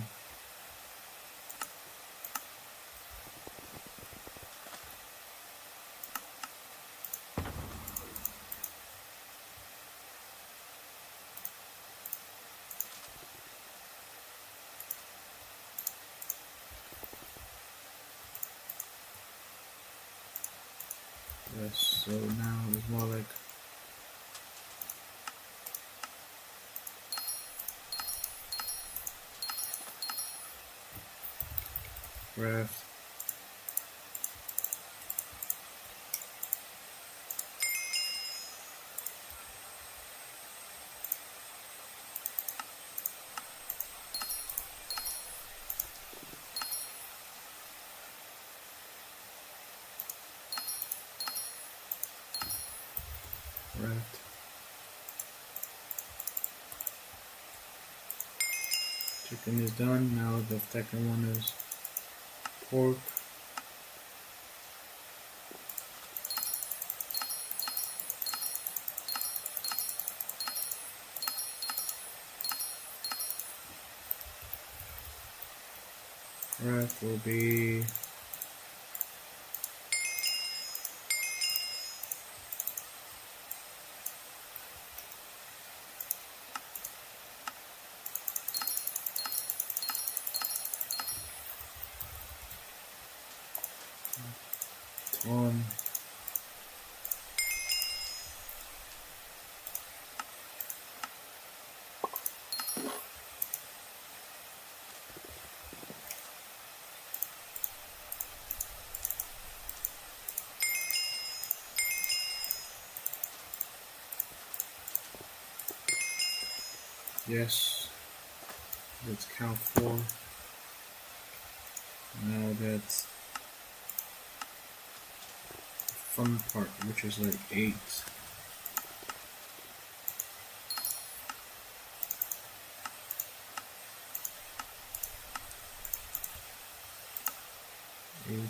S1: so now it's more like craft. Chicken is done. Now the second one is pork. Craft will be ton. Yes, let's count 4. Now that's the fun part, which is like 8. 8. 8.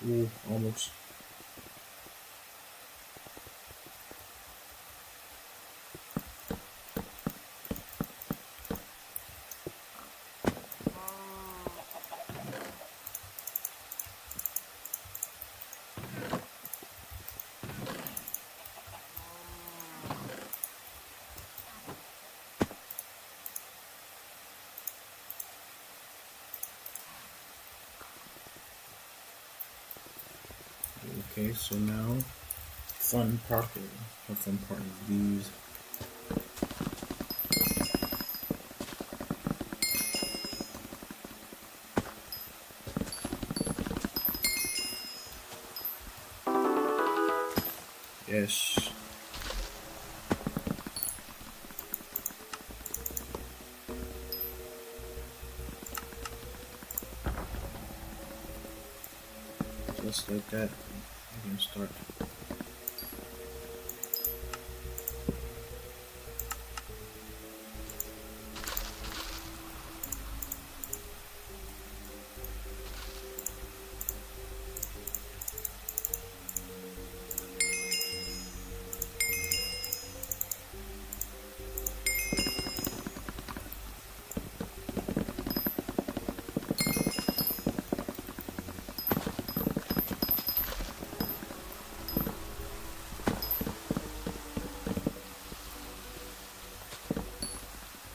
S1: Ooh, almost. Okay, so now fun part. The fun part is these. Yes. Just like that. You can start.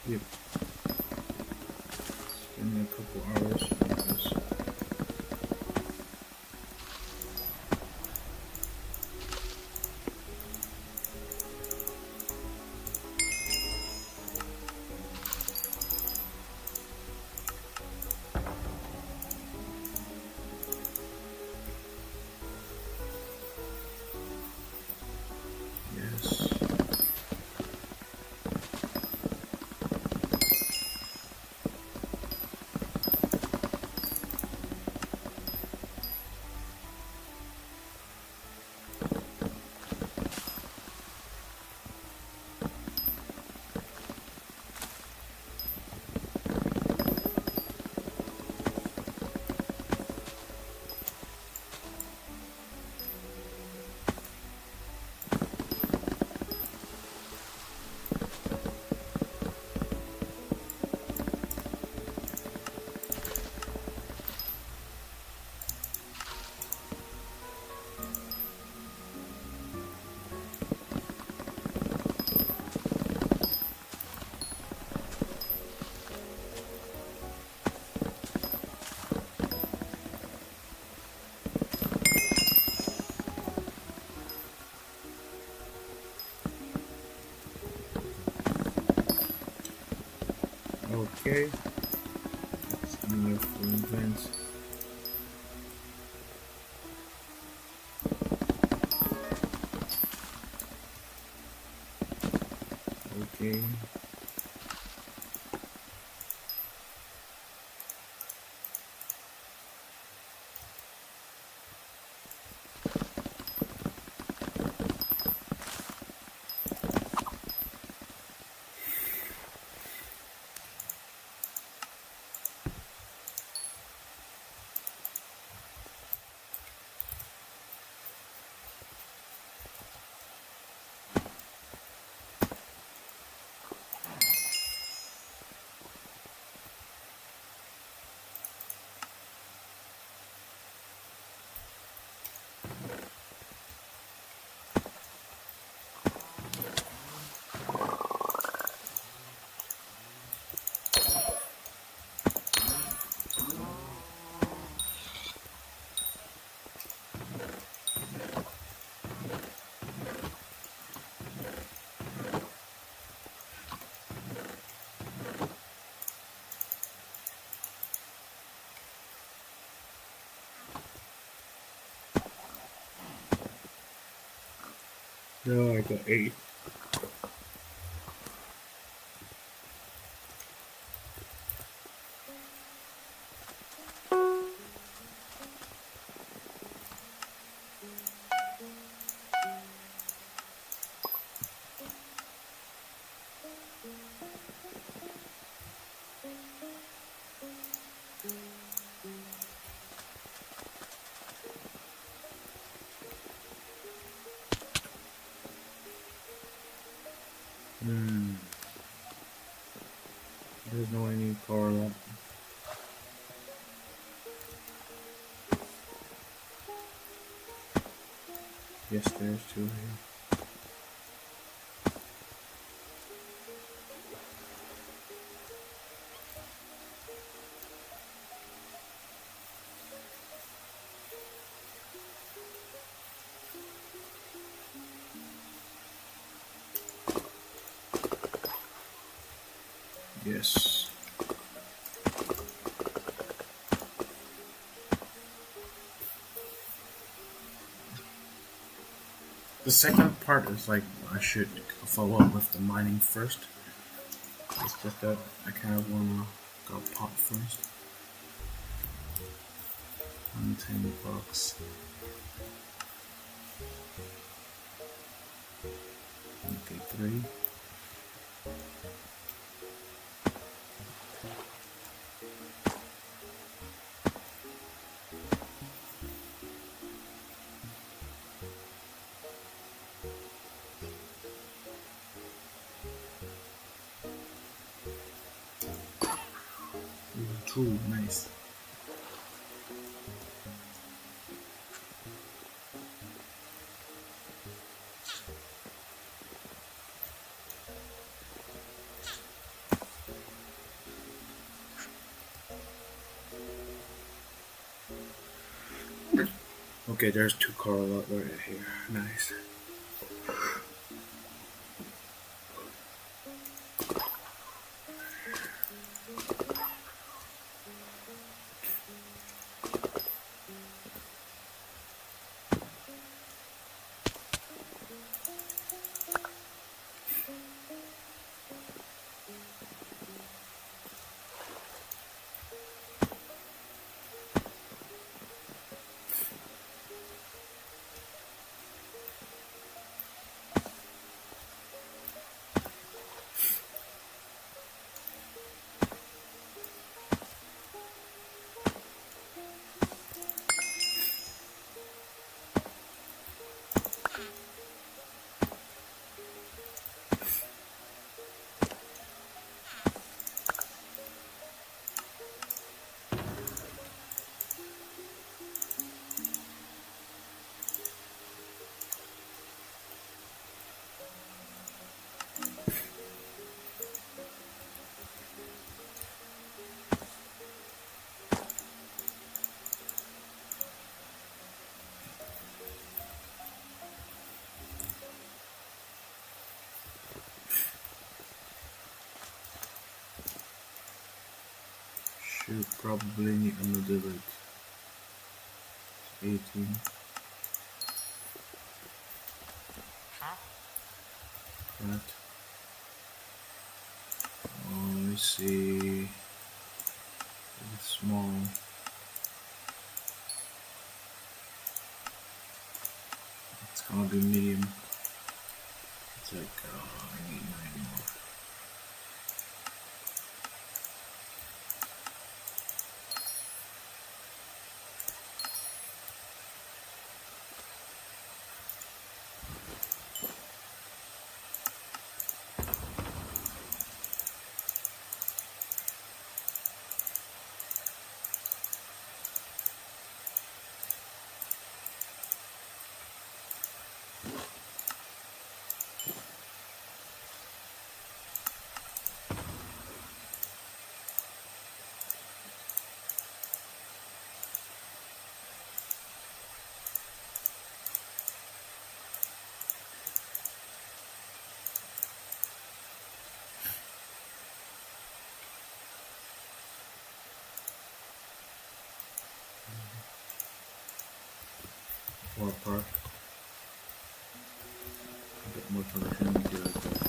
S1: Yep. Give me a couple hours for this. Yes. Okay. That's enough for events. Okay. No, I got 8. There's no any power up. Yes, there's 2 here. Yes. The second part is like I should follow up with the mining first. It's just that I kind of wanna go pop first. 110 bucks. Okay, 3. True, nice. Okay, there's 2 coral right here. Nice. Should probably need another like 18. That. Oh, I see. It's small. It's gonna be medium. It's like I need 9 more. Or part. A bit more connection to like that.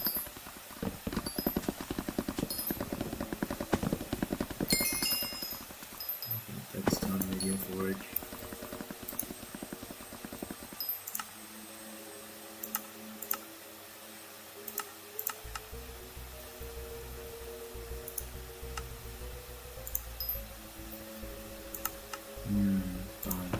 S1: I think that's done medium forage. Done.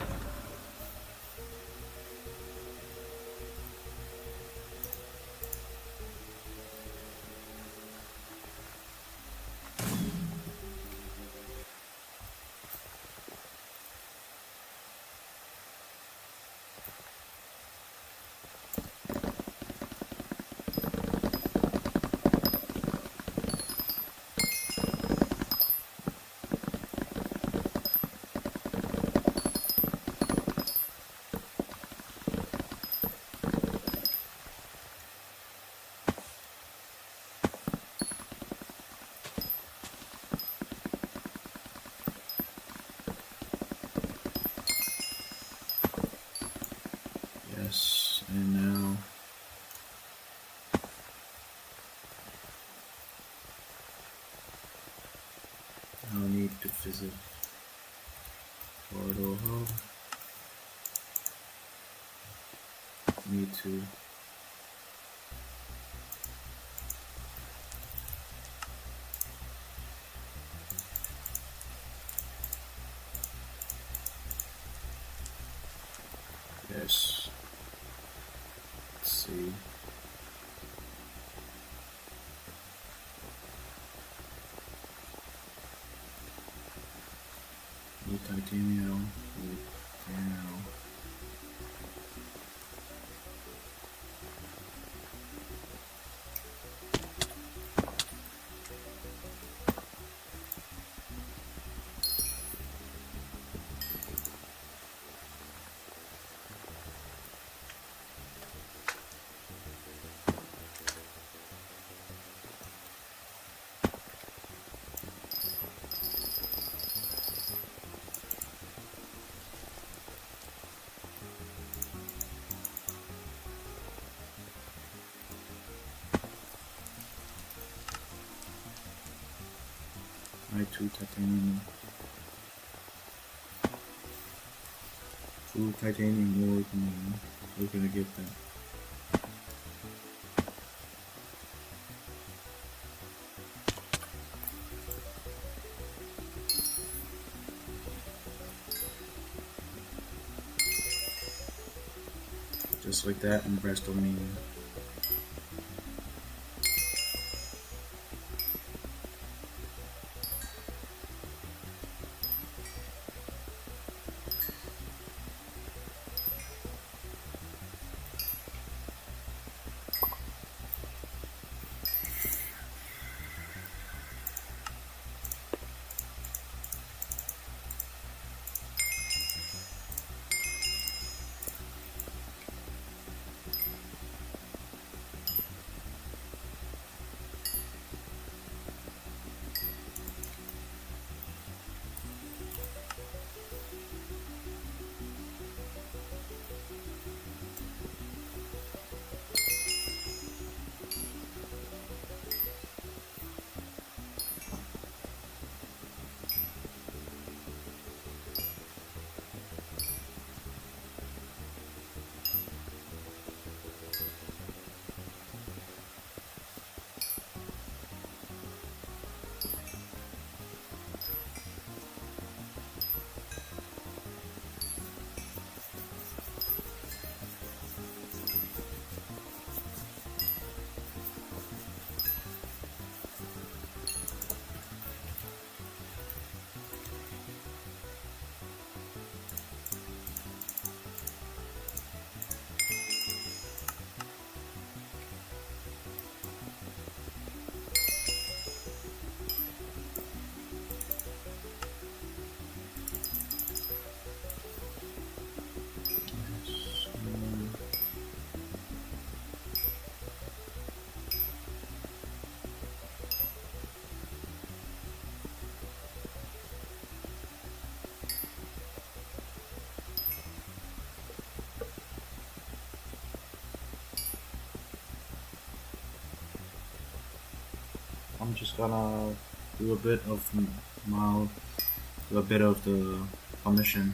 S1: I need to visit Portal Hub. Need to yes. Let's see. Need titanium. Need titanium. Two titanium. Two titanium ore. We're gonna get that. Just like that in WrestleMania. I'm just gonna do a bit of my, do a bit of the commission.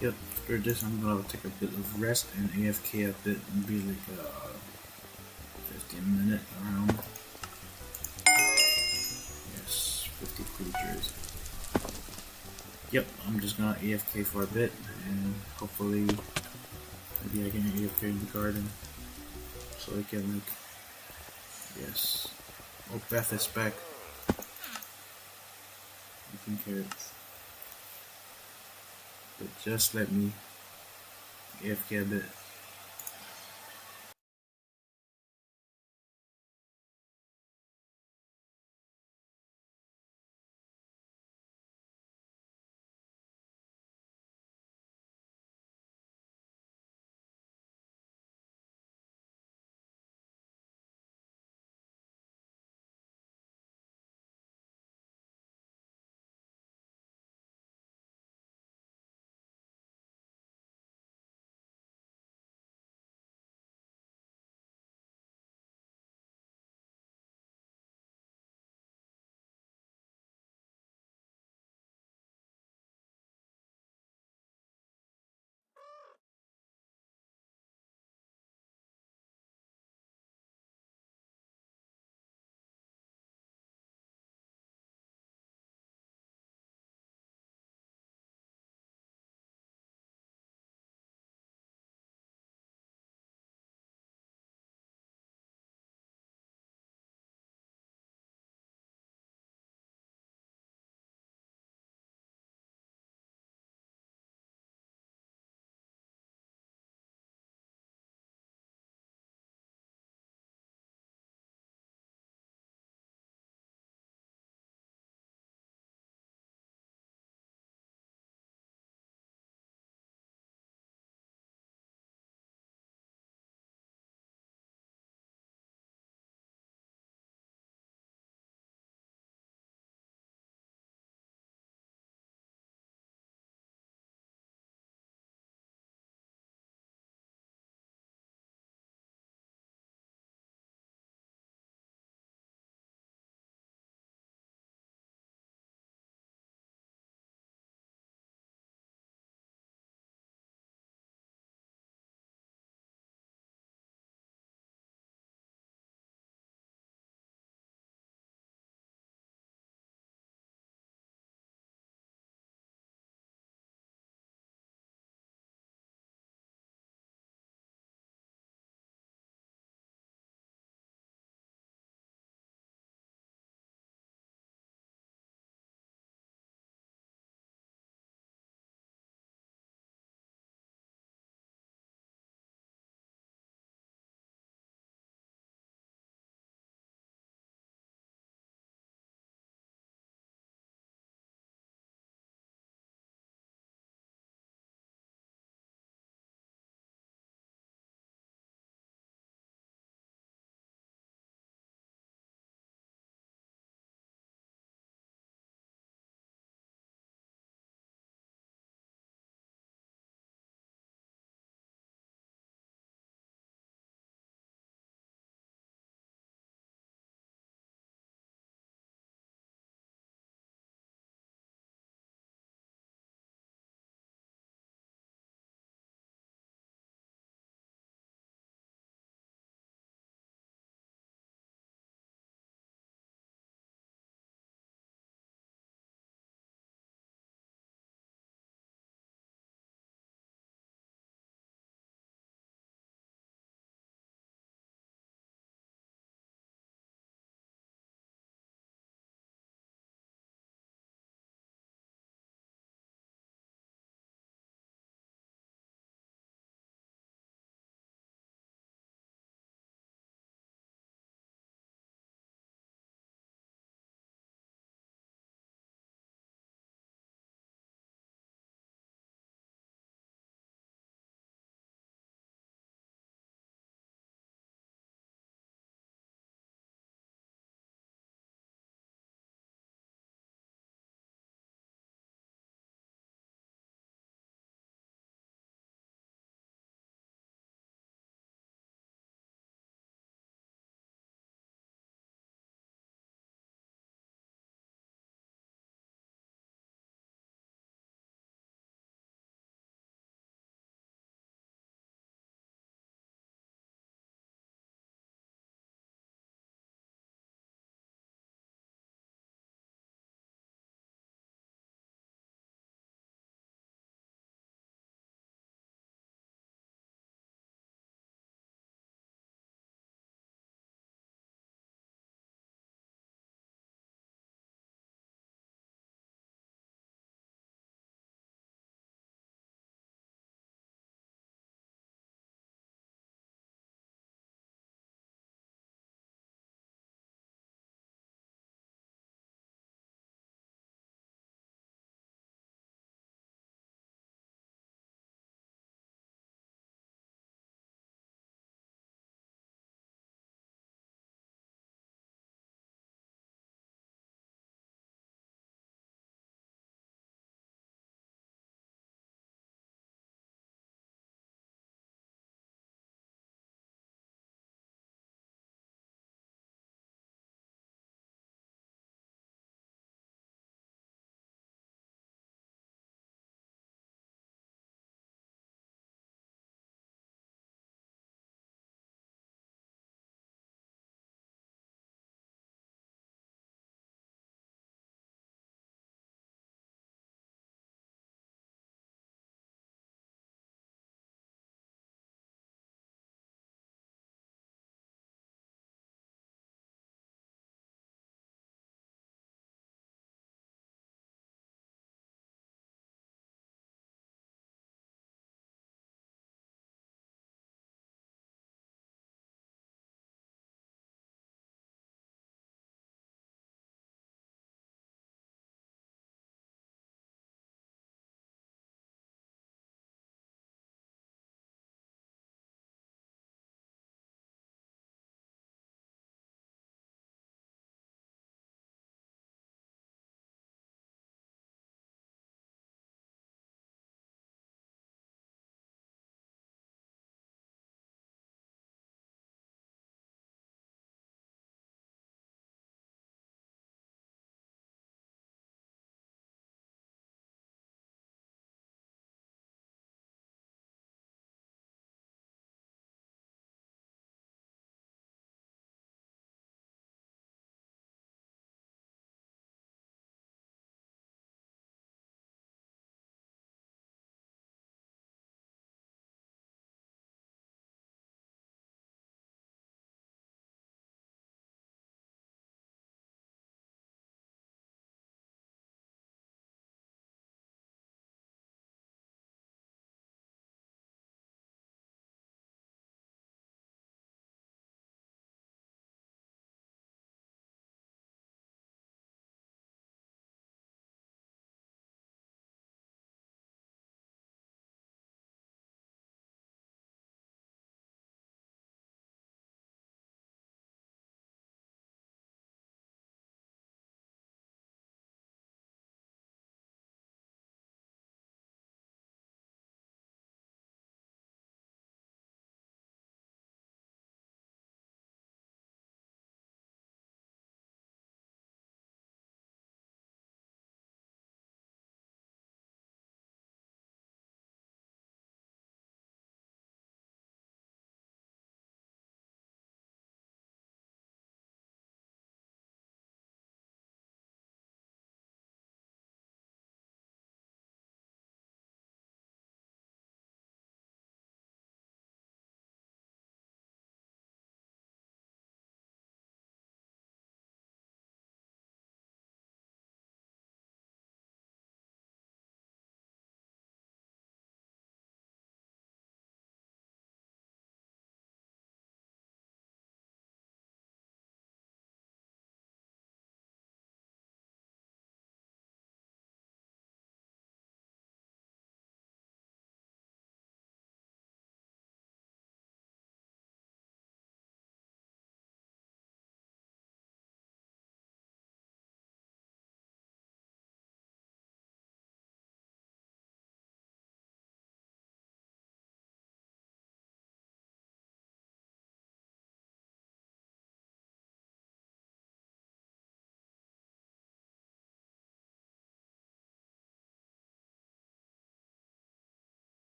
S1: Yep, after this I'm gonna take a bit of rest and AFK a bit and be like 15 minute around. Yes, 50 creatures. Yep, I'm just gonna AFK for a bit and hopefully maybe I can AFK in the garden so I can like, yes. Oh, Beth is back. Eating carrots. But just let me AFK a bit.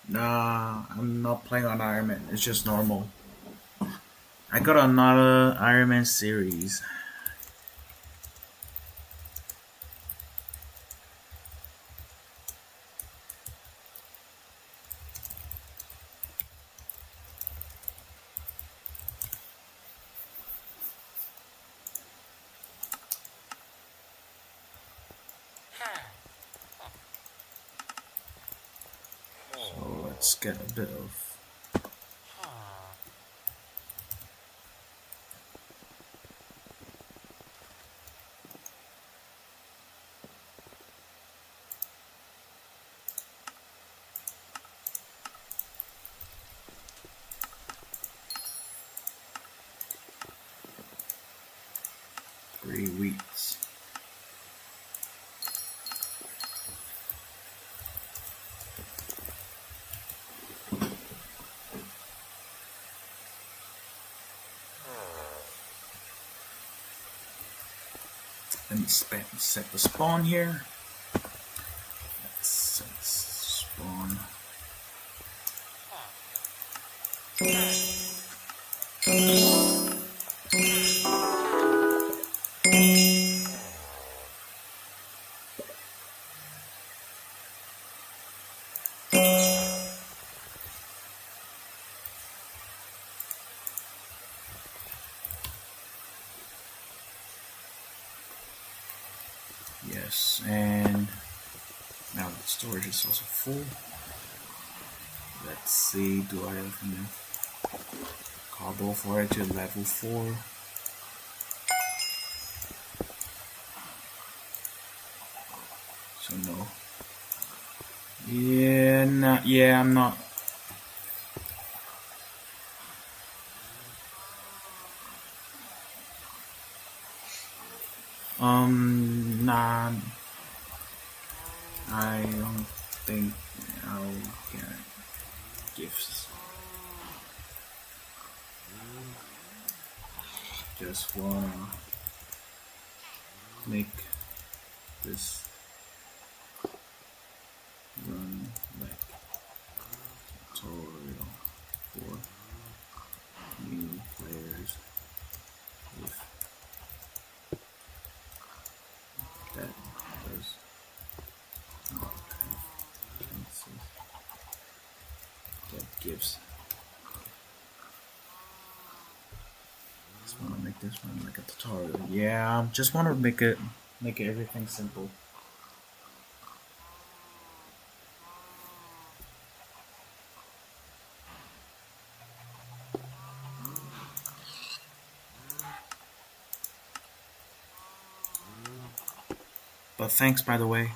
S1: Nah, I'm not playing on Iron Man. It's just normal. I got another Iron Man series. 'So let's get a bit of 3 weeks. Let me set the spawn here. Let's set spawn. Yes, and now the storage is also full. Let's see, do I have enough cobble for it to level 4? So no. Yeah, I'm not. Nah. I don't think I'll get gifts. Just wanna make this run like tutorial for new players if that does not have chances that gives. Just wanna make this run like a tutorial. Yeah, just wanna make everything simple. But thanks, by the way.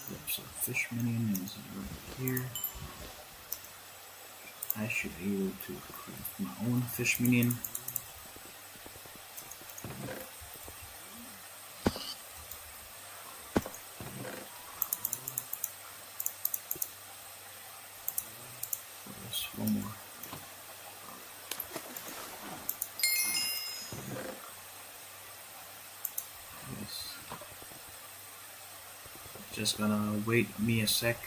S1: Yep, so fish minion is right here. I should be able to craft my own fish minion. There's one more. Yes. Just gonna wait me a sec.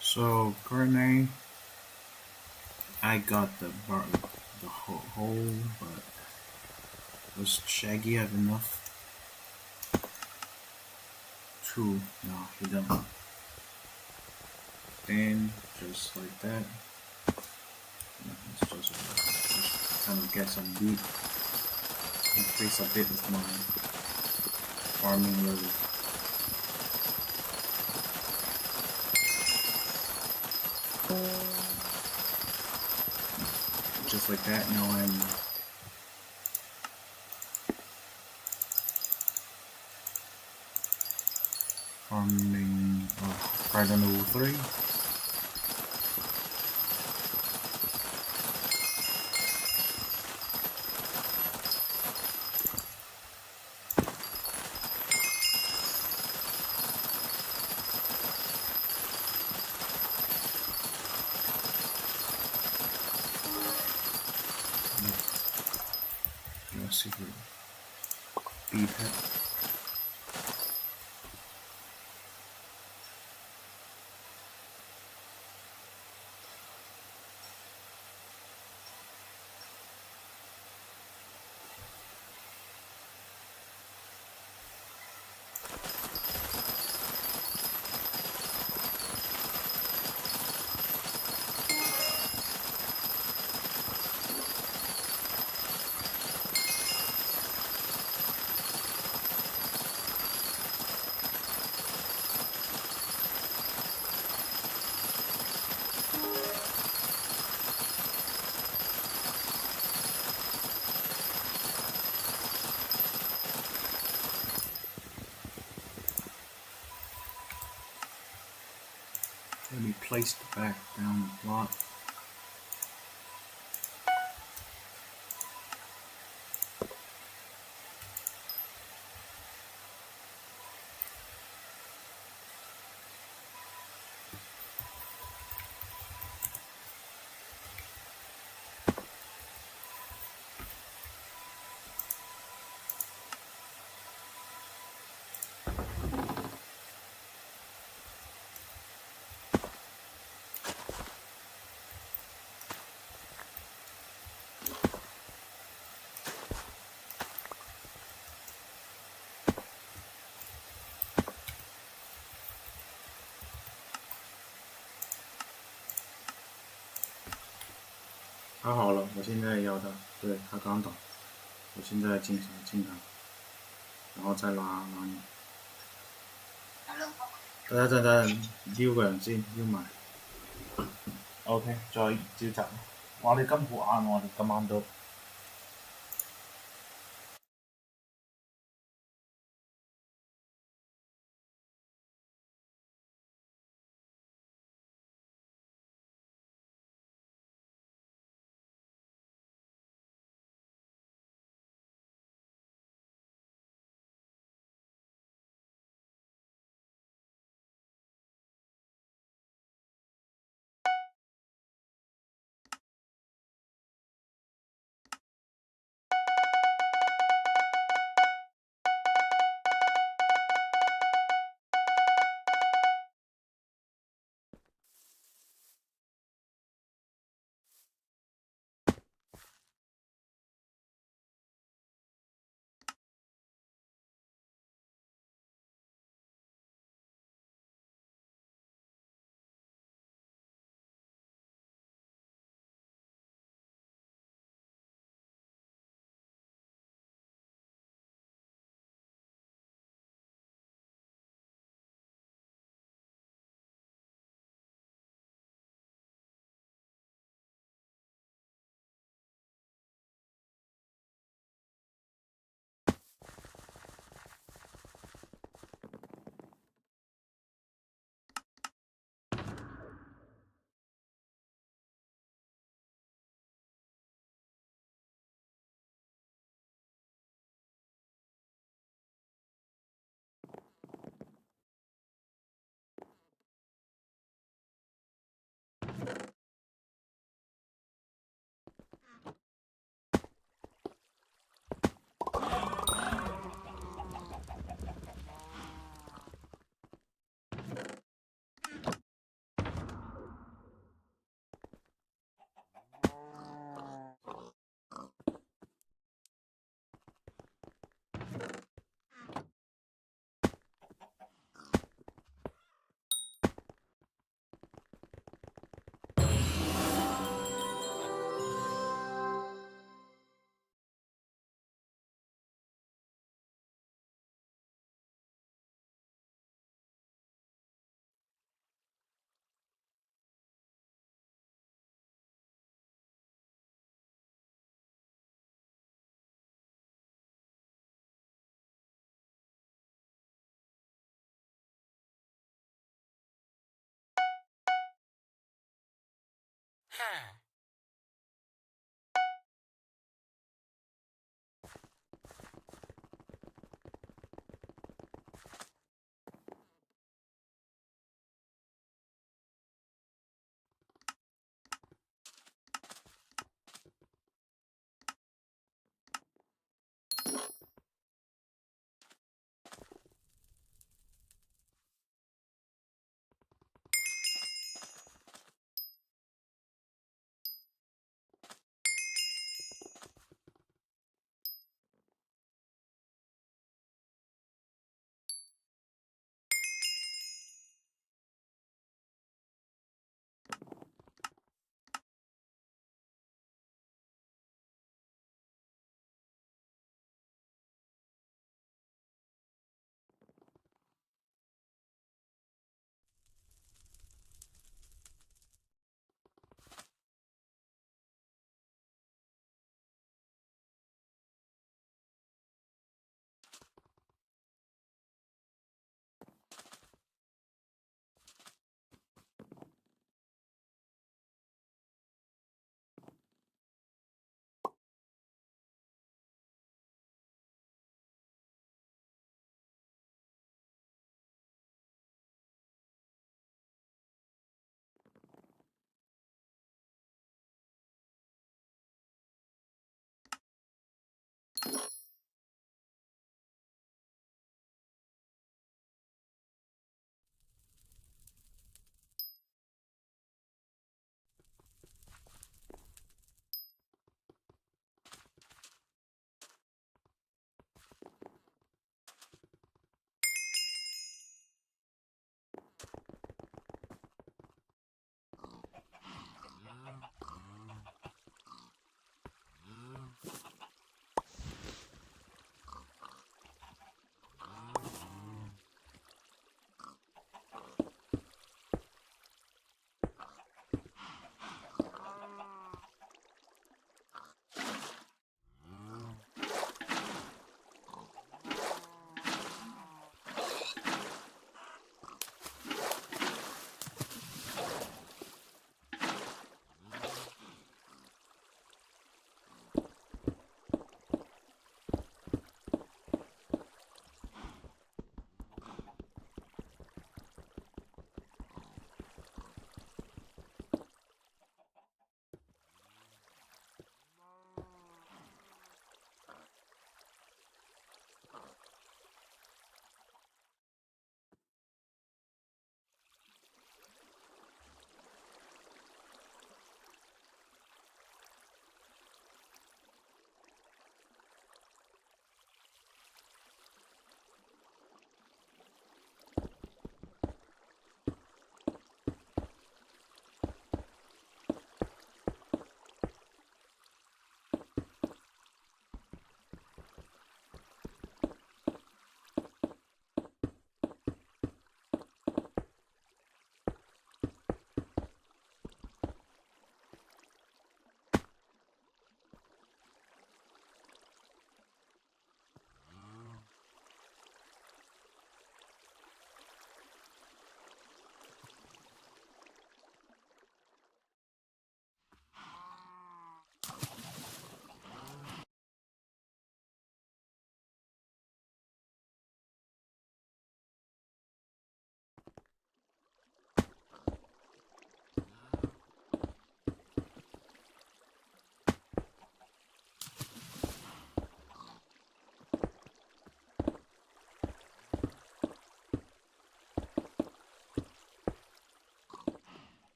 S1: So currently, I got the whole, but does Shaggy have enough? Two? No, he don't. Then just like that, let's just kind of get some beat, increase a bit of my farming level. Just like that, now I'm farming Dragon level 3. Secret bead pet. let me place the back down the block.他好了，我现在要他，对他刚倒，我现在进他，然后再拉你。等，撩個人先，撩埋。OK，再召集。哇！你咁好眼喎，你今晚都。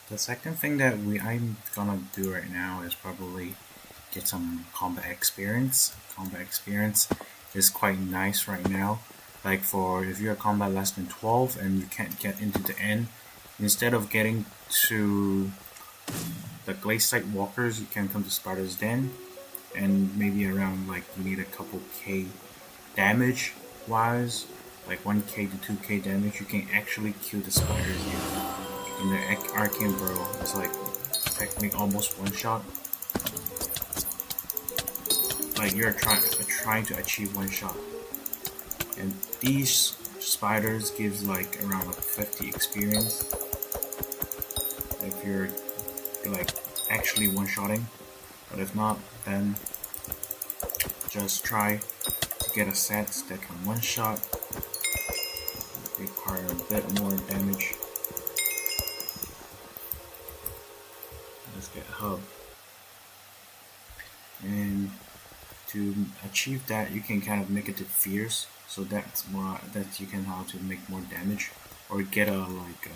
S1: The second thing that I'm gonna do right now is probably get some combat experience. Combat experience is quite nice right now. Like for if you're combat less than 12 and you can't get into the end, instead of getting to the glaciate walkers, you can come to Spider's Den, and maybe around like you need a couple K damage wise, like 1K to 2K damage, you can actually kill the spiders in the arcane burrow. It's like technically almost one shot. Like you're trying to achieve one shot, and these spiders gives like around like 50 experience if you're like actually one shotting. But if not, then just try to get a set that can one shot. Require a bit more damage. Let's get hub. And to achieve that, you can kind of make it to fierce, so that's more that you can how to make more damage, or get a like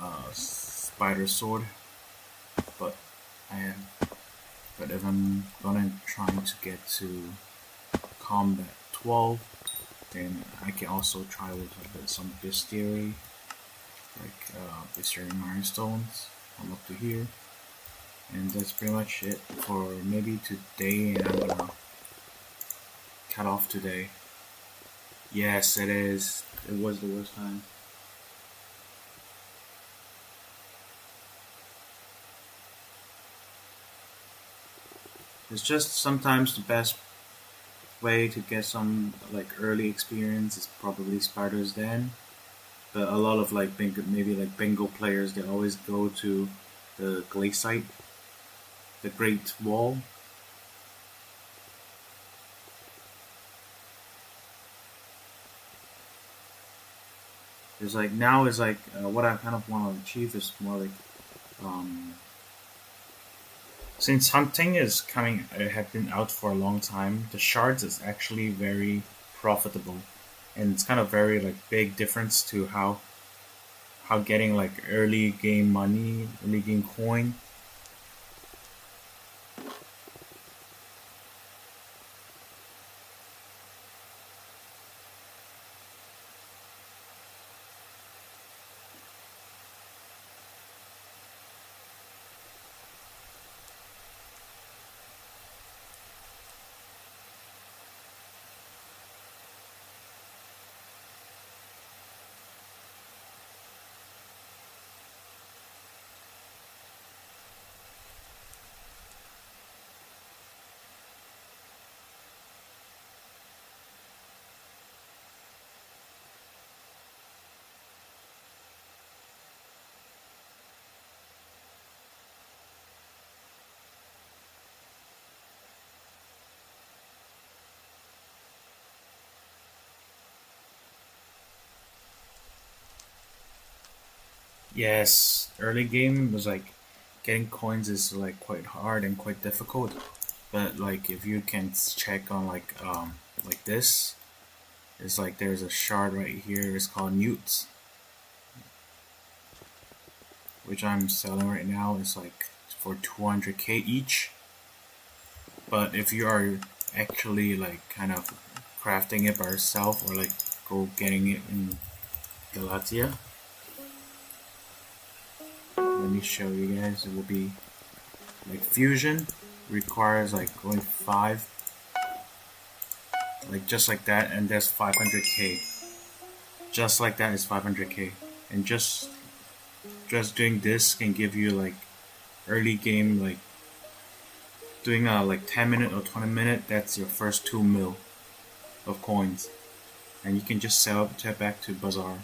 S1: a spider sword. But if I'm gonna trying to get to combat 12, then I can also try with some bestiary, like bestiary milestones. I'm up to here. And that's pretty much it for maybe today, and I'm gonna cut off today. Yes, it is. It was the worst time. It's just sometimes the best way to get some like early experience is probably Spider's Den. But a lot of like maybe like bingo players, they always go to the glaciate, the Great Wall. It's like now is like what I kind of want to achieve is more like since hunting is coming, have been out for a long time. The shards is actually very profitable, and it's kind of very like big difference to how getting like early game money, early game coin. Yes, early game was like getting coins is like quite hard and quite difficult. But like if you can check on like this, it's like there's a shard right here. It's called Newts, which I'm selling right now. It's like for 200K each. But if you are actually like kind of crafting it by yourself, or like go getting it in Galatia, let me show you guys. It will be like fusion requires like going 5, like just like that, and that's 500K. Just like that is 500K, and just doing this can give you like early game, like doing a like 10-minute or 20-minute. That's your first 2 mil of coins, and you can just sell it back to bazaar.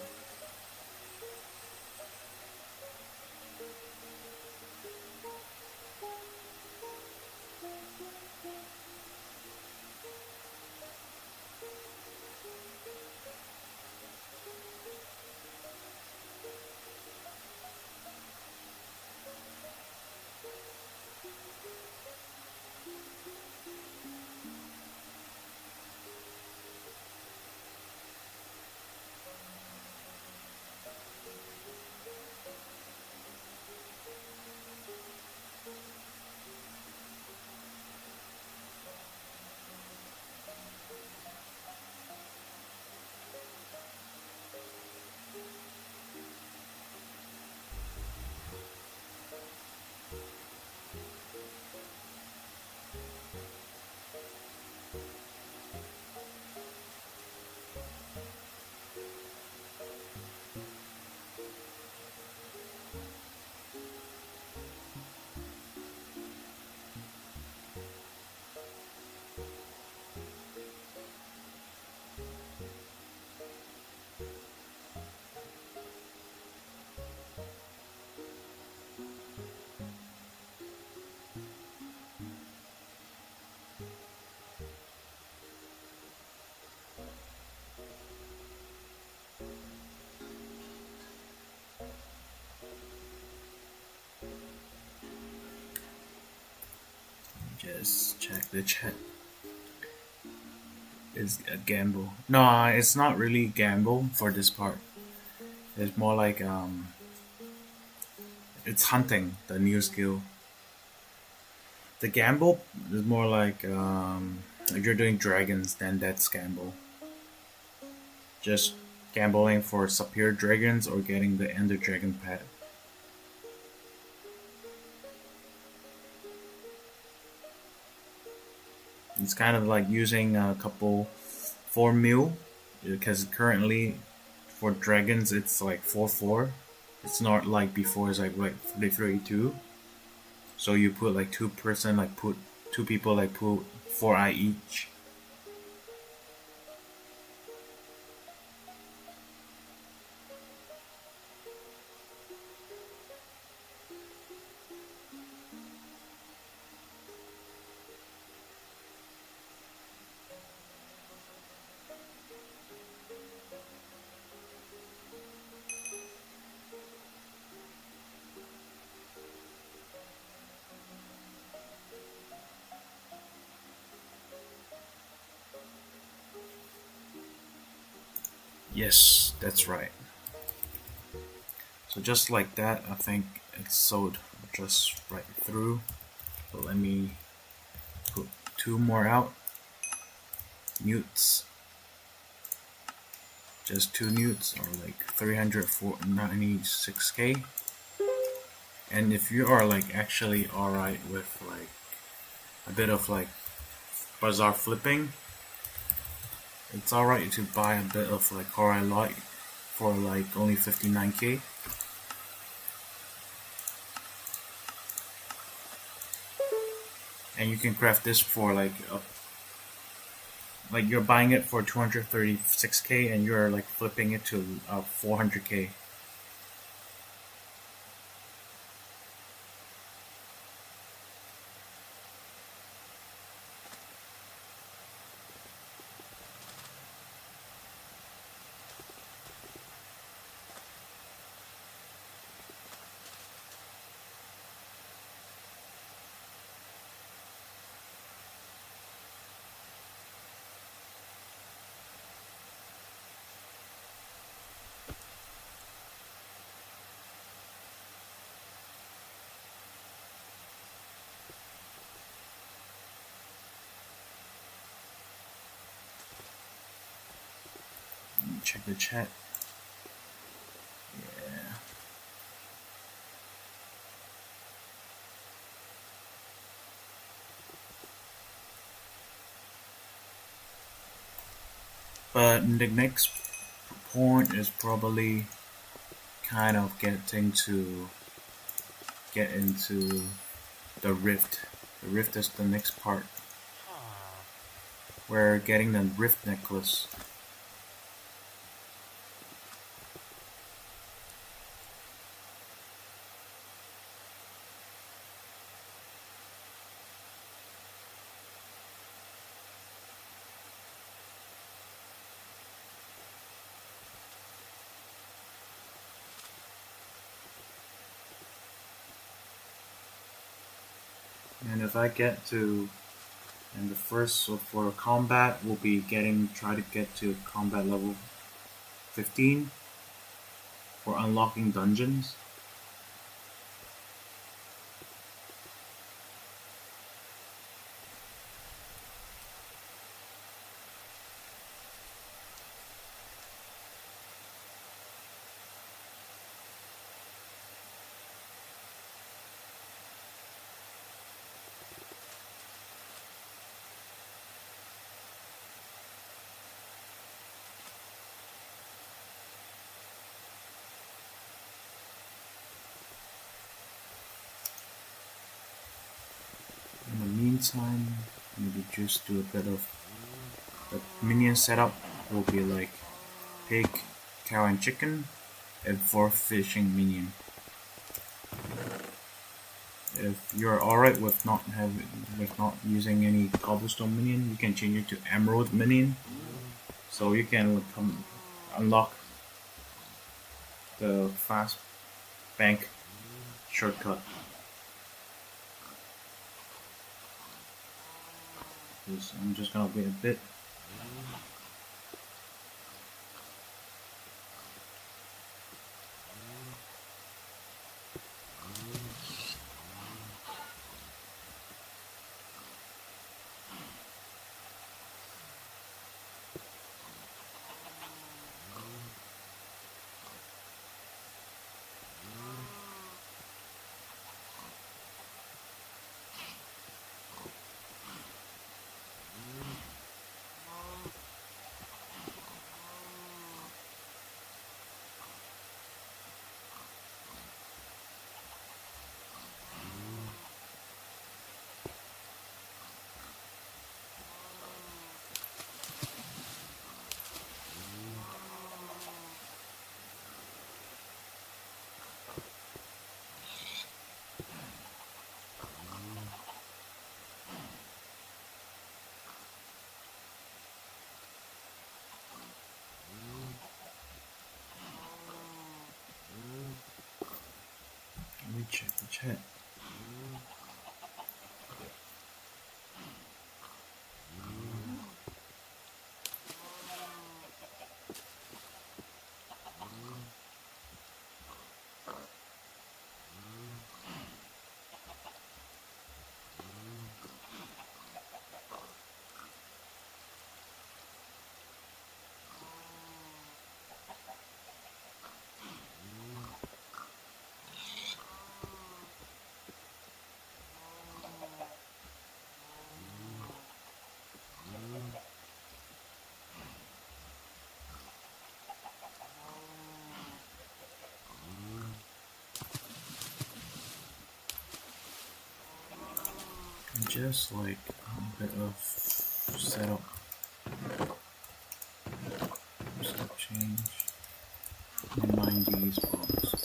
S1: Just check the chat. Is a gamble. No, it's not really gamble for this part. It's more like it's hunting, the new skill. The gamble is more like if you're doing dragons, then that's gamble. Just gambling for superior dragons or getting the Ender Dragon pet. It's kind of like using a couple 4 mil, because currently for dragons it's like 4-4. It's not like before, it's like 3-3-2. So you put like 2 person, like put 2 people, like put 4 eye each. Yes, that's right. So just like that, I think it's sold just right through. So let me put 2 more out. Newts. Just 2 newts are like 396k. And if you are like actually alright with like a bit of like bazaar flipping, it's alright to buy a bit of like Coral Light for like only 59k. And you can craft this for like you're buying it for 236k and you're like flipping it to 400k. Check the chat. Yeah. But the next point is probably kind of get into the rift. The rift is the next part. We're getting the rift necklace. And if I get to, and the first, so for combat, we'll be try to get to combat level 15 for unlocking dungeons. In the meantime, maybe just do a bit of the minion setup. Will be like pig, cow, and chicken, and 4 fishing minion. If you're alright with not using any cobblestone minion, you can change it to emerald minion, so you can unlock the fast bank shortcut. because I'm just gonna wait a bit. Let me check the chat. Just like a bit of setup, step change, and mind these blocks.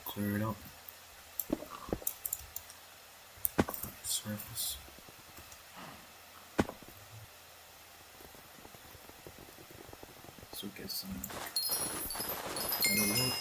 S1: Clear it up. Surface. So get some other work.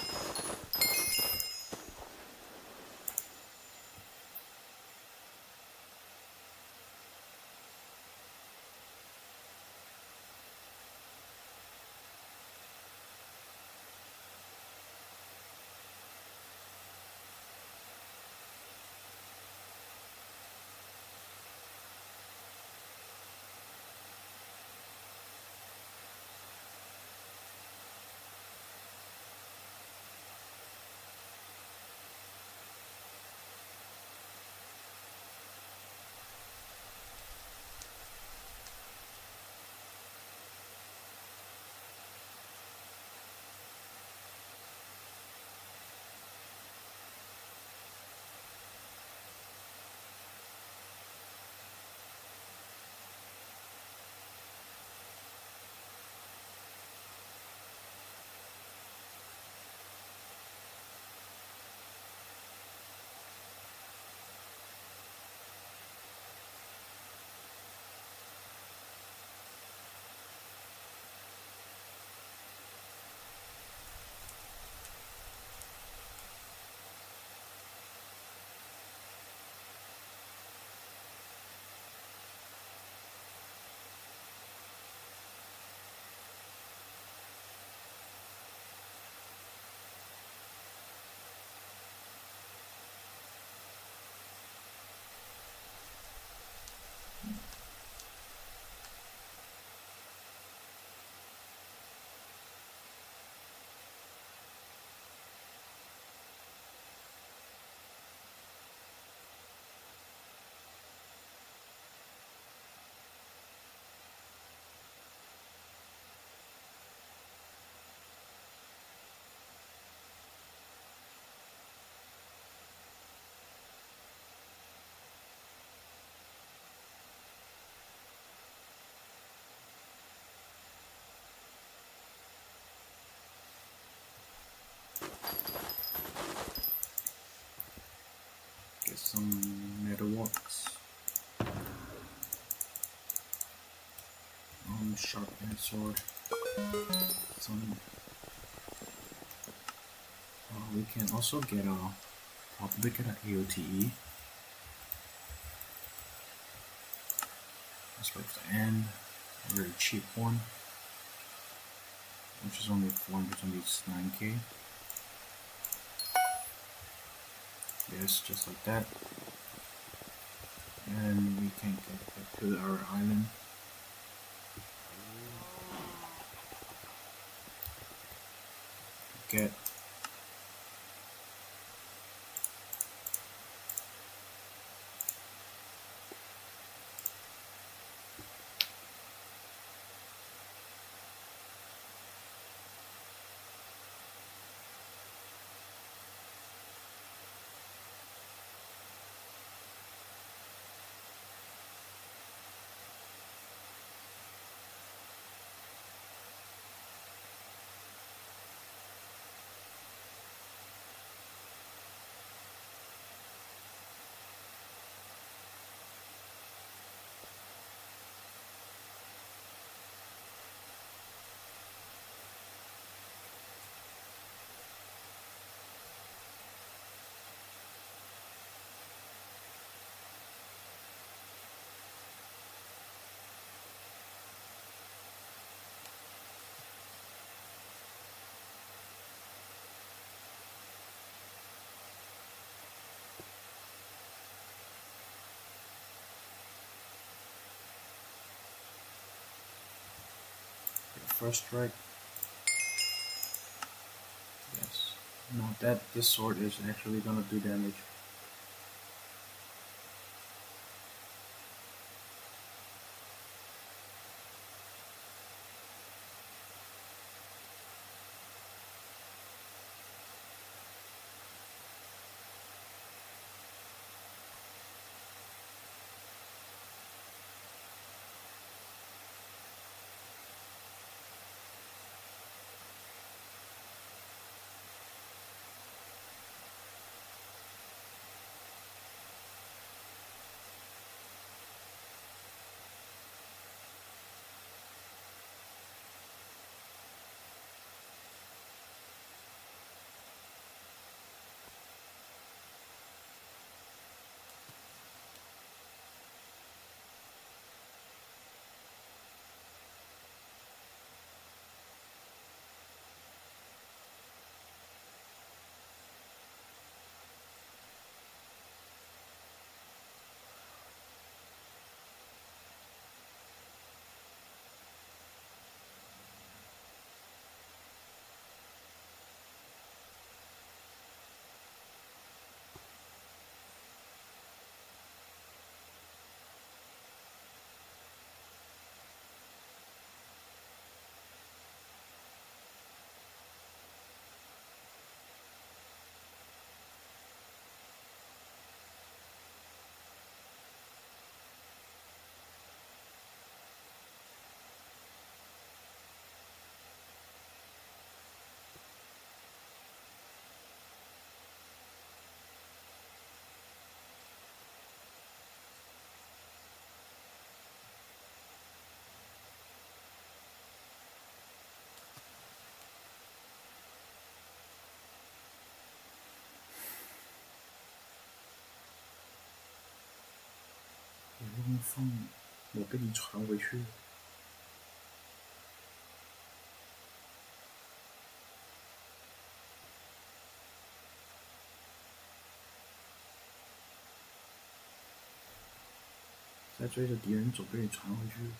S1: Get some metalworks. Sharpened sword. Some. We can also get Probably get an AOTE. Let's wait for the end. A very cheap one, which is only 429k. Yes, just like that. And we can get back to our island. Get first strike. Yes. Now that this sword is actually gonna do damage. Long phong，我给你传回去。在追着敌人走，给你传回去。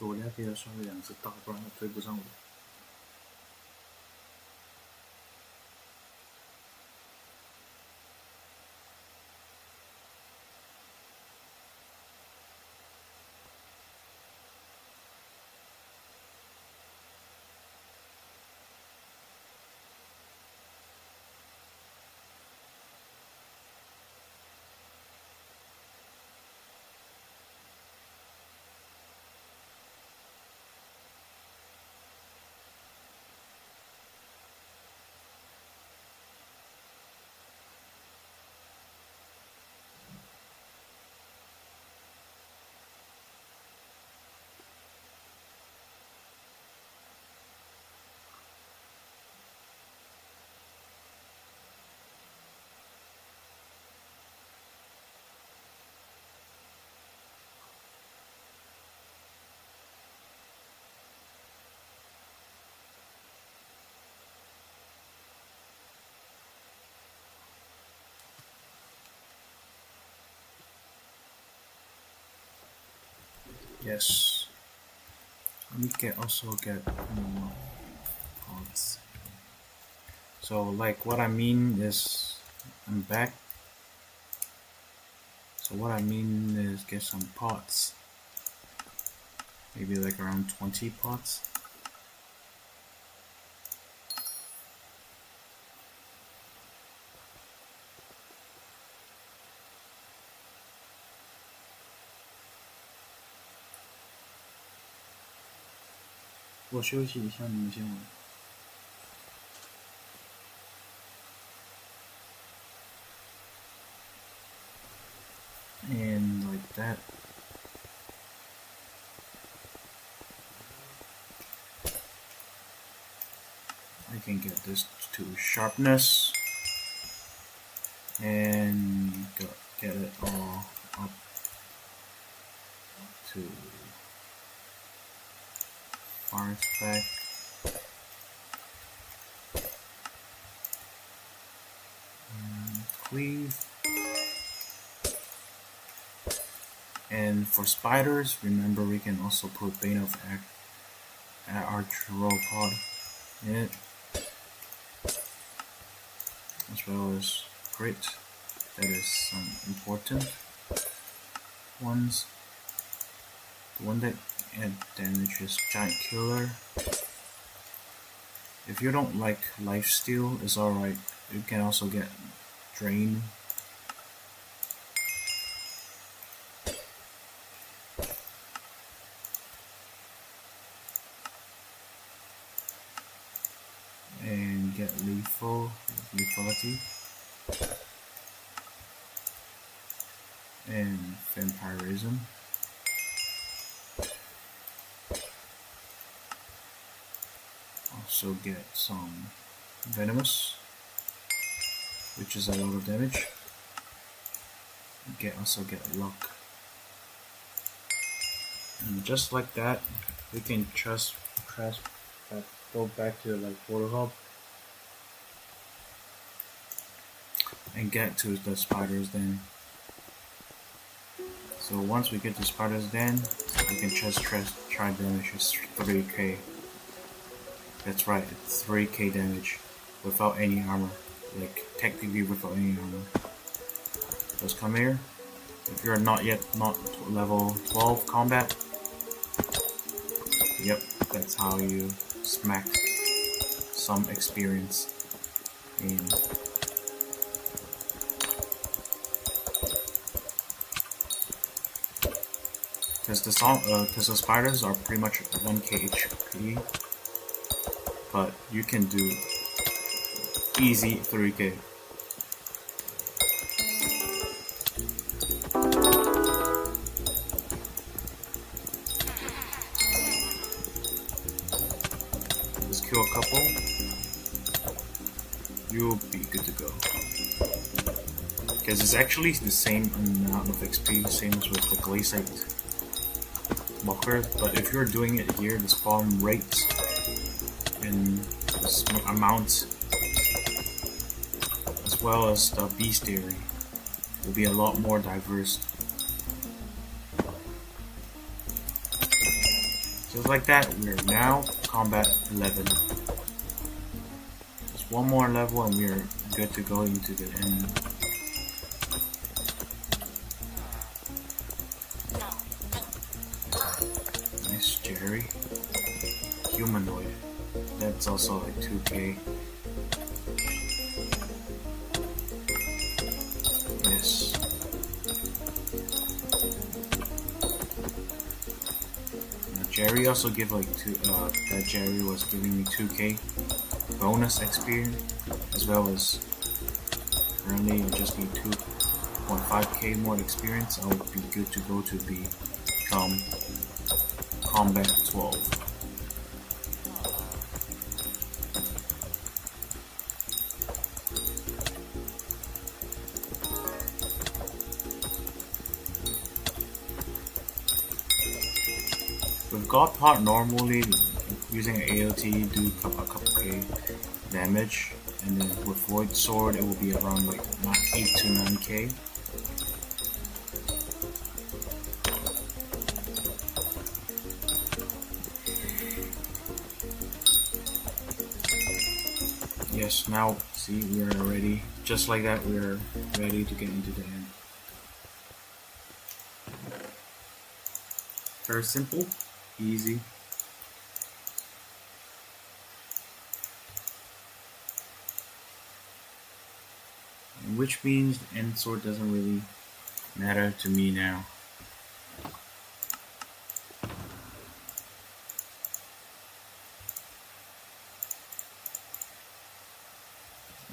S1: 我家可以稍微两次大，不然他追不上我。Yes. We can also get more pods. So like what I mean is I'm back. So what I mean is get some pots. Maybe like around 20 pots.我休息一下，你们先玩。And like that. I can get this to sharpness and get it all up to far spec. Cleave. And for spiders, remember we can also put Bane of Arthropod in it, as well as Grit. That is some important ones. The one that damages Giant Killer. If you don't like Lifesteal, it's alright. You can also get Drain. And get lethality and vampirism. Also get some venomous, which is a lot of damage. Also get luck, and just like that, we can just go back to like Water Hub and get to the spiders then. So once we get to spiders then, we can just try damage is 3k. That's right, it's 3k damage without any armor. Like technically without any armor. Just come here. If you're not level 12 combat, yep, that's how you smack some experience in. Because the spiders are pretty much 1k HP, but you can do easy 3k. Just kill a couple, you'll be good to go. Because it's actually the same amount of XP, same as with the Glaciate Walker, but if you're doing it here, the spawn rate and the amount, as well as the bestiary, will be a lot more diverse. Just like that, we're now combat 11. Just one more level and we're good to go into the end. Nice Jerry. Humanoid. That's also like 2K. Yes. Jerry also give like that Jerry was giving me 2K bonus experience, as well as currently I just need 2.5K more experience. I would be good to go to become combat 12. With God Pot normally using an AOT do a couple K damage, and then with Void Sword it will be around like 8 to 9K. Yes, now see we're ready. Just like that we're ready to get into the end. Very simple, easy. Which means the end sword doesn't really matter to me now.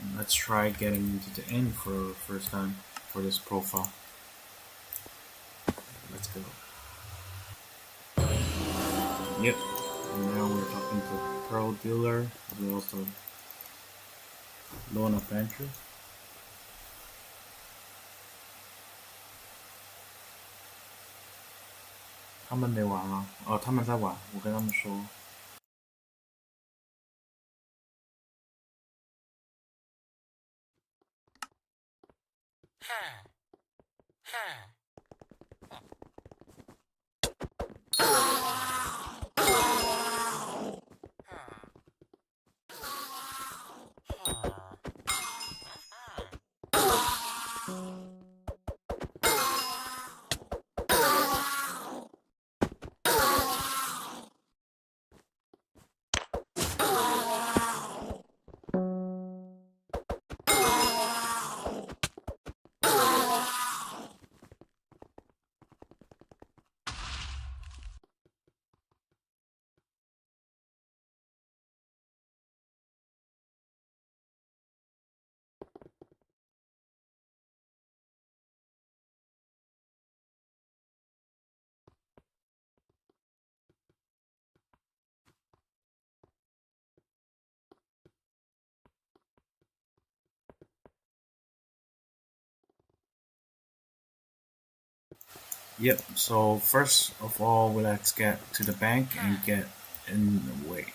S1: And let's try getting into the end for the first time for this profile. Let's go. Yep, and now we're talking to Pearl Dealer as well as the Lone Adventure. 他们没玩啊？哦，他们在玩，我跟他们说。Yep, so first of all, let's get to the bank and get in the way.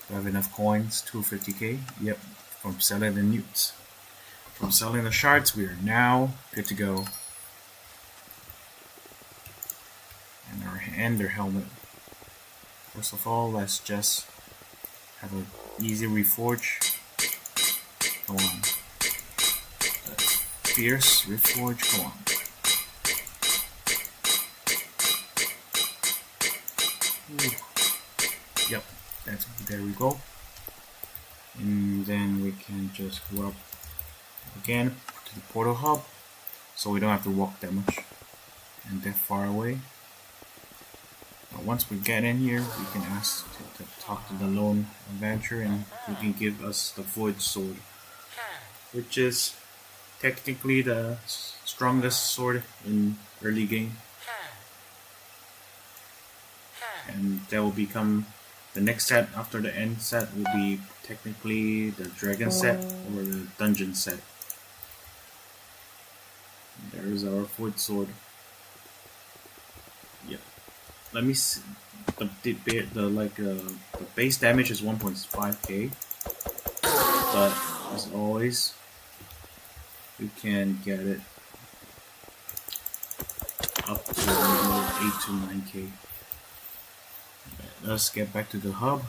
S1: Do I have enough coins? 250k? Yep, from selling the newts. From selling the shards, we are now good to go. And their helmet. First of all, let's just have an easy reforge. Come on. Fierce reforge, come on. Yep, there we go. And then we can just go up again to the portal hub, so we don't have to walk that much and that far away. Now, once we get in here, we can ask to talk to the Lone Adventurer, and he can give us the Void Sword, which is technically the strongest sword in early game. And that will become the next set after the end set will be technically the dragon set or the dungeon set. And there is our Void Sword. Yep. Let me see. The base damage is 1.5k, but as always, you can get it up to 8 to 9k. let's get back to the hub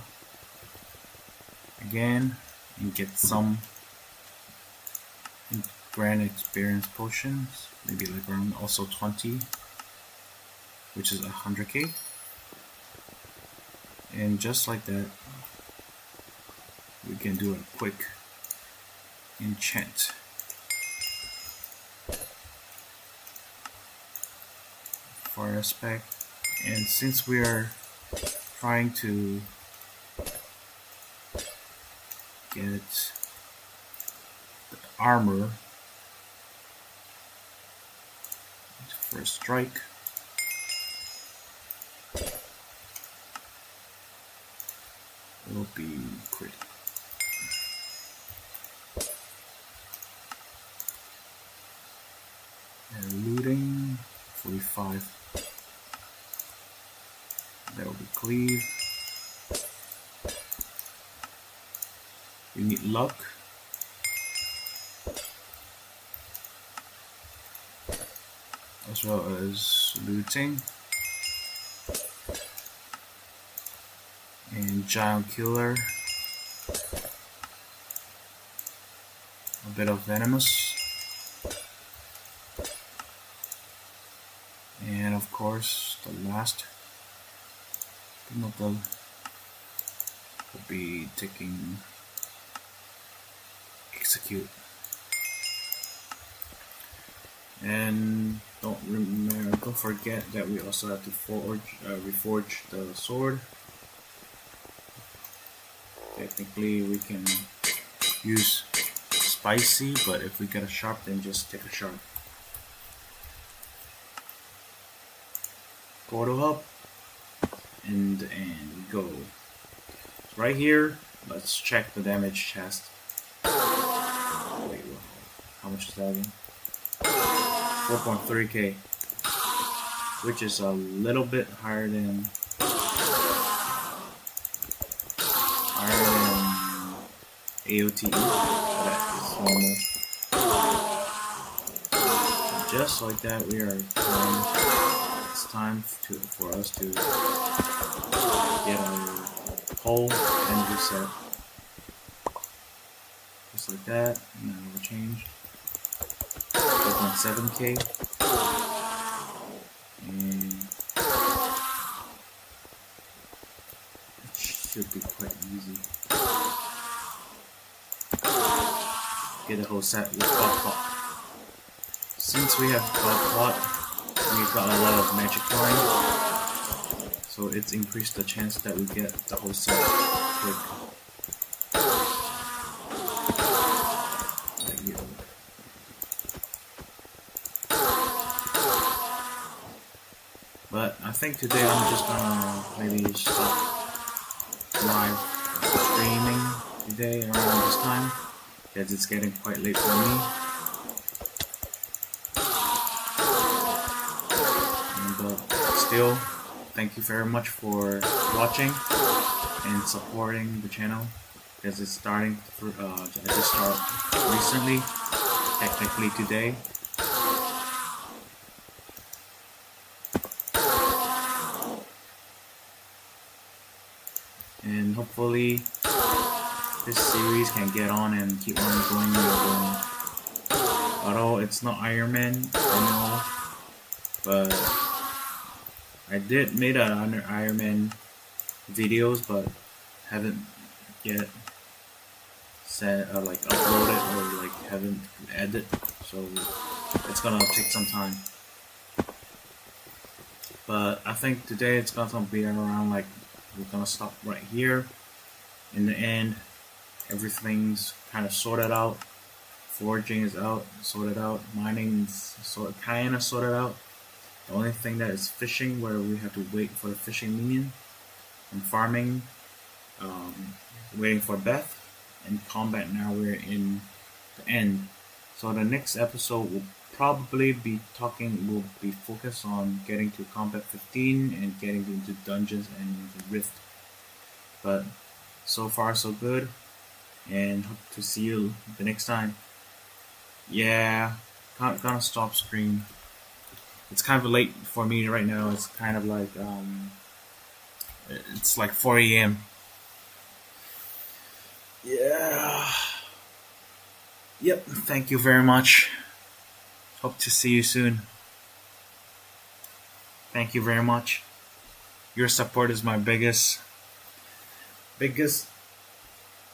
S1: again and get some grand experience potions, maybe like around also 20, which is 100k. And just like that, we can do a quick enchant. Fire spec. And since we are trying to get the armor, first strike. Will be crit. And looting 45. That will be cleave. We need luck. As well as looting. And giant killer. A bit of venomous. And of course the last will be taking execute. And don't forget that we also have to reforge the sword. Technically we can use spicy, but if we get a sharp, then just take a sharp. Go to hub and go. So right here, let's check the damage chest. Wait, how much is that again? 4.3k, which is a little bit higher than AOTE. That's normal. Just like that, we are it's time for us to get our hull and reset. Just like that. Now we'll change. 4.7k. And it should be quite easy. Get a whole set with Pot. Since we have Pot, we've got a lot of magic line, so it's increased the chance that we get the whole set quick. There you go. But I think today I'm just gonna maybe stop live streaming today around this time, because it's getting quite late for me. Still, thank you very much for watching and supporting the channel, because it's starting I just started recently, technically today. And hopefully this series can get on and keep on going and going. Although it's not Iron Man, I know, but I did made an Iron Man videos, but haven't yet like uploaded or like haven't edited, so it's gonna take some time. But I think today it's gonna be around like we're gonna stop right here. In the end, everything's kind of sorted out. Foraging is out, sorted out. Mining is kind of sorted out. The only thing that is fishing, where we have to wait for the fishing minion, and farming, waiting for Beth, and combat. Now we're in the end. So the next episode will probably be focused on getting to combat 15 and getting into dungeons and the rift. But so far so good, and hope to see you the next time. Yeah, gonna stop stream. It's kind of late for me right now. It's kind of like It's like 4 a.m. Yeah. Yep. Thank you very much. Hope to see you soon. Thank you very much. Your support is my biggest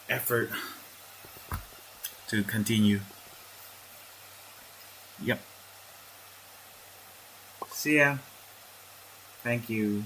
S1: effort to continue. Yep. See ya. Thank you.